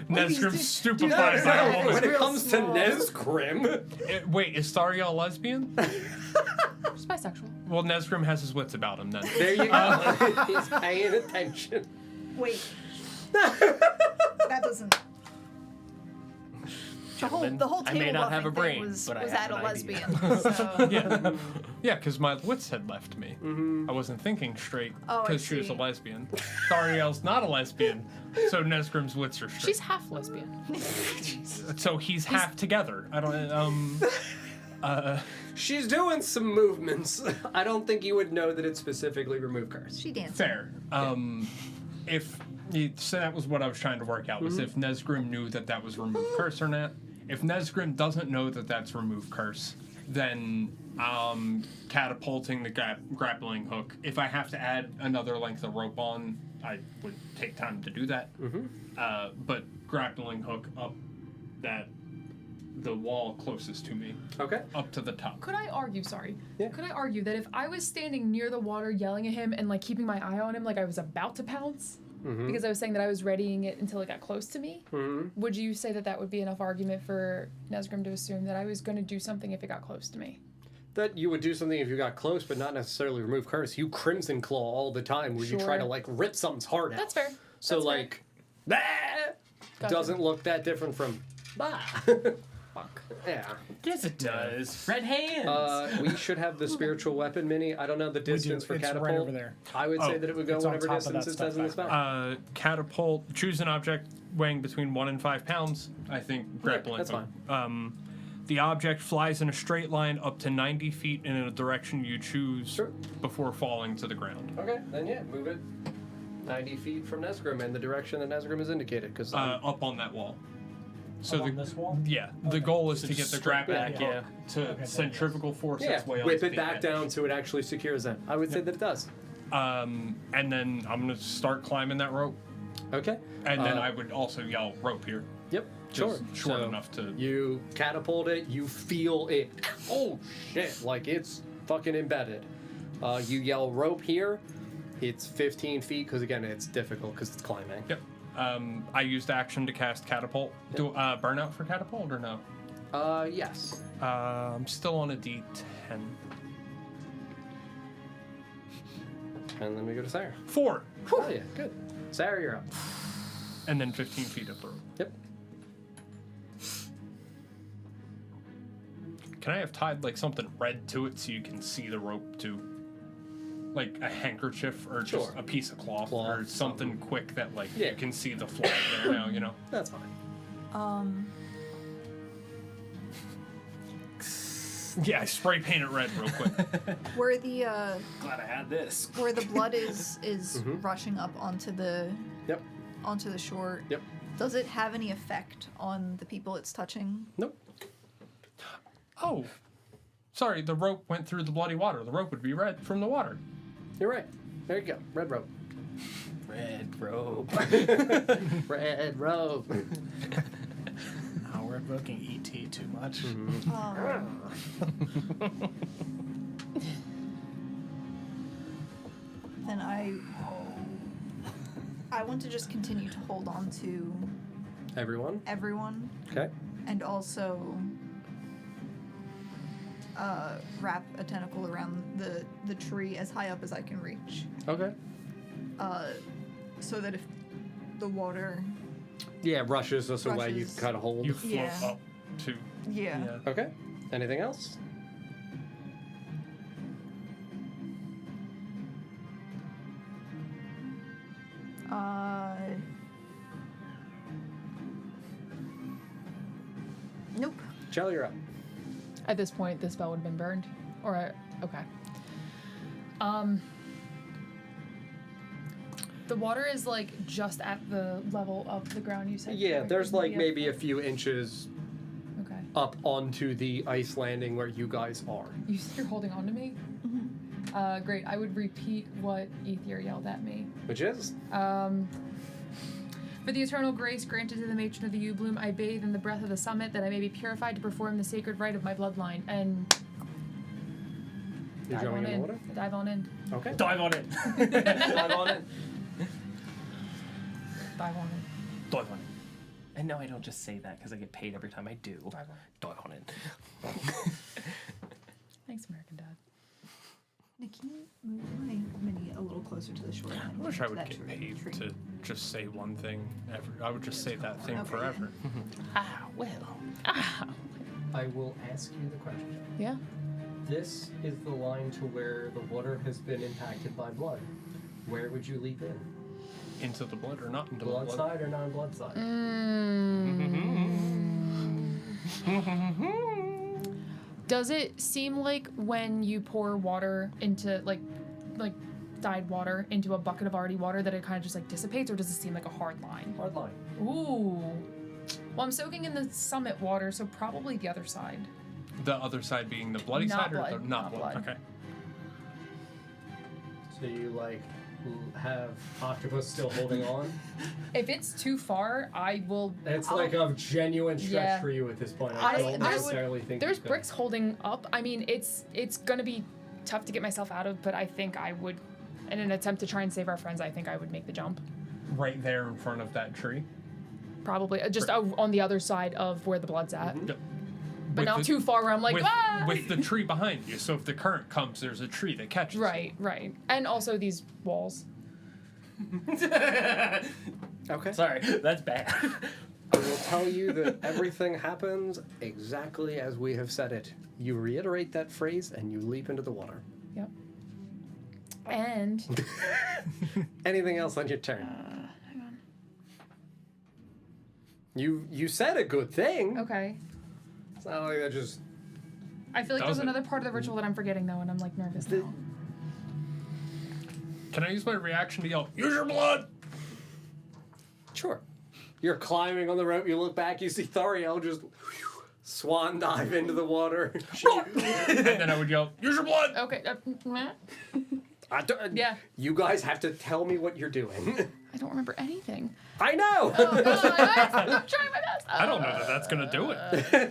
Nesgrim Dude, stupefied I by don't a know, woman. when it comes to small. Nesgrim... Wait, is Thariel a lesbian? She's bisexual. Well, Nesgrim has his wits about him then. There you go. He's paying attention. Wait. That doesn't. Gentlemen, The whole I table may not have a buffing thing brain, was but I at have a an idea. lesbian. So. Yeah, because my wits had left me. I wasn't thinking straight Oh, I because she was a see. lesbian. Thariel's not a lesbian, so Nesgrim's wits are straight. She's half lesbian. So he's half together. I don't. She's doing some movements. I don't think you would know that it's specifically Remove Curse. She danced. Fair. If so, that was what I was trying to work out was if Nesgrim knew that that was remove curse or not. If Nesgrim doesn't know that that's remove curse, then catapulting the grappling hook. If I have to add another length of rope on, I would take time to do that. But grappling hook up that the wall closest to me, Okay. up to the top. Could I argue, sorry, Yeah. could I argue that if I was standing near the water yelling at him and like keeping my eye on him like I was about to pounce, because I was saying that I was readying it until it got close to me, would you say that that would be enough argument for Nesgrim to assume that I was going to do something if it got close to me? That you would do something if you got close, but not necessarily remove curse. You crimson claw all the time where you try to like rip something's heart out. That's fair. So That's fair. like, bah, Gotcha. doesn't look that different from bah. Fuck. Yeah. Yes, it does. Red hands. We should have the spiritual weapon mini. I don't know the distance for It's catapult. right over there. I would say Oh, that it would go it's on whatever top of that distance it stuff says in the back spell. Catapult. Choose an object weighing between 1 and 5 pounds. I think grappling. that's fine. The object flies in a straight line up to 90 feet in a direction you choose Sure. before falling to the ground. Okay, then yeah, move it 90 feet from Nesgrim in the direction that Nesgrim is indicated. Because Up on that wall. So On this wall? Yeah, the goal is to get the strap grappling back, hook to Okay, centrifugal force yeah, its way whip onto it the back edge. down so it actually secures them. I would say that it does. And then I'm gonna start climbing that rope, Okay. and then I would also yell rope here. Yep. Sure. Just short So enough to. You catapult it. You feel it. Oh shit! Like it's fucking embedded. You yell rope here. It's 15 feet because again it's difficult because it's climbing. Yep. I used action to cast catapult. Do burnout for catapult or no? Yes. I'm still on a D10. And then we go to Sarah. 4, Oh yeah, good. Sarah, you're up. and then 15 feet up the rope. Yep. Can I have tied like something red to it so you can see the rope too? Like a handkerchief or just Sure. a piece of cloth or Cloth, something quick that like Yeah. you can see the flag there now, you know? That's fine. Yeah, I spray paint it red real quick. Where the Glad I had this. where the blood is rushing up onto the Yep. shore. Yep. Does it have any effect on the people it's touching? Nope. Oh, sorry, the rope went through the bloody water. The rope would be red from the water. You're right. There you go. Red rope. Red robe. Red rope. Oh, we're invoking ET too much. Then I want to just continue to hold on to Everyone. everyone Okay. and also wrap a tentacle around the tree as high up as I can reach, Okay. so that if the water, Yeah, rushes us away. You Rushes. can kind of hold. You float Yeah. up to. yeah. Okay. Anything else? Nope. Jelly, you're up. At this point, the spell would have been burned? Or, okay. The water is, like, just at the level of the ground, you said? Yeah, Or there's like maybe a foot? few inches Okay. up onto the ice landing where you guys are. You said you're holding on to me? Great. I would repeat what Ether yelled at me. Which is? For the eternal grace granted to the matron of the yew bloom, I bathe in the breath of the summit that I may be purified to perform the sacred rite of my bloodline. And You're dive going on in the in. water? Dive on in. Okay. Dive on it. Dive on it. Dive on in. Dive on it. And no, I don't just say that because I get paid every time I do. Dive on. Dive on it. Thanks, American Dad. Nick, can you move my mini a little closer to the shore? I wish I would get paid to just say one thing ever. I would just say that thing Okay. forever. Ah, well. I will ask you the question. Yeah. This is the line to where the water has been impacted by blood. Where would you leap in? Into the blood or not into Blood the blood? side or non-blood side? Does it seem like when you pour water into like dyed water into a bucket of already water that it kind of just like dissipates, or does it seem like a hard line? Hard line. Ooh. Well, I'm soaking in the summit water, so probably the other side. The other side being the bloody Not side or blood, the not blood. Okay. So Do you like have octopus still holding on? If it's too far, I will. It's I'll- like a genuine stretch Yeah. for you at this point. I- I don't there's- necessarily think There's you could. bricks holding up. I mean, it's gonna be tough to get myself out of, but I think I would, in an attempt to try and save our friends, I think I would make the jump. Right there in front of that tree. Probably just on the other side of where the blood's at, Yep. but With not the- too far where I'm like, with, ah! with the tree behind you. So if the current comes, there's a tree that catches. you. Right, and also these walls. Okay. Sorry, that's bad. I will tell you that everything happens exactly as we have said it. You reiterate that phrase and you leap into the water. Yep. And Anything else on your turn? hang on. You said a good thing. Okay. It's not like that just. I feel like there's Doesn't- another part of the ritual that I'm forgetting though, and I'm like nervous now. Can I use my reaction to yell, use your blood? Sure. You're climbing on the rope. You look back. You see Thariel just swan dive into the water. And then I would yell, use your blood! Okay. Meh. Yeah. You guys have to tell me what you're doing. I don't remember anything. I know. Oh, God, I'm trying my best. I don't know that that's gonna do it.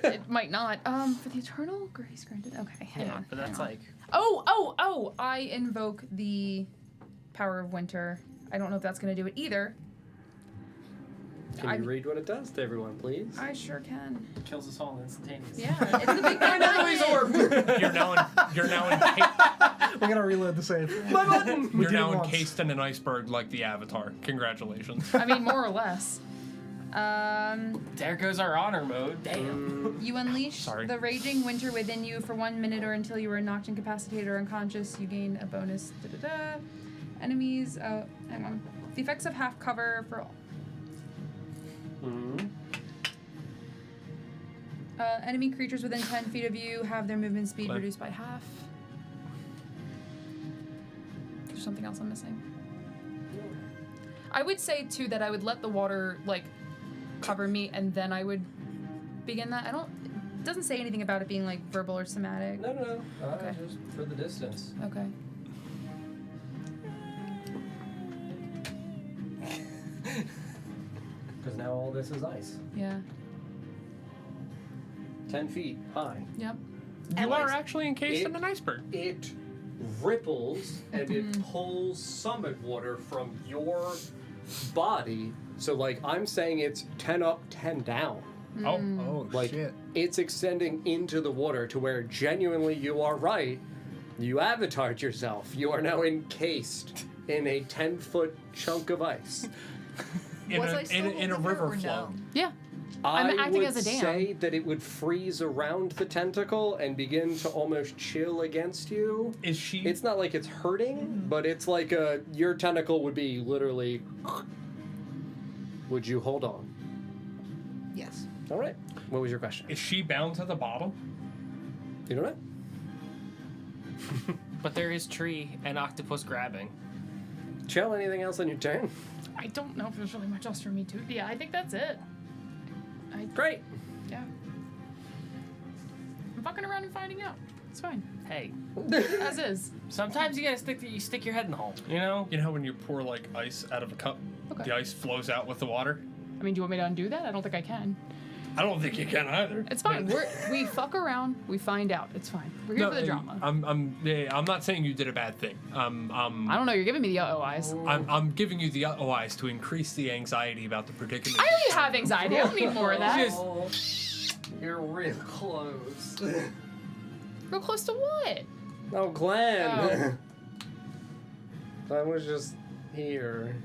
It might not. For the eternal grace granted. Okay, hang on. But that's hang on. like Oh! I invoke the power of winter. I don't know if that's gonna do it either. Can you read what it does to everyone, please? I sure can. kills us all instantaneously. Yeah, it's the big bad You're now We're gonna reload the save. My button. you're did it now once. encased in an iceberg like the Avatar. Congratulations. I mean, more or less. There goes our honor mode. Damn. You unleash Sorry. the raging winter within you for 1 minute or until you are knocked incapacitated or unconscious. You gain a bonus. Enemies. Hang on. The effects of half cover for. Enemy creatures within 10 feet of you have their movement speed Play. reduced by half. There's something else I'm missing. I would say too that I would let the water like cover me and then I would begin that. It doesn't say anything about it being like verbal or somatic. No. Okay. Just for the distance. Okay. Because now all this is ice. Yeah. 10 feet high. Yep. You are actually encased It- in an iceberg. It ripples and it pulls summit water from your body. So, like, I'm saying it's 10 up, 10 down. Oh Like, shit. it's extending into the water to where genuinely you are right. You avatared yourself. You are now encased in a 10-foot chunk of ice. In Was a, I still in a holding her river or flow. no? Yeah. I I'm acting would as a dam. say that it would freeze around the tentacle and begin to almost chill against you. Is she? It's not like it's hurting, but it's like your tentacle would be literally. Would you hold on? Yes. All right. What was your question? Is she bound to the bottom? You don't know? But there is tree and octopus grabbing. Chill. Anything else on your turn? I don't know if there's really much else for me to. Yeah, I think that's it. Great. Yeah. I'm fucking around and finding out. It's fine. Hey, As is. sometimes you gotta stick your head in the hole. You know. You know how when you pour like ice out of a cup, Okay. the ice flows out with the water? I mean, do you want me to undo that? I don't think I can. I don't think you can either. It's fine. We fuck around. We find out. It's fine. We're here for the drama. I'm not saying you did a bad thing. I don't know. You're giving me the eyes. I'm giving you the eyes to increase the anxiety about the predicament. I already have anxiety. I don't need more of that. You're real close. Real close to what? Oh, Glenn. Oh. Glenn was just here.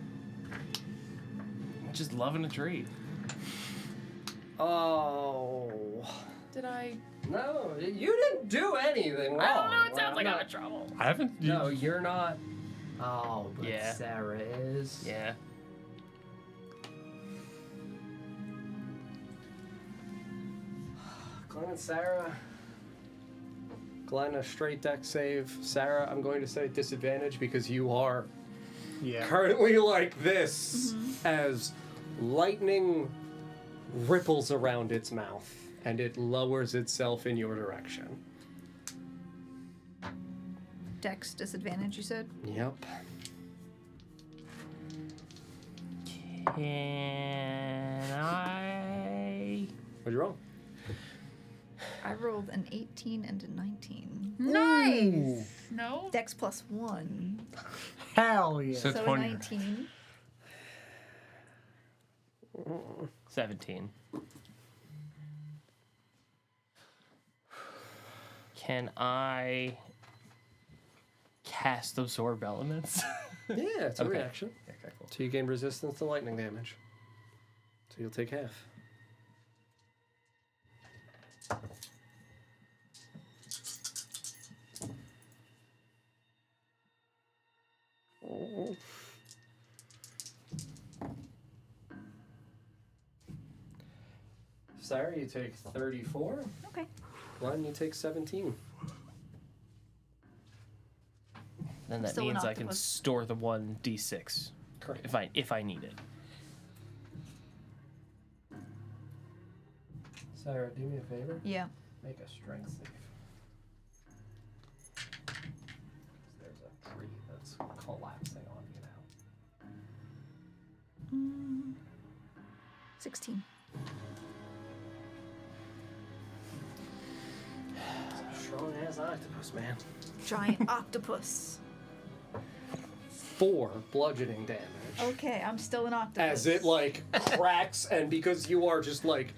Just loving a tree. Oh. Did I? No, you didn't do anything wrong. I don't know. It sounds like I'm in trouble. I haven't. No, you're not. Oh, but Yeah. Sarah is. Yeah. Glenn and Sarah. Glenn, a straight deck save. Sarah, I'm going to say disadvantage because you are currently like this as lightning ripples around its mouth and it lowers itself in your direction. Dex disadvantage, you said? Yep. Can I? What'd you roll? I rolled an 18 and a 19. Nice. No. Dex plus 1. Hell yeah. So So a 20. 19. 17. Can I cast Absorb Elements? Yeah, it's a Okay. reaction. Okay, cool. So you gain resistance to lightning damage. So you'll take half. Oh. Sarah, you take 34. Okay. Glenn, you take 17. Then that Still an means I can octopus. store the 1d6 Correct. if I need it. Sarah, do me a favor. Yeah. Make a strength save. There's a tree that's collapsing on you now. 16. Strong ass octopus, man. Giant octopus. 4 bludgeoning damage. Okay, I'm still an octopus. As it like cracks, and because you are just like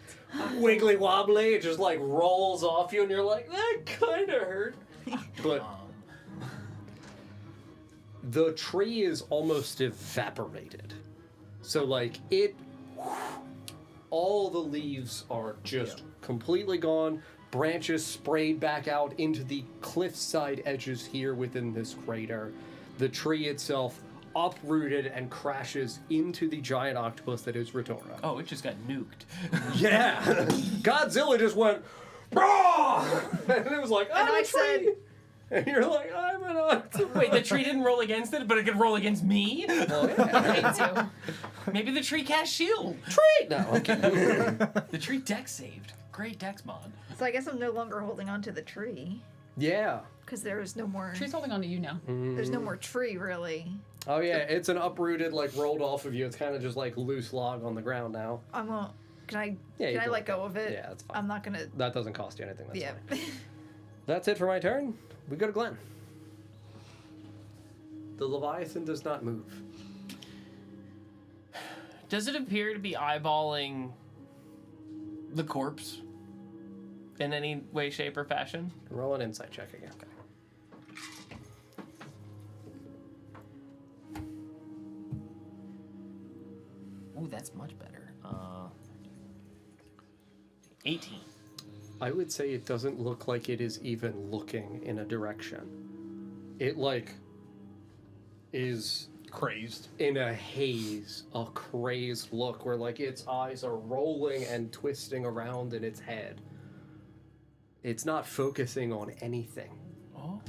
wiggly wobbly, it just like rolls off you, and you're like, that kind of hurt. But the tree is almost evaporated. So like it, all the leaves are just completely gone. Branches sprayed back out into the cliffside edges here within this crater. The tree itself uprooted and crashes into the giant octopus that is Retora. Oh, it just got nuked. Yeah! Godzilla just went, "Raw!" And it was like, I'm And I a tree! And you're like, I'm an octopus. Wait, the tree didn't roll against it, but it could roll against me? Well, yeah. Me too. Maybe the tree cast shield. Tree! No, okay. The tree dex saved. Great dex mod. So I guess I'm no longer holding on to the tree. Yeah. Because there is no more. Tree's holding on to you now. There's no more tree, really. Oh, yeah, it's an uprooted, like, rolled off of you. It's kind of just, like, loose log on the ground now. I won't. Can I? Yeah, you can I can let go of it? Yeah, that's fine. I'm not gonna. That doesn't cost you anything, that's Yeah. fine. That's it for my turn. We go to Glenn. The Leviathan does not move. Does it appear to be eyeballing the corpse in any way, shape, or fashion? Roll an insight check again. Ooh, that's much better. 18. I would say it doesn't look like it is even looking in a direction. It, like, is Crazed. in a haze, a crazed look where, like, its eyes are rolling and twisting around in its head. It's not focusing on anything. Oh.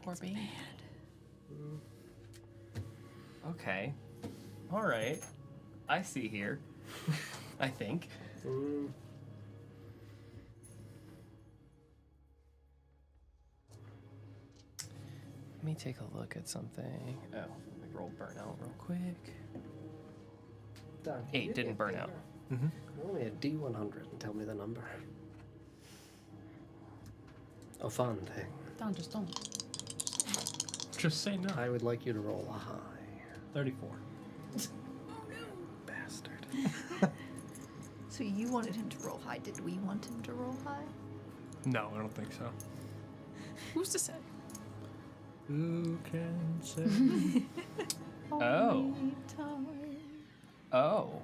Poor baby. Okay. All right. I see here. I think. Let me take a look at something. Oh, let me roll burnout real quick. Done. 8 didn't burn out. Roll me a D100 and tell me the number. A fun thing. Don, just don't. Just say no. I would like you to roll a high. 34. Bastard. So you wanted him to roll high. Did we want him to roll high? No, I don't think so. Who's to say? Who can say? Oh. Only time. Oh.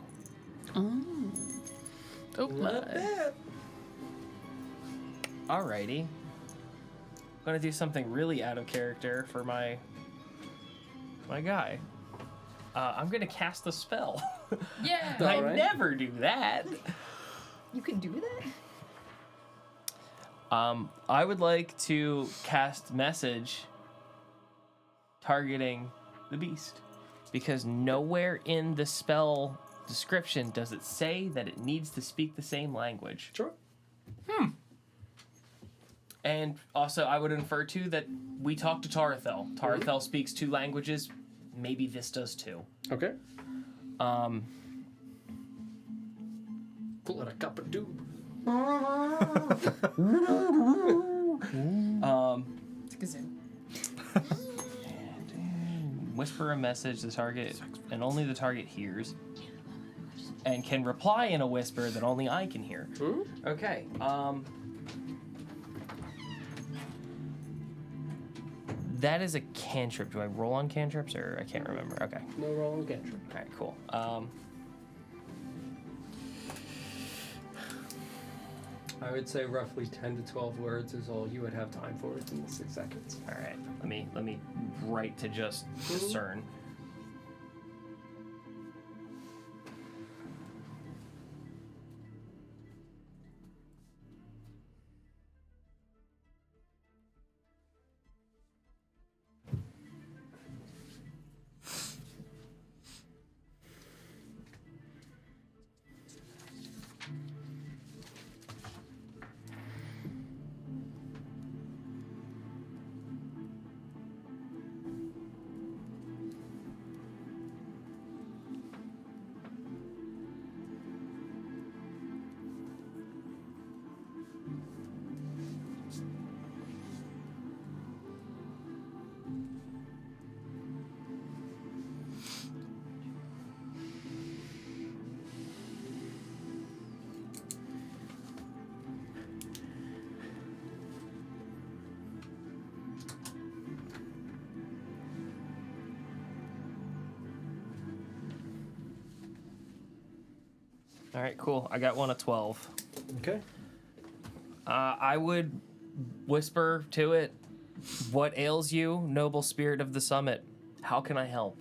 Oh. Oh, Not bad. Alrighty. I'm gonna do something really out of character for my guy. I'm gonna cast a spell. Yeah. I Alright. never do that. You can do that? I would like to cast message targeting the beast because nowhere in the spell description does it say that it needs to speak the same language. Sure. And also, I would infer too that we talked to Tarathel. Tarathel speaks 2 languages. Maybe this does too. Okay. Um, Pull it a cup of do. It's a kazoo. Whisper a message to the target, and only the target hears, and can reply in a whisper that only I can hear. Okay. That is a cantrip. Do I roll on cantrips, or I can't remember? Okay. No wrong cantrip. All right. Cool. I would say roughly 10 to 12 words is all you would have time for in the 6 seconds. All right. Let me write to just discern. All right, cool. I got one of 12. Okay. I would whisper to it, "What ails you, noble spirit of the summit? How can I help?"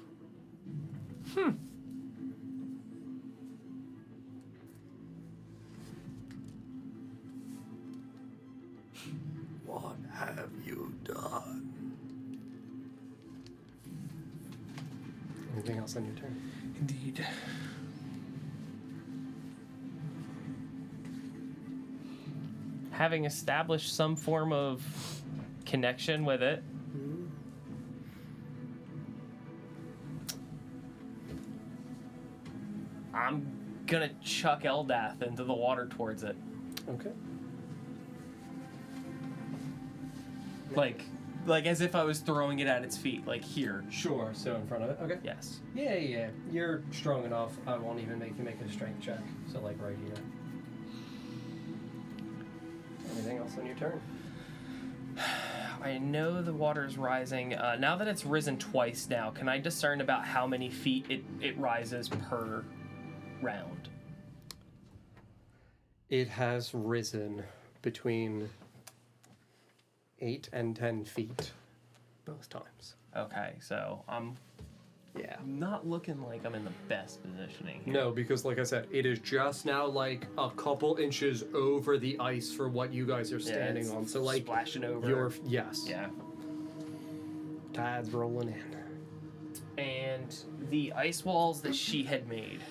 What have you done? Anything else on your turn? Indeed. Having established some form of connection with it, I'm gonna chuck Eldath into the water towards it. Okay. Like as if I was throwing it at its feet, like here. Sure. So in front of it. Okay. Yes. Yeah. You're strong enough. I won't even make you make a strength check. So like right here. Anything else on your turn? I know the water's rising. Now that it's risen twice now, can I discern about how many feet it rises per round? It has risen between 8 and 10 feet both times. Okay, so I'm Yeah. not looking like I'm in the best positioning here. No, because like I said, it is just now like a couple inches over the ice for what you guys are standing it's on. So like splashing over. yes. Yeah. Tide's rolling in. And the ice walls that she had made.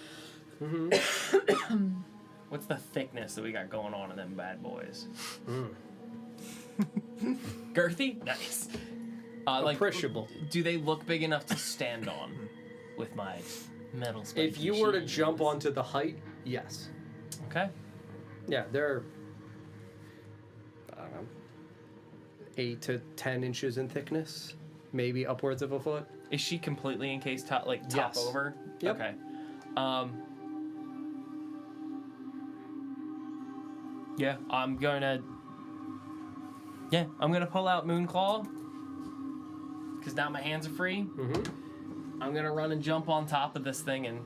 What's the thickness that we got going on in them bad boys? Girthy? Nice. Appreciable. Do they look big enough to stand on with my metal spiky If you were to shoes? jump onto the height, yes. Okay. Yeah, they're I don't know, 8 to 10 inches in thickness, maybe upwards of a foot. Is she completely encased top Yes. over? Yep. Okay. Yeah, I'm gonna pull out Moonclaw. Because now my hands are free. I'm gonna run and jump on top of this thing and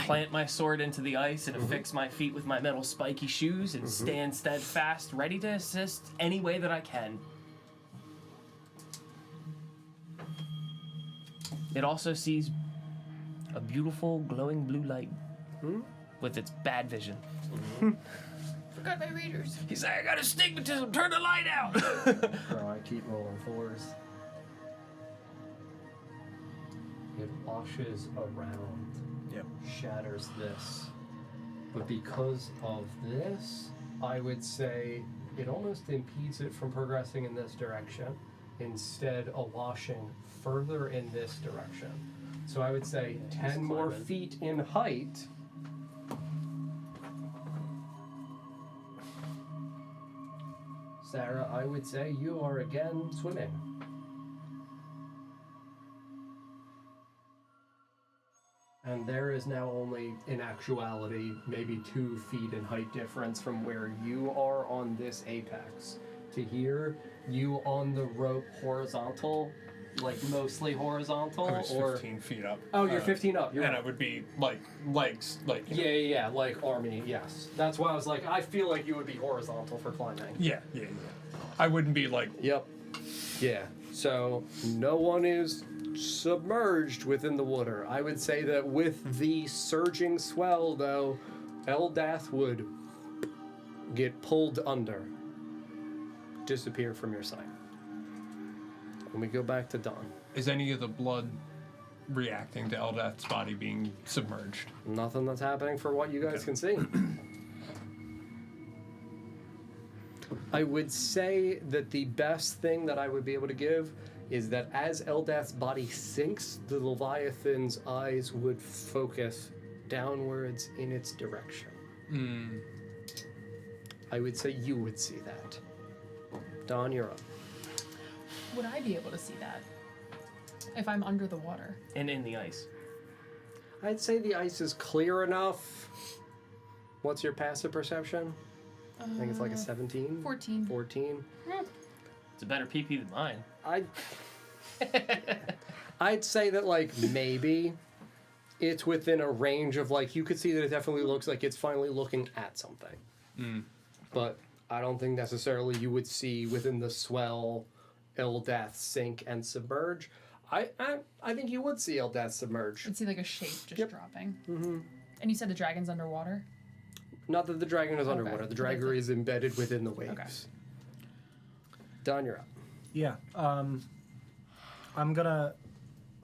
plant my sword into the ice and affix my feet with my metal spiky shoes and stand steadfast, ready to assist any way that I can. It also sees a beautiful glowing blue light with its bad vision. Forgot my readers. He's like, I got astigmatism, turn the light out! Bro, I keep rolling 4s. It washes around. Yep. Shatters this. But because of this, I would say it almost impedes it from progressing in this direction, instead washing further in this direction. So I would say 10 more feet in height. Sarah, I would say you are again swimming. And there is now only, in actuality, maybe 2 feet in height difference from where you are on this apex to here. You on the rope horizontal, like mostly horizontal, I was or 15 feet up. oh, you're 15 up. You're and right. it would be like legs, like Yeah, like army. Yes, that's why I was like, I feel like you would be horizontal for climbing. yeah. I wouldn't be like Yep. Yeah. So no one is submerged within the water. I would say that with the surging swell, though, Eldath would get pulled under, disappear from your sight. And we go back to Dawn. Is any of the blood reacting to Eldath's body being submerged? Nothing that's happening for what you guys can see. I would say that the best thing that I would be able to give is that as Eldath's body sinks, the Leviathan's eyes would focus downwards in its direction. I would say you would see that. Dawn, you're up. Would I be able to see that if I'm under the water? And in the ice. I'd say the ice is clear enough. What's your passive perception? I think it's like a 17? 14. 14? It's a better PP than mine. I'd say that, like, maybe it's within a range of, like, you could see that it definitely looks like it's finally looking at something. But I don't think necessarily you would see within the swell Eldath sink and submerge. I think you would see Eldath submerge. I'd see like a shape just dropping. Mm-hmm. And you said the dragon's underwater? Not that the dragon is underwater. The dragon is embedded within the waves. Okay. Don, you're up. Yeah. I'm gonna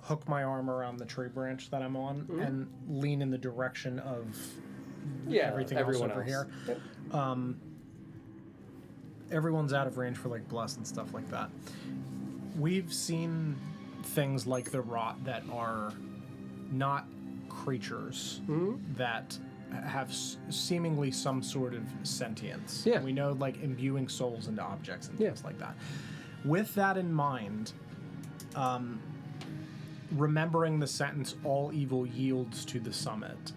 hook my arm around the tree branch that I'm on and lean in the direction of everything everyone else over else. here. Everyone's out of range for like bless and stuff like that. We've seen things like the rot that are not creatures that have seemingly some sort of sentience. Yeah. We know like imbuing souls into objects and things like that. With that in mind, remembering the sentence, all evil yields to the summit,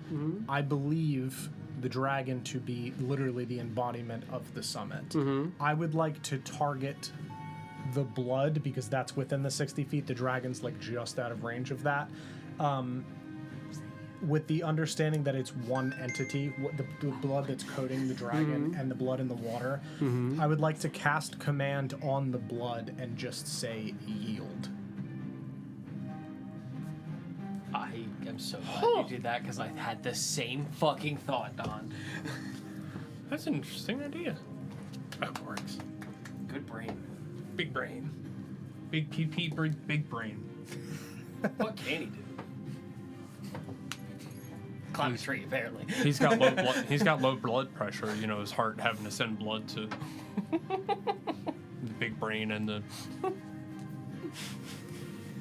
I believe the dragon to be literally the embodiment of the summit. I would like to target the blood because that's within the 60 feet. The dragon's like just out of range of that. With the understanding that it's one entity, the blood that's coating the dragon and the blood in the water, I would like to cast command on the blood and just say yield. I am so glad you did that because I had the same fucking thought, Don. That's an interesting idea. That works. Good brain. Big brain. Big PP, big brain. What can he do? Climb a tree, apparently. He's got low blood. He's got low blood pressure. You know, his heart having to send blood to the big brain and the.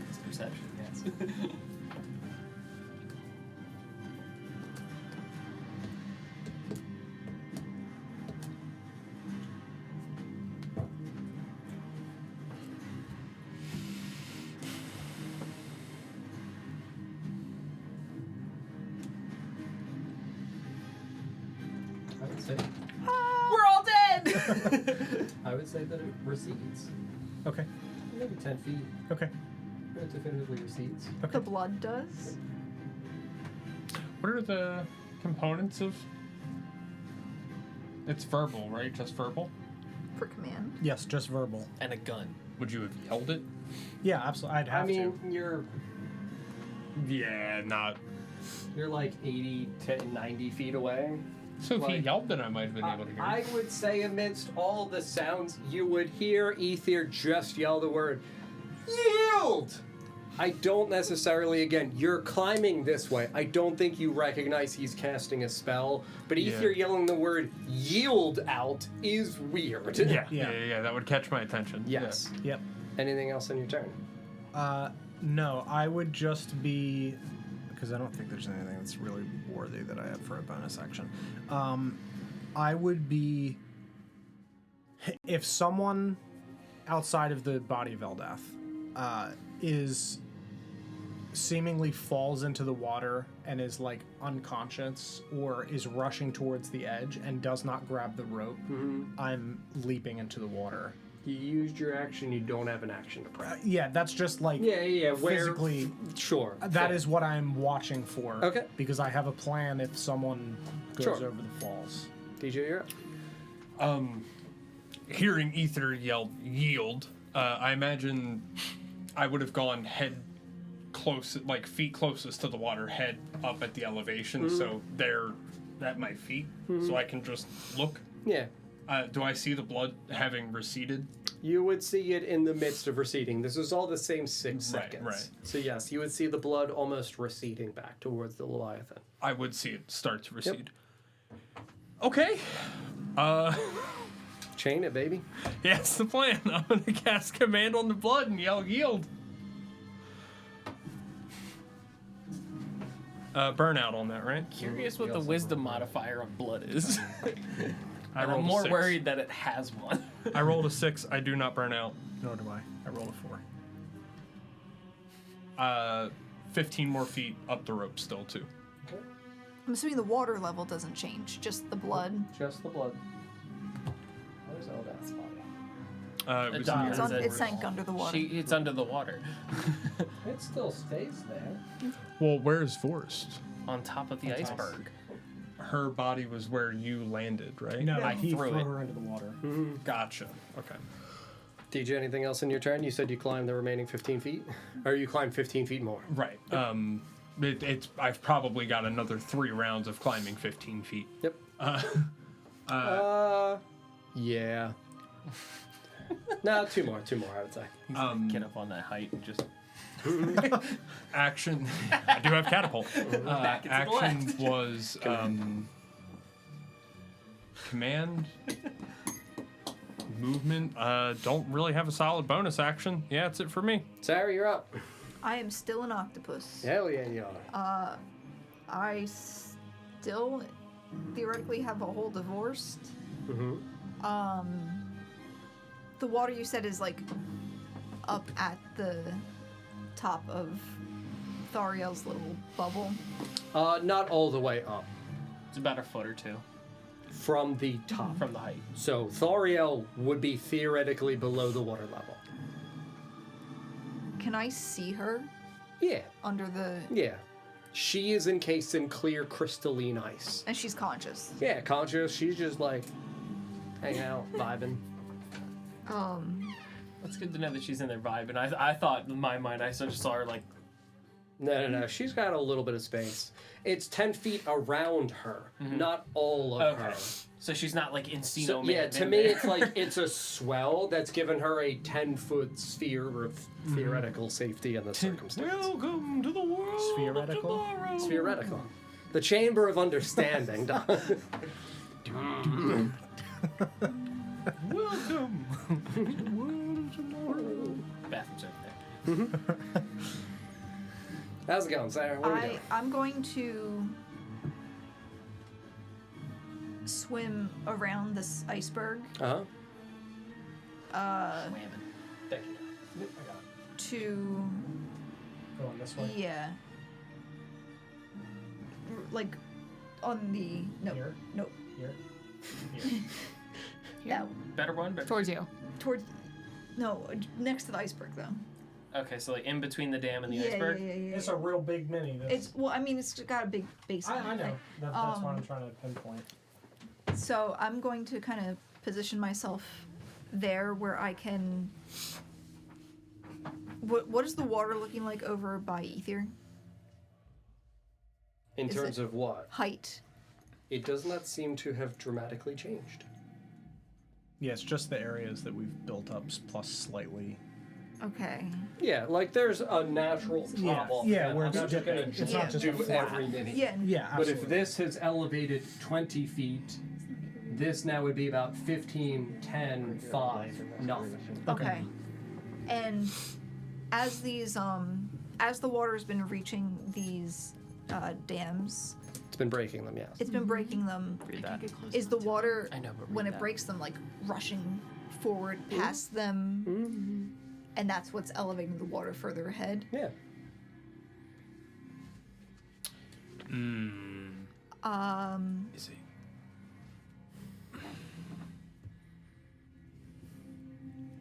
It's perception, yes. I would say, We're all dead! I would say that it recedes. Okay. Maybe 10 feet. Okay. It definitively recedes. The blood does. What are the components of? It's verbal, right? Just verbal. For command. Yes, just verbal. And a gun. Would you have yelled it? Yeah, absolutely. I'd have I mean, to. Yeah, not. you're like 80 to 90 feet away. So if he Like, yelled, then I might have been able to hear. I would say amidst all the sounds, you would hear Ether just yell the word, yield! I don't necessarily, again, you're climbing this way. I don't think you recognize he's casting a spell, but Ether yelling the word yield out is weird. Yeah, that would catch my attention. Yes. Yep. Anything else on your turn? No, I would just be, because I don't think there's anything that's really worthy that I have for a bonus action. I would be, if someone outside of the body of Eldath is seemingly falls into the water and is like unconscious or is rushing towards the edge and does not grab the rope, I'm leaping into the water. You used your action, you don't have an action to prep. Yeah, that's just like physically. Sure. That is what I'm watching for. Okay. Because I have a plan if someone goes Sure. over the falls. DJ, you're up. Hearing Ether yell yield, I imagine I would have gone head close, like feet closest to the water, head up at the elevation, so they're at my feet, so I can just look. Yeah. Do I see the blood having receded? You would see it in the midst of receding. This is all the same 6 Right, seconds. right. So yes, you would see the blood almost receding back towards the Leviathan. I would see it start to recede. Okay. Chain it, baby. Yeah, that's the plan. I'm gonna cast command on the blood and yell yield. Burnout on that, right? Curious what the wisdom modifier of blood is. I I'm rolled a more 6. worried that it has one. I rolled a 6. I do not burn out. Nor do I. I rolled a 4. 15 more feet up the rope still, too. I'm assuming the water level doesn't change, just the blood. Just the blood. Where's Eldath's body? It was does. near- It's it sank under the water. It's under the water. It still stays there. Well, where's Forrest? On top of the iceberg. Her body was where you landed, right? No, I he threw threw it. her into the water. Gotcha. Okay. DJ, anything else in your turn? You said you climbed the remaining 15 feet? Or you climbed 15 feet more? Right. I've probably got another 3 rounds of climbing 15 feet. Yep. Yeah. No, 2 more, I would say. Get up on that height and just. Action. I do have catapult. Back and to the Action left. was command. Movement. Don't really have a solid bonus action. Yeah, that's it for me. Sarah, you're up. I am still an octopus. Hell yeah, you are. I still theoretically have a whole divorced. The water you said is like up at the top of Thariel's little bubble. Not all the way up. It's about a foot or two From the top. from the height. So Thariel would be theoretically below the water level. Can I see her Yeah. under the... Yeah. She is encased in clear crystalline ice. And she's conscious. Yeah, conscious. She's just like hanging out, vibing. It's good to know that she's in there vibing. I thought in my mind I just saw her like. No. She's got a little bit of space. It's 10 feet around her, not all of her. So she's not like Encino So, Man. yeah, to me, it's like it's a swell that's given her a 10-foot sphere of theoretical safety in the circumstance. Welcome to the world. Spherical? Of tomorrow. Theoretical. The Chamber of Understanding. Welcome. to the world of tomorrow. Bathroom's over there. How's it going, Sarah? What are we doing? I'm going to swim around this iceberg Uh-huh. Slamming. Thank you. to... Going this way. Yeah. Like, on the... No. Here? No. Here? Here. That, Better one. Better. Towards you. towards... No, next to the iceberg, though. Okay, so like in between the dam and the yeah, iceberg. Yeah. It's a real big mini. This. It's, well, I mean, it's got a big basin. I know. right? That's what I'm trying to pinpoint. So I'm going to kind of position myself there where I can... What is the water looking like over by Ether? In Is terms it- of what? Height. It does not seem to have dramatically changed. Yeah, it's just the areas that we've built up plus slightly Okay. Yeah, like there's a natural Yeah, top off. yeah, where I'm it's not just gonna dipping. It's not just do a flat. every mini. Yeah. Yeah, But absolutely. if this has elevated 20 feet, this now would be about 15, 10, 5, nothing. Okay. And as these as the water's been reaching these dams, It's been breaking them, yes. it's been breaking them. Read that. Is the water I know, but when read it that. breaks them like rushing forward past them, and that's what's elevating the water further ahead? Yeah. Is he?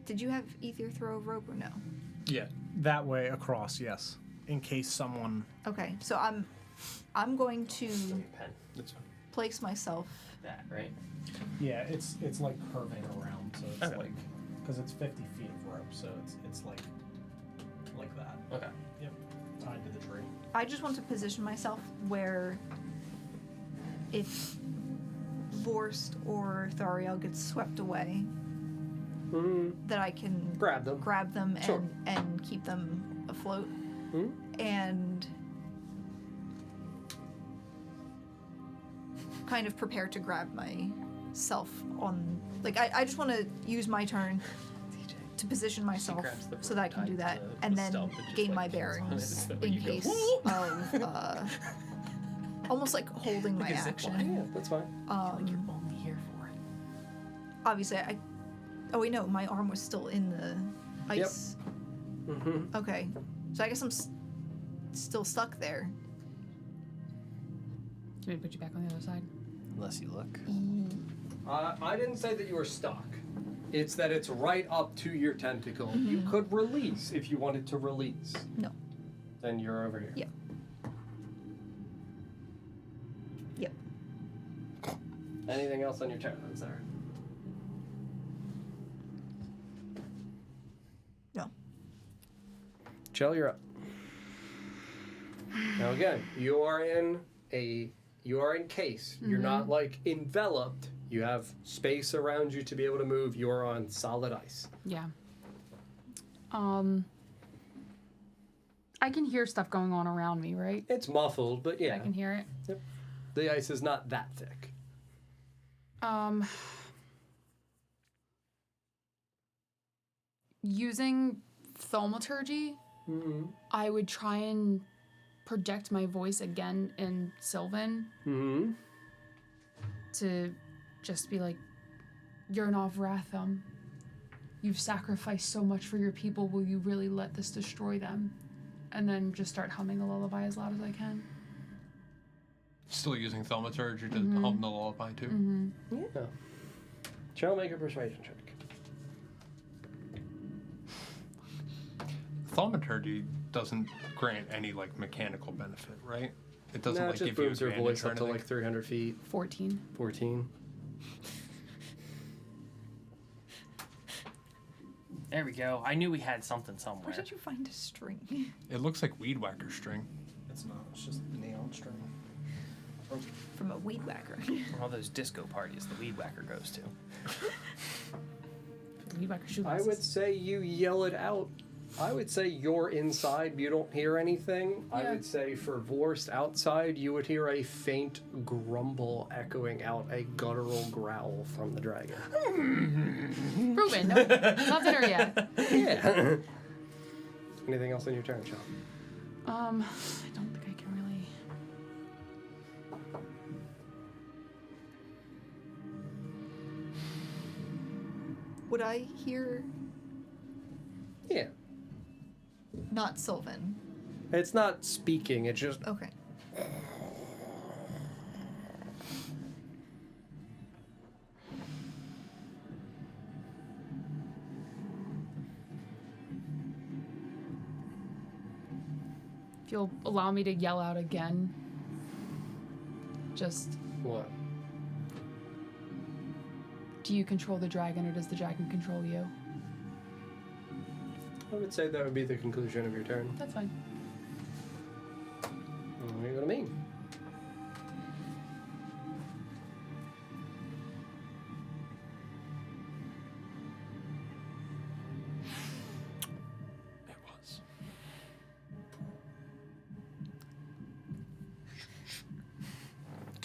Did you have ether throw of rope or no? Yeah. That way across, yes. In case someone. Okay, so I'm going to Pen. That's fine. place myself. That, right? Yeah, it's like curving around, so it's Okay. like because it's 50 feet of rope, so it's like that. Okay. Yep, tied to the tree. I just want to position myself where if Vorst or Thariel gets swept away, that I can Grab them. grab them Sure. and keep them afloat. And kind of prepare to grab myself on, like, I just want to use my turn to position myself grabs the so that I can do that, tied to and the then stump and just, gain like, my hangs on it. bearings Is that what in you go, case of almost like holding my Like a zip action. line. Yeah, that's fine. Like you're only here for it. Obviously, oh wait, no, my arm was still in the ice. Okay, so I guess I'm still stuck there. Do we put you back on the other side? Unless you look. I didn't say that you were stuck. It's that it's right up to your tentacle. You could release if you wanted to release. No. Then you're over here. Yeah. Yep. Anything else on your turn, Sarah? No. Chell, you're up. Now again, you are encased. You're not like enveloped. You have space around you to be able to move. You're on solid ice. Yeah. I can hear stuff going on around me, right? It's muffled, but yeah. I can hear it. Yep. The ice is not that thick. Using thaumaturgy, I would try and project my voice again in Sylvan to just be like, "You're an Avratham. You've sacrificed so much for your people. Will you really let this destroy them?" And then just start humming a lullaby as loud as I can. Still using thaumaturgy to hum the lullaby too. Yeah. Chell, make a persuasion check. Thaumaturgy doesn't grant any like mechanical benefit, right? It doesn't No, like it just give you booms her advantage voice or up to anything? like 300 feet. 14. 14. There we go. I knew we had something Where somewhere. did you find a string? It looks like weed whacker string. It's not. It's just nail string. From a weed whacker. All those disco parties the weed whacker goes to. Weed whacker I shoelaces. would say you yell it out. I would say you're inside, you don't hear anything. I Yeah. would say for Vorst outside, you would hear a faint grumble echoing out a guttural growl from the dragon. Ruben, no, it's not dinner yet. Yeah. Anything else on your turn, Sean? I don't think I can really. Would I hear Yeah. not Sylvan? It's not speaking, it's just Okay. If you'll allow me to yell out again, just, what? do you control the dragon or does the dragon control you? I would say that would be the conclusion of your turn. That's fine. What are you gonna mean?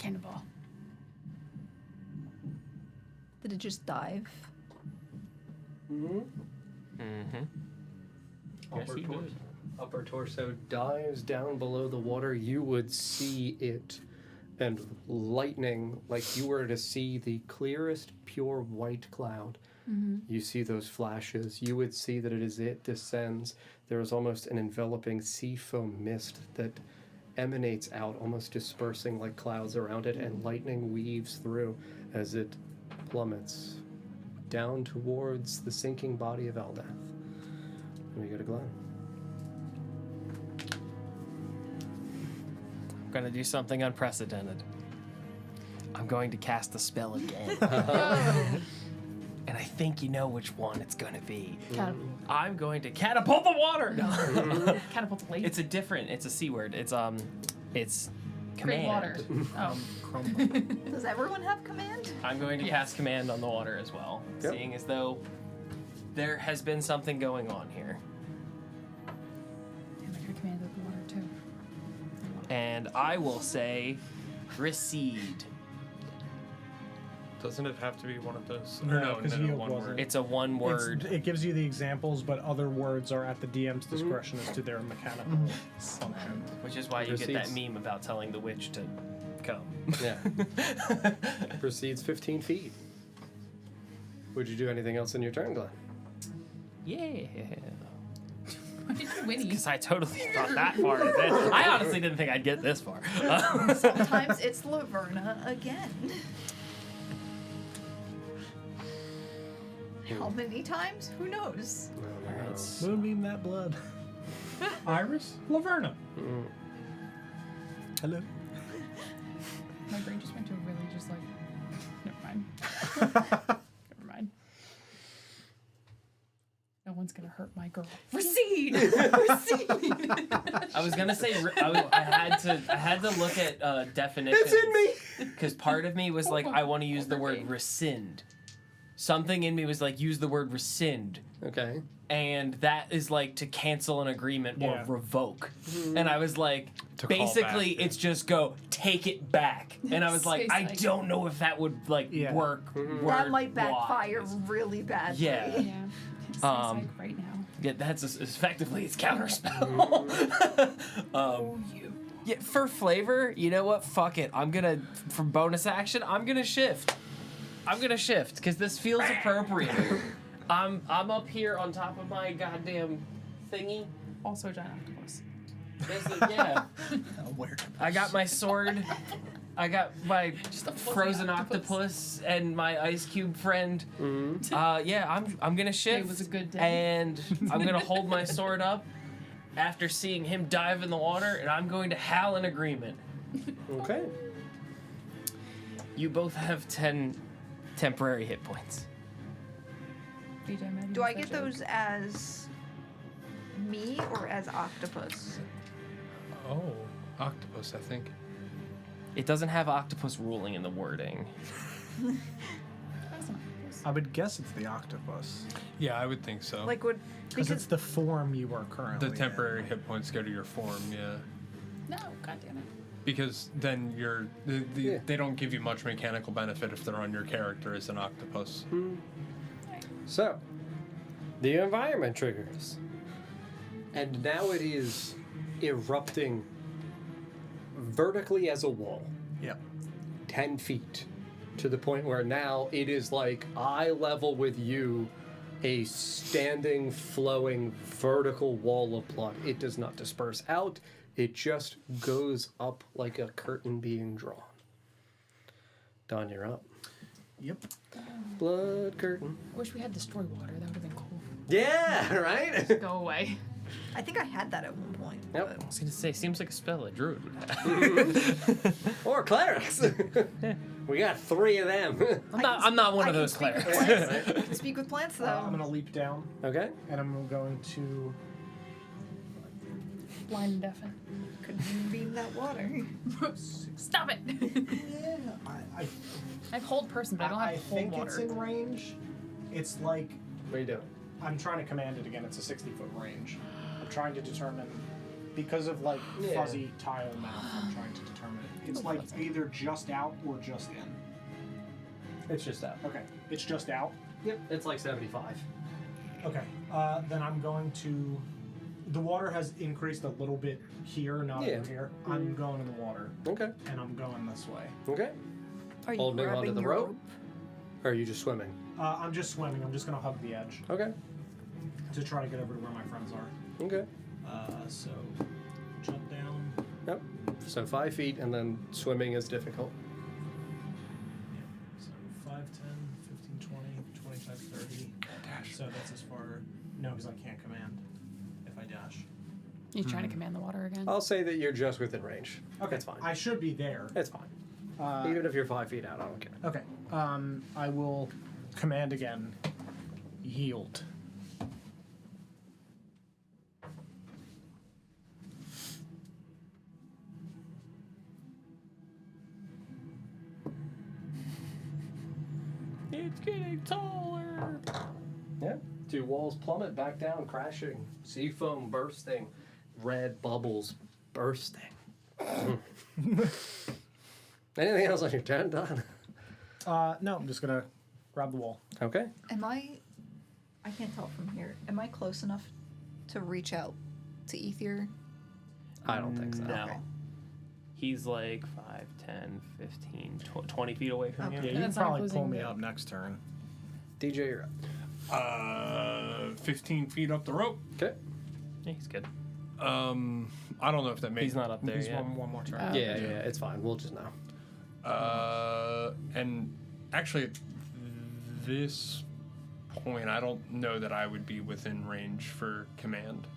Cannonball. Did it just dive? Upper torso dives down below the water. You would see it, and lightning, like you were to see the clearest, pure white cloud. You see those flashes. You would see that it descends. There is almost an enveloping sea foam mist that emanates out, almost dispersing like clouds around it, and lightning weaves through as it plummets down towards the sinking body of Eldath. And we go to Glenn. I'm gonna do something unprecedented. I'm going to cast the spell again. And I think you know which one it's gonna be. I'm going to catapult the water. No. Catapult the lake. It's a C word. It's Great command. water. Oh. Does everyone have command? I'm going to cast command on the water as well, Yep. seeing as though there has been something going on here. Damn, I could command the water too. And I will say, recede. Doesn't it have to be one of those? No, 'cause yield one wasn't. word. It's a one word. It gives you the examples, but other words are at the DM's discretion as to their mechanical function. Which is why you get that Proceeds. meme about telling the witch to come. Yeah. Proceeds 15 feet. Would you do anything else in your turn, Glenn? Yeah. Why did you Winnie? Because I totally thought that far. I honestly didn't think I'd get this far. Sometimes it's Laverna again. How many times? Who knows? Moonbeam that blood. Iris? Laverna. Hello. My brain just went to a really just like. Never mind. Never mind. No one's gonna hurt my girl. Recede. Recede. I was gonna say I had to look at definitions. It's in me. Because part of me was like, I want to use the word rescind. Something in me was like, use the word rescind. Okay. And that is like to cancel an agreement or Yeah. revoke. And I was like, To call basically, back, yeah. it's just go, take it back. And I was like, Say I psych. don't know if that would like Yeah. work. That might backfire word-wise. really badly. Yeah. Yeah. It's like right now. Yeah, that's effectively its counterspell. Yeah, for flavor, you know what? Fuck it. I'm gonna, for bonus action, I'm gonna shift. Because this feels appropriate. I'm up here on top of my goddamn thingy. Also a giant octopus. Yeah. I got my sword. I got my Just a fuzzy frozen octopus. octopus and my ice cube friend. Yeah, I'm gonna shift. It was a good day. And I'm gonna hold my sword up after seeing him dive in the water, and I'm going to howl in agreement. Okay. You both have 10 temporary hit points. DJ, Maddie, Do I what's get that joke? those as me or as octopus? Oh, octopus, I think. It doesn't have octopus ruling in the wording. That's an octopus. I would guess it's the octopus. Yeah, I would think so. Like would Because it's the form you are currently the temporary hit points go to your form, yeah. No, god damn it. Because then they don't give you much mechanical benefit if they're on your character as an octopus. So, the environment triggers. And now it is erupting vertically as a wall. Yep. 10 feet. To the point where now it is like eye level with you, a standing, flowing, vertical wall of blood. It does not disperse out. It just goes up like a curtain being drawn. Don, you're up. Yep. Blood curtain. I wish we had destroy water. That would have been cool. Yeah, right? Go away. I think I had that at one point. Yep. I was gonna say, seems like a spell a druid would have. Or clerics. We got 3 of them. I'm not one I of can those speak with clerics. plants. I can speak with plants though. I'm going to leap down, Okay. and I'm going to... Blind and deafen. Could beam that water. Stop it! Yeah, I I have hold person, but I don't have hold think water. it's in range. It's like... What are you doing? I'm trying to command it again. It's a 60-foot range. I'm trying to determine because of like Yeah. fuzzy tile math, I'm trying to determine it. It's like either just out or just in. It's just out. Okay, it's just out. Yep. It's like 75. Okay, then I'm going to. The water has increased a little bit here, not Yeah. over here. I'm going in the water, Okay. and I'm going this way. Okay. Are you Holding onto grabbing the your rope? Or are you just swimming? I'm just swimming. I'm just gonna hug the edge Okay. to try to get over to where my friends are. Okay. So jump down. Yep. So 5 feet, and then swimming is difficult. So 5, 10, 15, 20, 25, 30. Dash. So that's as far. No, because I can't command if I dash. You trying to command the water again? I'll say that you're just within range. Okay, It's fine. I should be there. It's fine. Even if you're 5 feet out, I don't care. Okay. I will command again. Yield. It's getting taller. Yeah. 2 walls plummet back down, crashing. Sea foam bursting. Red bubbles bursting. Anything else on your turn, Don? No, I'm just gonna grab the wall. Okay. Am I can't tell from here. Am I close enough to reach out to Ether? I don't think so. No. Okay. He's like 5, 10, 15, 20 feet away from Okay. Yeah, you. you can that's not probably pull including me the- up next turn. DJ, you're up. 15 feet up the rope. Okay. Yeah, he's good. I don't know if that makes. He's not up there He's yet. one more turn. Yeah, it's fine. We'll just know. And actually, at this point, I don't know that I would be within range for command.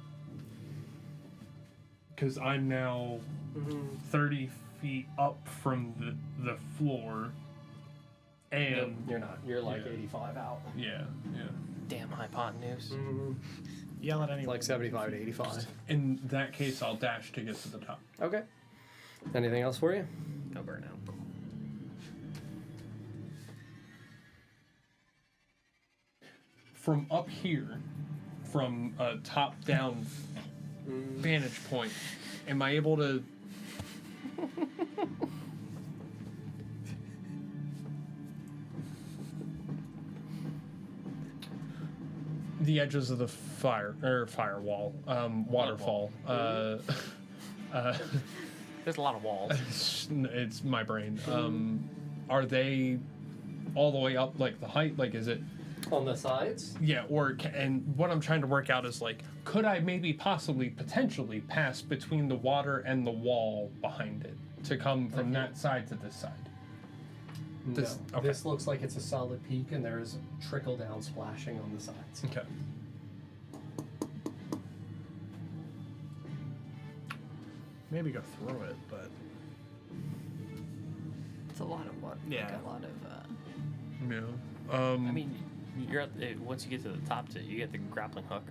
Because I'm now 30 feet up from the floor. And You're not. You're like Yeah. 85 out. yeah. Damn hypotenuse. Yell at It's anyone. like 75 to 85. In that case, I'll dash to get to the top. Okay. Anything else for you? No burnout. From up here, from a top-down vantage point, am I able to? The edges of the firewall, waterfall. There's a lot of walls. It's my brain. Are they all the way up, like the height? Like, is it? On the sides? Yeah, and what I'm trying to work out is like, could I maybe potentially pass between the water and the wall behind it to come from that side to this side? This- no. okay. This looks like it's a solid peak, and there is trickle down splashing on the sides. Okay. Maybe go through it, but It's a lot of water. Yeah. Like a lot of. Yeah. I mean, you're at once you get to the top, you get the grappling hook.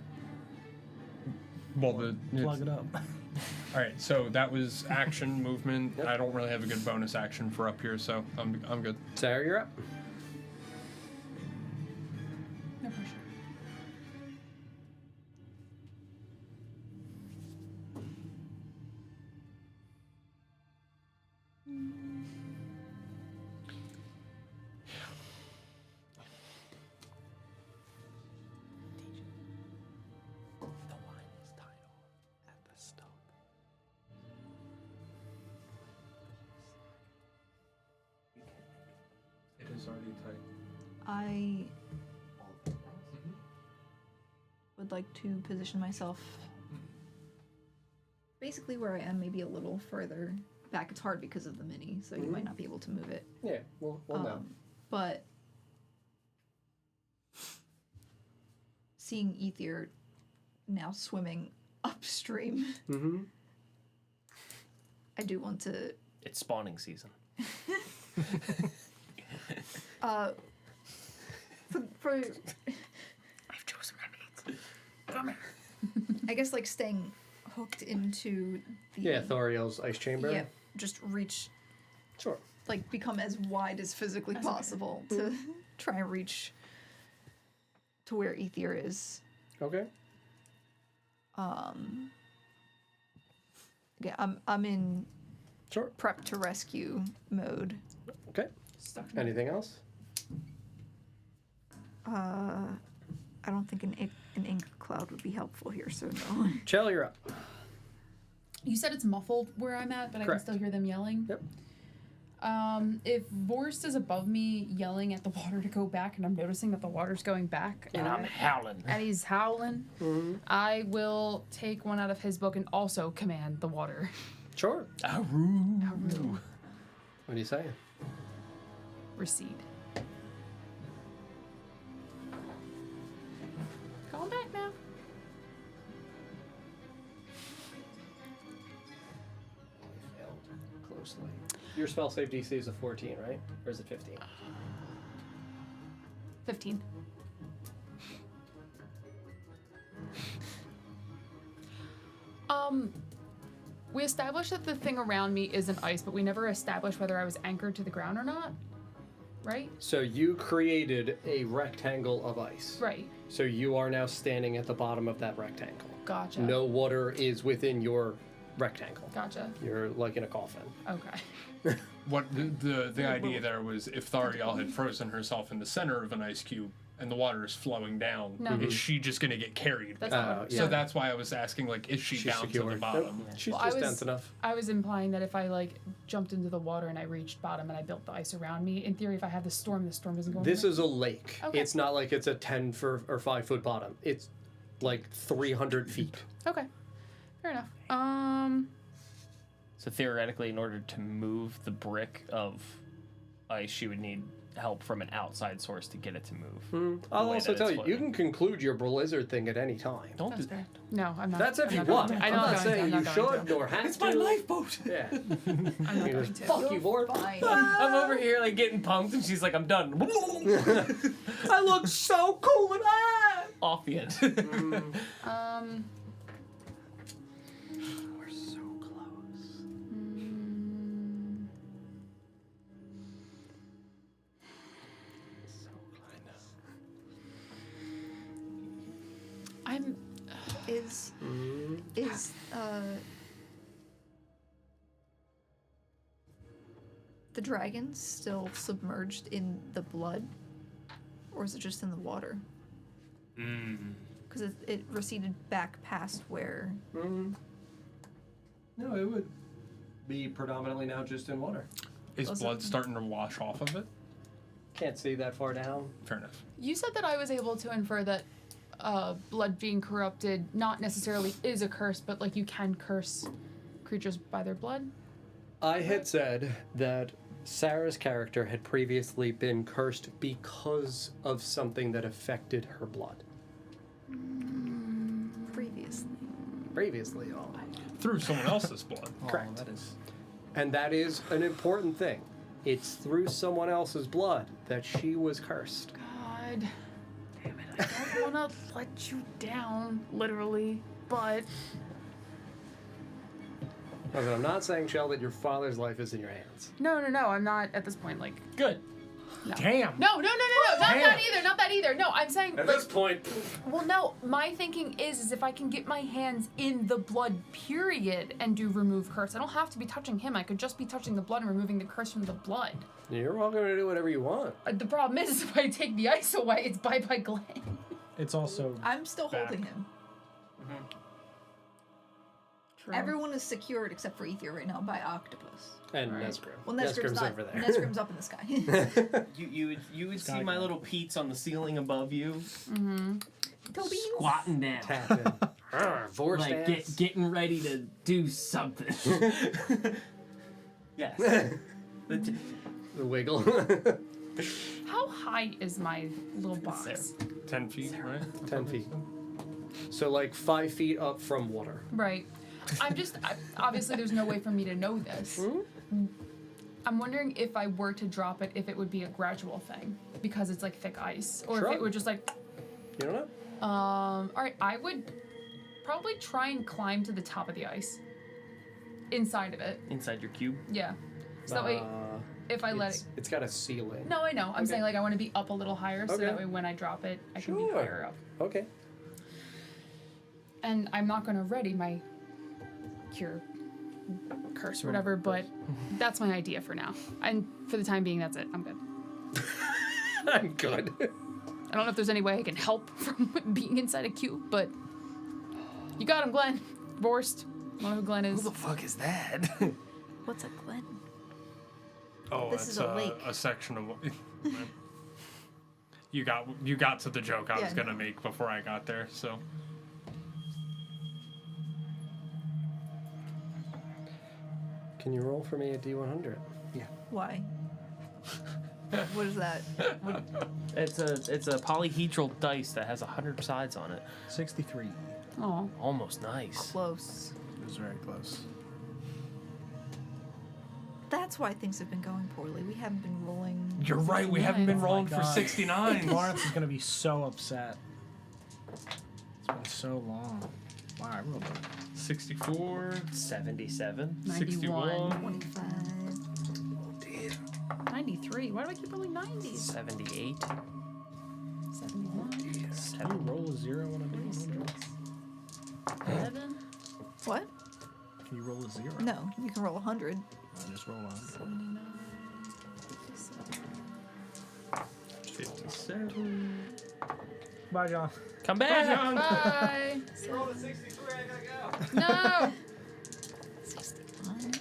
well, plug it up. all right. So that was action movement. I don't really have a good bonus action for up here, so I'm good. Sarah, you're up. No pressure. The wine is tied off at the stump. It is already tight. I would like to position myself basically where I am, maybe a little further back. It's hard because of the mini, so you might not be able to move it. Yeah, we'll know. But seeing Ether now swimming upstream, I do want to. It's spawning season. For I've chosen remedies. Come here. I guess like staying hooked into the Yeah, Thoriel's ice chamber. yeah, just reach, Sure. like become as wide as physically possible to try and reach to where Ether is. Okay. Yeah, I'm in Sure. prep to rescue mode. Okay. Anything else? I don't think an ink cloud would be helpful here, so no. Chell, you're up. You said it's muffled where I'm at, but Correct. I can still hear them yelling. Yep. If Vorst is above me yelling at the water to go back, and I'm noticing that the water's going back, And I'm howling. and he's howling, I will take one out of his book and also command the water. Sure. Aroo. What are you saying? Recede. Going back now. Failed closely. Your spell save DC is a 14, right? Or is it 15? 15. We established that the thing around me isn't ice, but we never established whether I was anchored to the ground or not. Right? So you created a rectangle of ice. Right. So you are now standing at the bottom of that rectangle. Gotcha. No water is within your rectangle. Gotcha. You're like in a coffin. Okay. What the idea there was, if Thariel had frozen herself in the center of an ice cube and the water is flowing down, No. is she just gonna get carried? That's not yeah. So that's why I was asking, like, is she She's down secure. to the bottom? Nope. She's Well, just I dense was- enough. I was implying that if I like jumped into the water and I reached bottom and I built the ice around me, in theory, if I have the storm doesn't go. This anywhere. is a lake. Okay. It's not like it's a 10 or 5 foot bottom. It's like 300 feet. Okay. Fair enough. So theoretically, in order to move the brick of ice, she would need help from an outside source to get it to move. I'll way also that tell it's you, you floating. can conclude your blizzard thing at any time. Don't That's do fair. that. No, I'm not. That's if I'm you not want. going to. I'm I know not I'm saying you going to. should nor have to. lifeboat. Yeah. I'm not You going just, to. fuck you, Vort. Fine. I'm over here like getting pumped, and she's like, "I'm done." I look so cool and Off the end. We're so close. So close. I'm. Is the dragon still submerged in the blood, or is it just in the water? Because it receded back past where. No, it would be predominantly now just in water. Is Was it- blood starting to wash off of it? Can't see that far down. Fair enough. You said that I was able to infer that blood being corrupted not necessarily is a curse, but like you can curse creatures by their blood. I had said that Sarah's character had previously been cursed because of something that affected her blood. Previously, all. Through someone else's blood. Correct. That is. And that is an important thing. It's through someone else's blood that she was cursed. God. Damn it. I don't want to let you down, literally, but. Okay, I'm not saying, Shell, that your father's life is in your hands. No, I'm not at this point, like. Good. Damn. No, not that either. No, I'm saying, At like, this point, well, no, my thinking is if I can get my hands in the blood, period, and do remove curse, I don't have to be touching him. I could just be touching the blood and removing the curse from the blood. you're welcome to do whatever you want. The problem is if I take the ice away, it's bye-bye Glenn. It's also I'm still Back. holding him. True. Everyone is secured except for Ether right now by Octopus. And Right. Nesgrim. Well, Nesgrim's not. over there. Nesgrim's up in the sky. You would see Sky my girl. little Pete's on the ceiling above you, Toby. squatting down, Tapping. Vorst like dance. getting ready to do something. Yes. The wiggle. How high is my little box? 10 feet, right? 10 feet. So like 5 feet up from water. Right. Obviously there's no way for me to know this. I'm wondering if I were to drop it, if it would be a gradual thing, because it's like thick ice, or Sure. if it would just like, You don't know? all right, I would probably try and climb to the top of the ice. Inside of it, Inside your cube. yeah. So that way, if I let it. It's got a ceiling. No, I know. I'm saying like I want to be up a little higher, so Okay. that way when I drop it, I can be Sure. higher up. Okay. And I'm not going to ready my cure curse or whatever, but that's my idea for now. And for the time being, that's it. I'm good. I'm good. I don't know if there's any way I can help from being inside a cube, but you got him, Glenn. Vorst. I don't know who Glenn is. Who the fuck is that? What's a Glen? Oh, This it's is a lake. a section of. You got to the joke I was gonna make before I got there. So Can you roll for me a D100? Why? What is that? What, It's a polyhedral dice that has 100 sides on it. 63. Oh, Almost nice. close. It was very close. That's why things have been going poorly. We haven't been rolling. you're right. We haven't been Oh my rolling for God. 69. Lawrence is going to be so upset. It's been so long. Wow, I rolled a 64. 77. 91. 25. 93. Why do I keep rolling 90s? 78. 71. Can you roll a 0 on a D100? 11. What? Can you roll a 0? No, you can roll 100. I just roll a 100. 79. 57. Bye, John. Come back! Bye. Roll a 63, I gotta go. No. 61.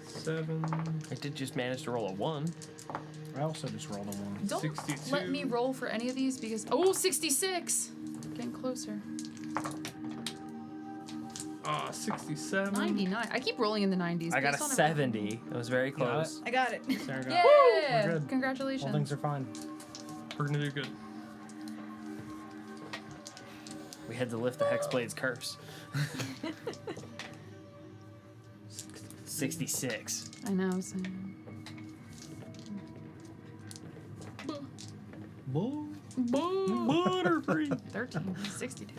7. I did just manage to roll a 1. I also just rolled a 1. Don't 62. let me roll for any of these because 66. Getting closer. 67. 99. I keep rolling in the 90s. I got a based on 70. It was very close. I got it. Sarah got Yeah. We're good. Congratulations. All things are fine. We're gonna do good. We had to lift the Hexblade's curse. 66. I know. So. Butterfree. 13. 62.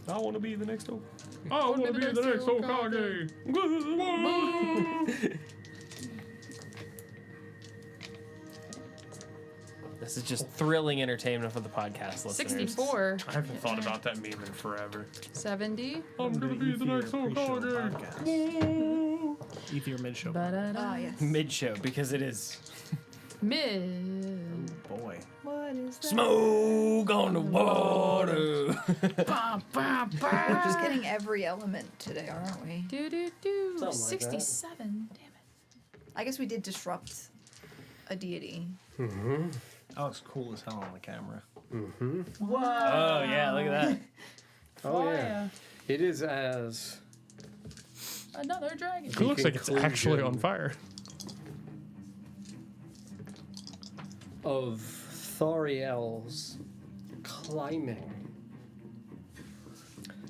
I want to be the next Okage. I want to be the next Okage. This is just thrilling entertainment for the podcast listeners. 64. I haven't thought about that meme in forever. 70. I'm gonna be the next Okage. Ether mid-show. Ah, yes. Mid-show, because it is Mid. Boy. What is that? smoke on the water. Ba, ba, We're ba. just getting every element today, aren't we? Do, do, do. Something like that. 67. Damn it. I guess we did disrupt a deity. That looks cool as hell on the camera. Oh, yeah, look at that. Oh, yeah. It is as Another dragon. It looks like it's actually on conclusion fire. of Thoriel's climbing.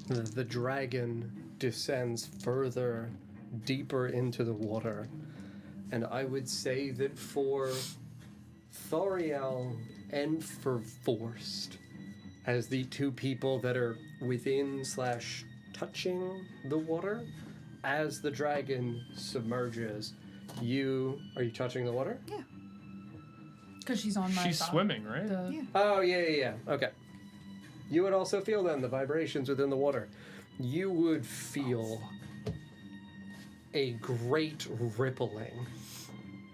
The dragon descends further, deeper into the water. And I would say that for Thoriel and for Vorst, as the two people that are within / touching the water, as the dragon submerges, are you touching the water? Yeah. Because she's on my She's side. swimming, right? The- Oh, yeah. Okay. You would also feel then the vibrations within the water. You would feel a great rippling,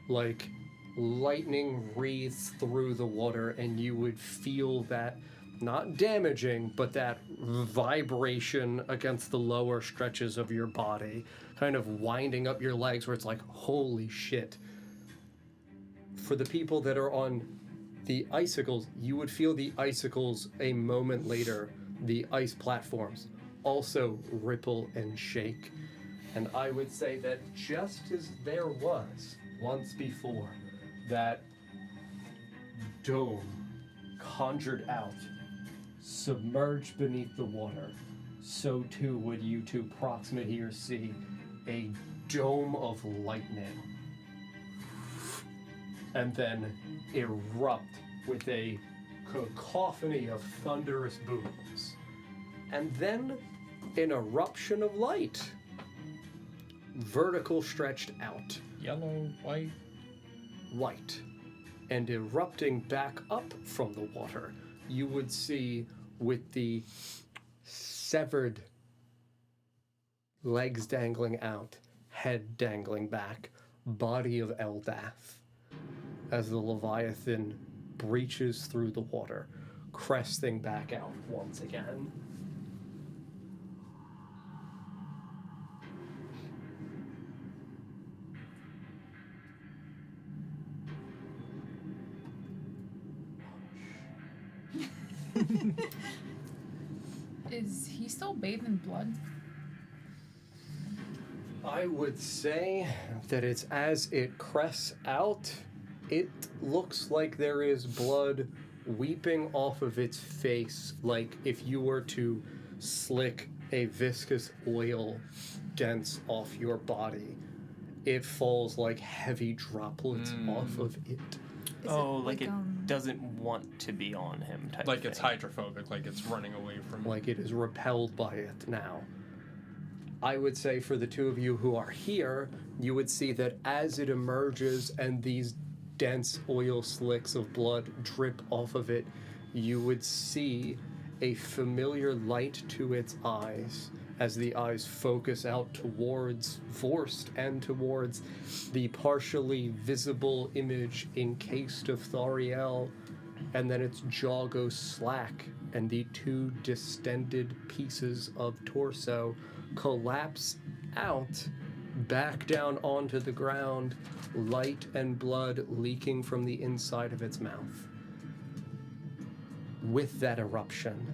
like lightning wreaths through the water, and you would feel that, not damaging, but that vibration against the lower stretches of your body, kind of winding up your legs where it's like, holy shit. For the people that are on the icicles, you would feel the icicles a moment later, the ice platforms, also ripple and shake. And I would say that just as there was once before that dome conjured out, submerged beneath the water, so too would you two proximate here see a dome of lightning and then erupt with a cacophony of thunderous booms. And then an eruption of light, vertical stretched out, Yellow, white. white, and erupting back up from the water, you would see with the severed legs dangling out, head dangling back, body of Eldath, as the Leviathan breaches through the water, cresting back out once again. Is he still bathed in blood? I would say that it's as it crests out, it looks like there is blood weeping off of its face, like if you were to slick a viscous oil dents off your body. It falls like heavy droplets off of it. Is like it it doesn't want to be on him type Like thing. it's hydrophobic, like it's running away from it. Like it is repelled by it now. I would say for the two of you who are here, you would see that as it emerges and these dense oil slicks of blood drip off of it, you would see a familiar light to its eyes as the eyes focus out towards Vorst and towards the partially visible image encased of Thariel, and then its jaw goes slack and the two distended pieces of torso collapse out back down onto the ground, light and blood leaking from the inside of its mouth. With that eruption,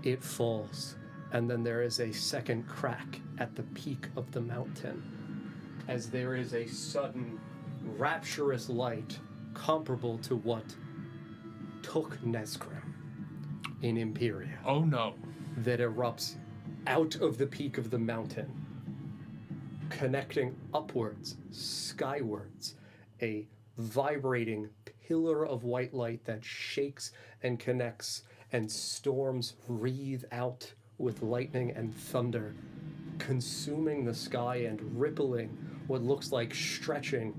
it falls, and then there is a second crack at the peak of the mountain as there is a sudden rapturous light comparable to what took Nesgrim in Imperia Oh no. that erupts out of the peak of the mountain, connecting upwards, skywards, a vibrating pillar of white light that shakes and connects, and storms wreathe out with lightning and thunder, consuming the sky and rippling what looks like stretching.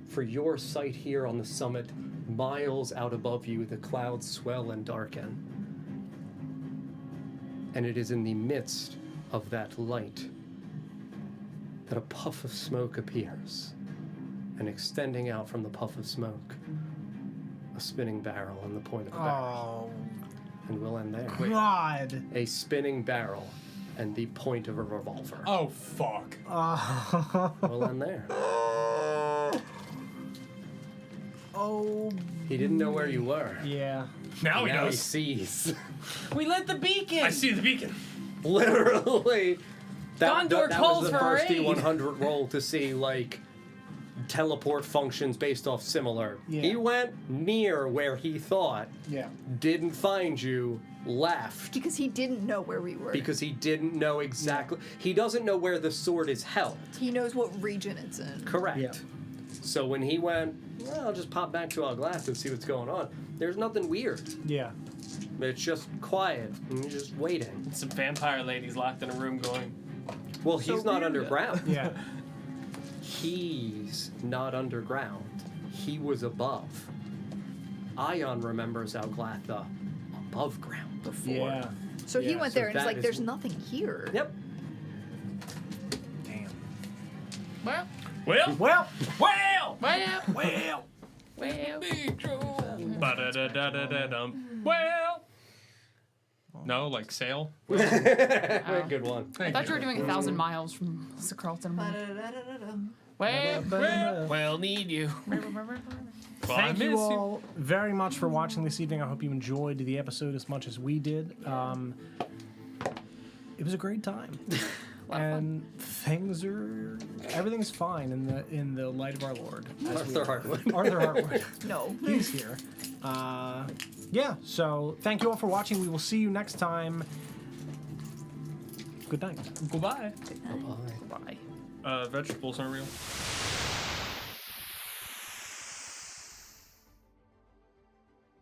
For your sight here on the summit, miles out above you, the clouds swell and darken. And it is in the midst of that light that a puff of smoke appears, and extending out from the puff of smoke, a spinning barrel on the point of a barrel. Oh, And we'll end there. God. A spinning barrel and the point of a revolver. Oh fuck. We'll end there. Oh, He didn't know where you were. yeah. Now he Now he knows. sees. We lit the beacon! I see the beacon. Literally. Gondor that calls was the for first aid. D100 roll to see, like, teleport functions based off similar. Yeah. He went near where he thought, Yeah. didn't find you, left. Because he didn't know where we were. Because he didn't know exactly. He doesn't know where the sword is held. He knows what region it's in. Correct. Yeah. So when he went, well, I'll just pop back to Eldath and see what's going on. There's nothing weird. Yeah. It's just quiet and you're just waiting. Some vampire ladies locked in a room going, Well, he's not weird. underground. Yeah. He's not underground. He was above. Ion remembers Eldath above ground before. Yeah. So he Yeah, went so there and he's that like, is- there's nothing here. Yep. Damn. Well, well, Well. well, well, Well. well. Ba-da-da-da-da-da-dum. Well. No, like sail. Good one. I thought you were doing 1,000 miles from Carlton. Ba-da-da-da-da-dum. Well, well, need you. Well, Thank I you miss all very much for watching this evening. I hope you enjoyed the episode as much as we did. It was a great time. And everything's fine in the light of our Lord. Arthur Hartwood. Arthur Hartwood. No. He's here. Yeah, so thank you all for watching. We will see you next time. Good night. Goodbye. Bye. Vegetables aren't real.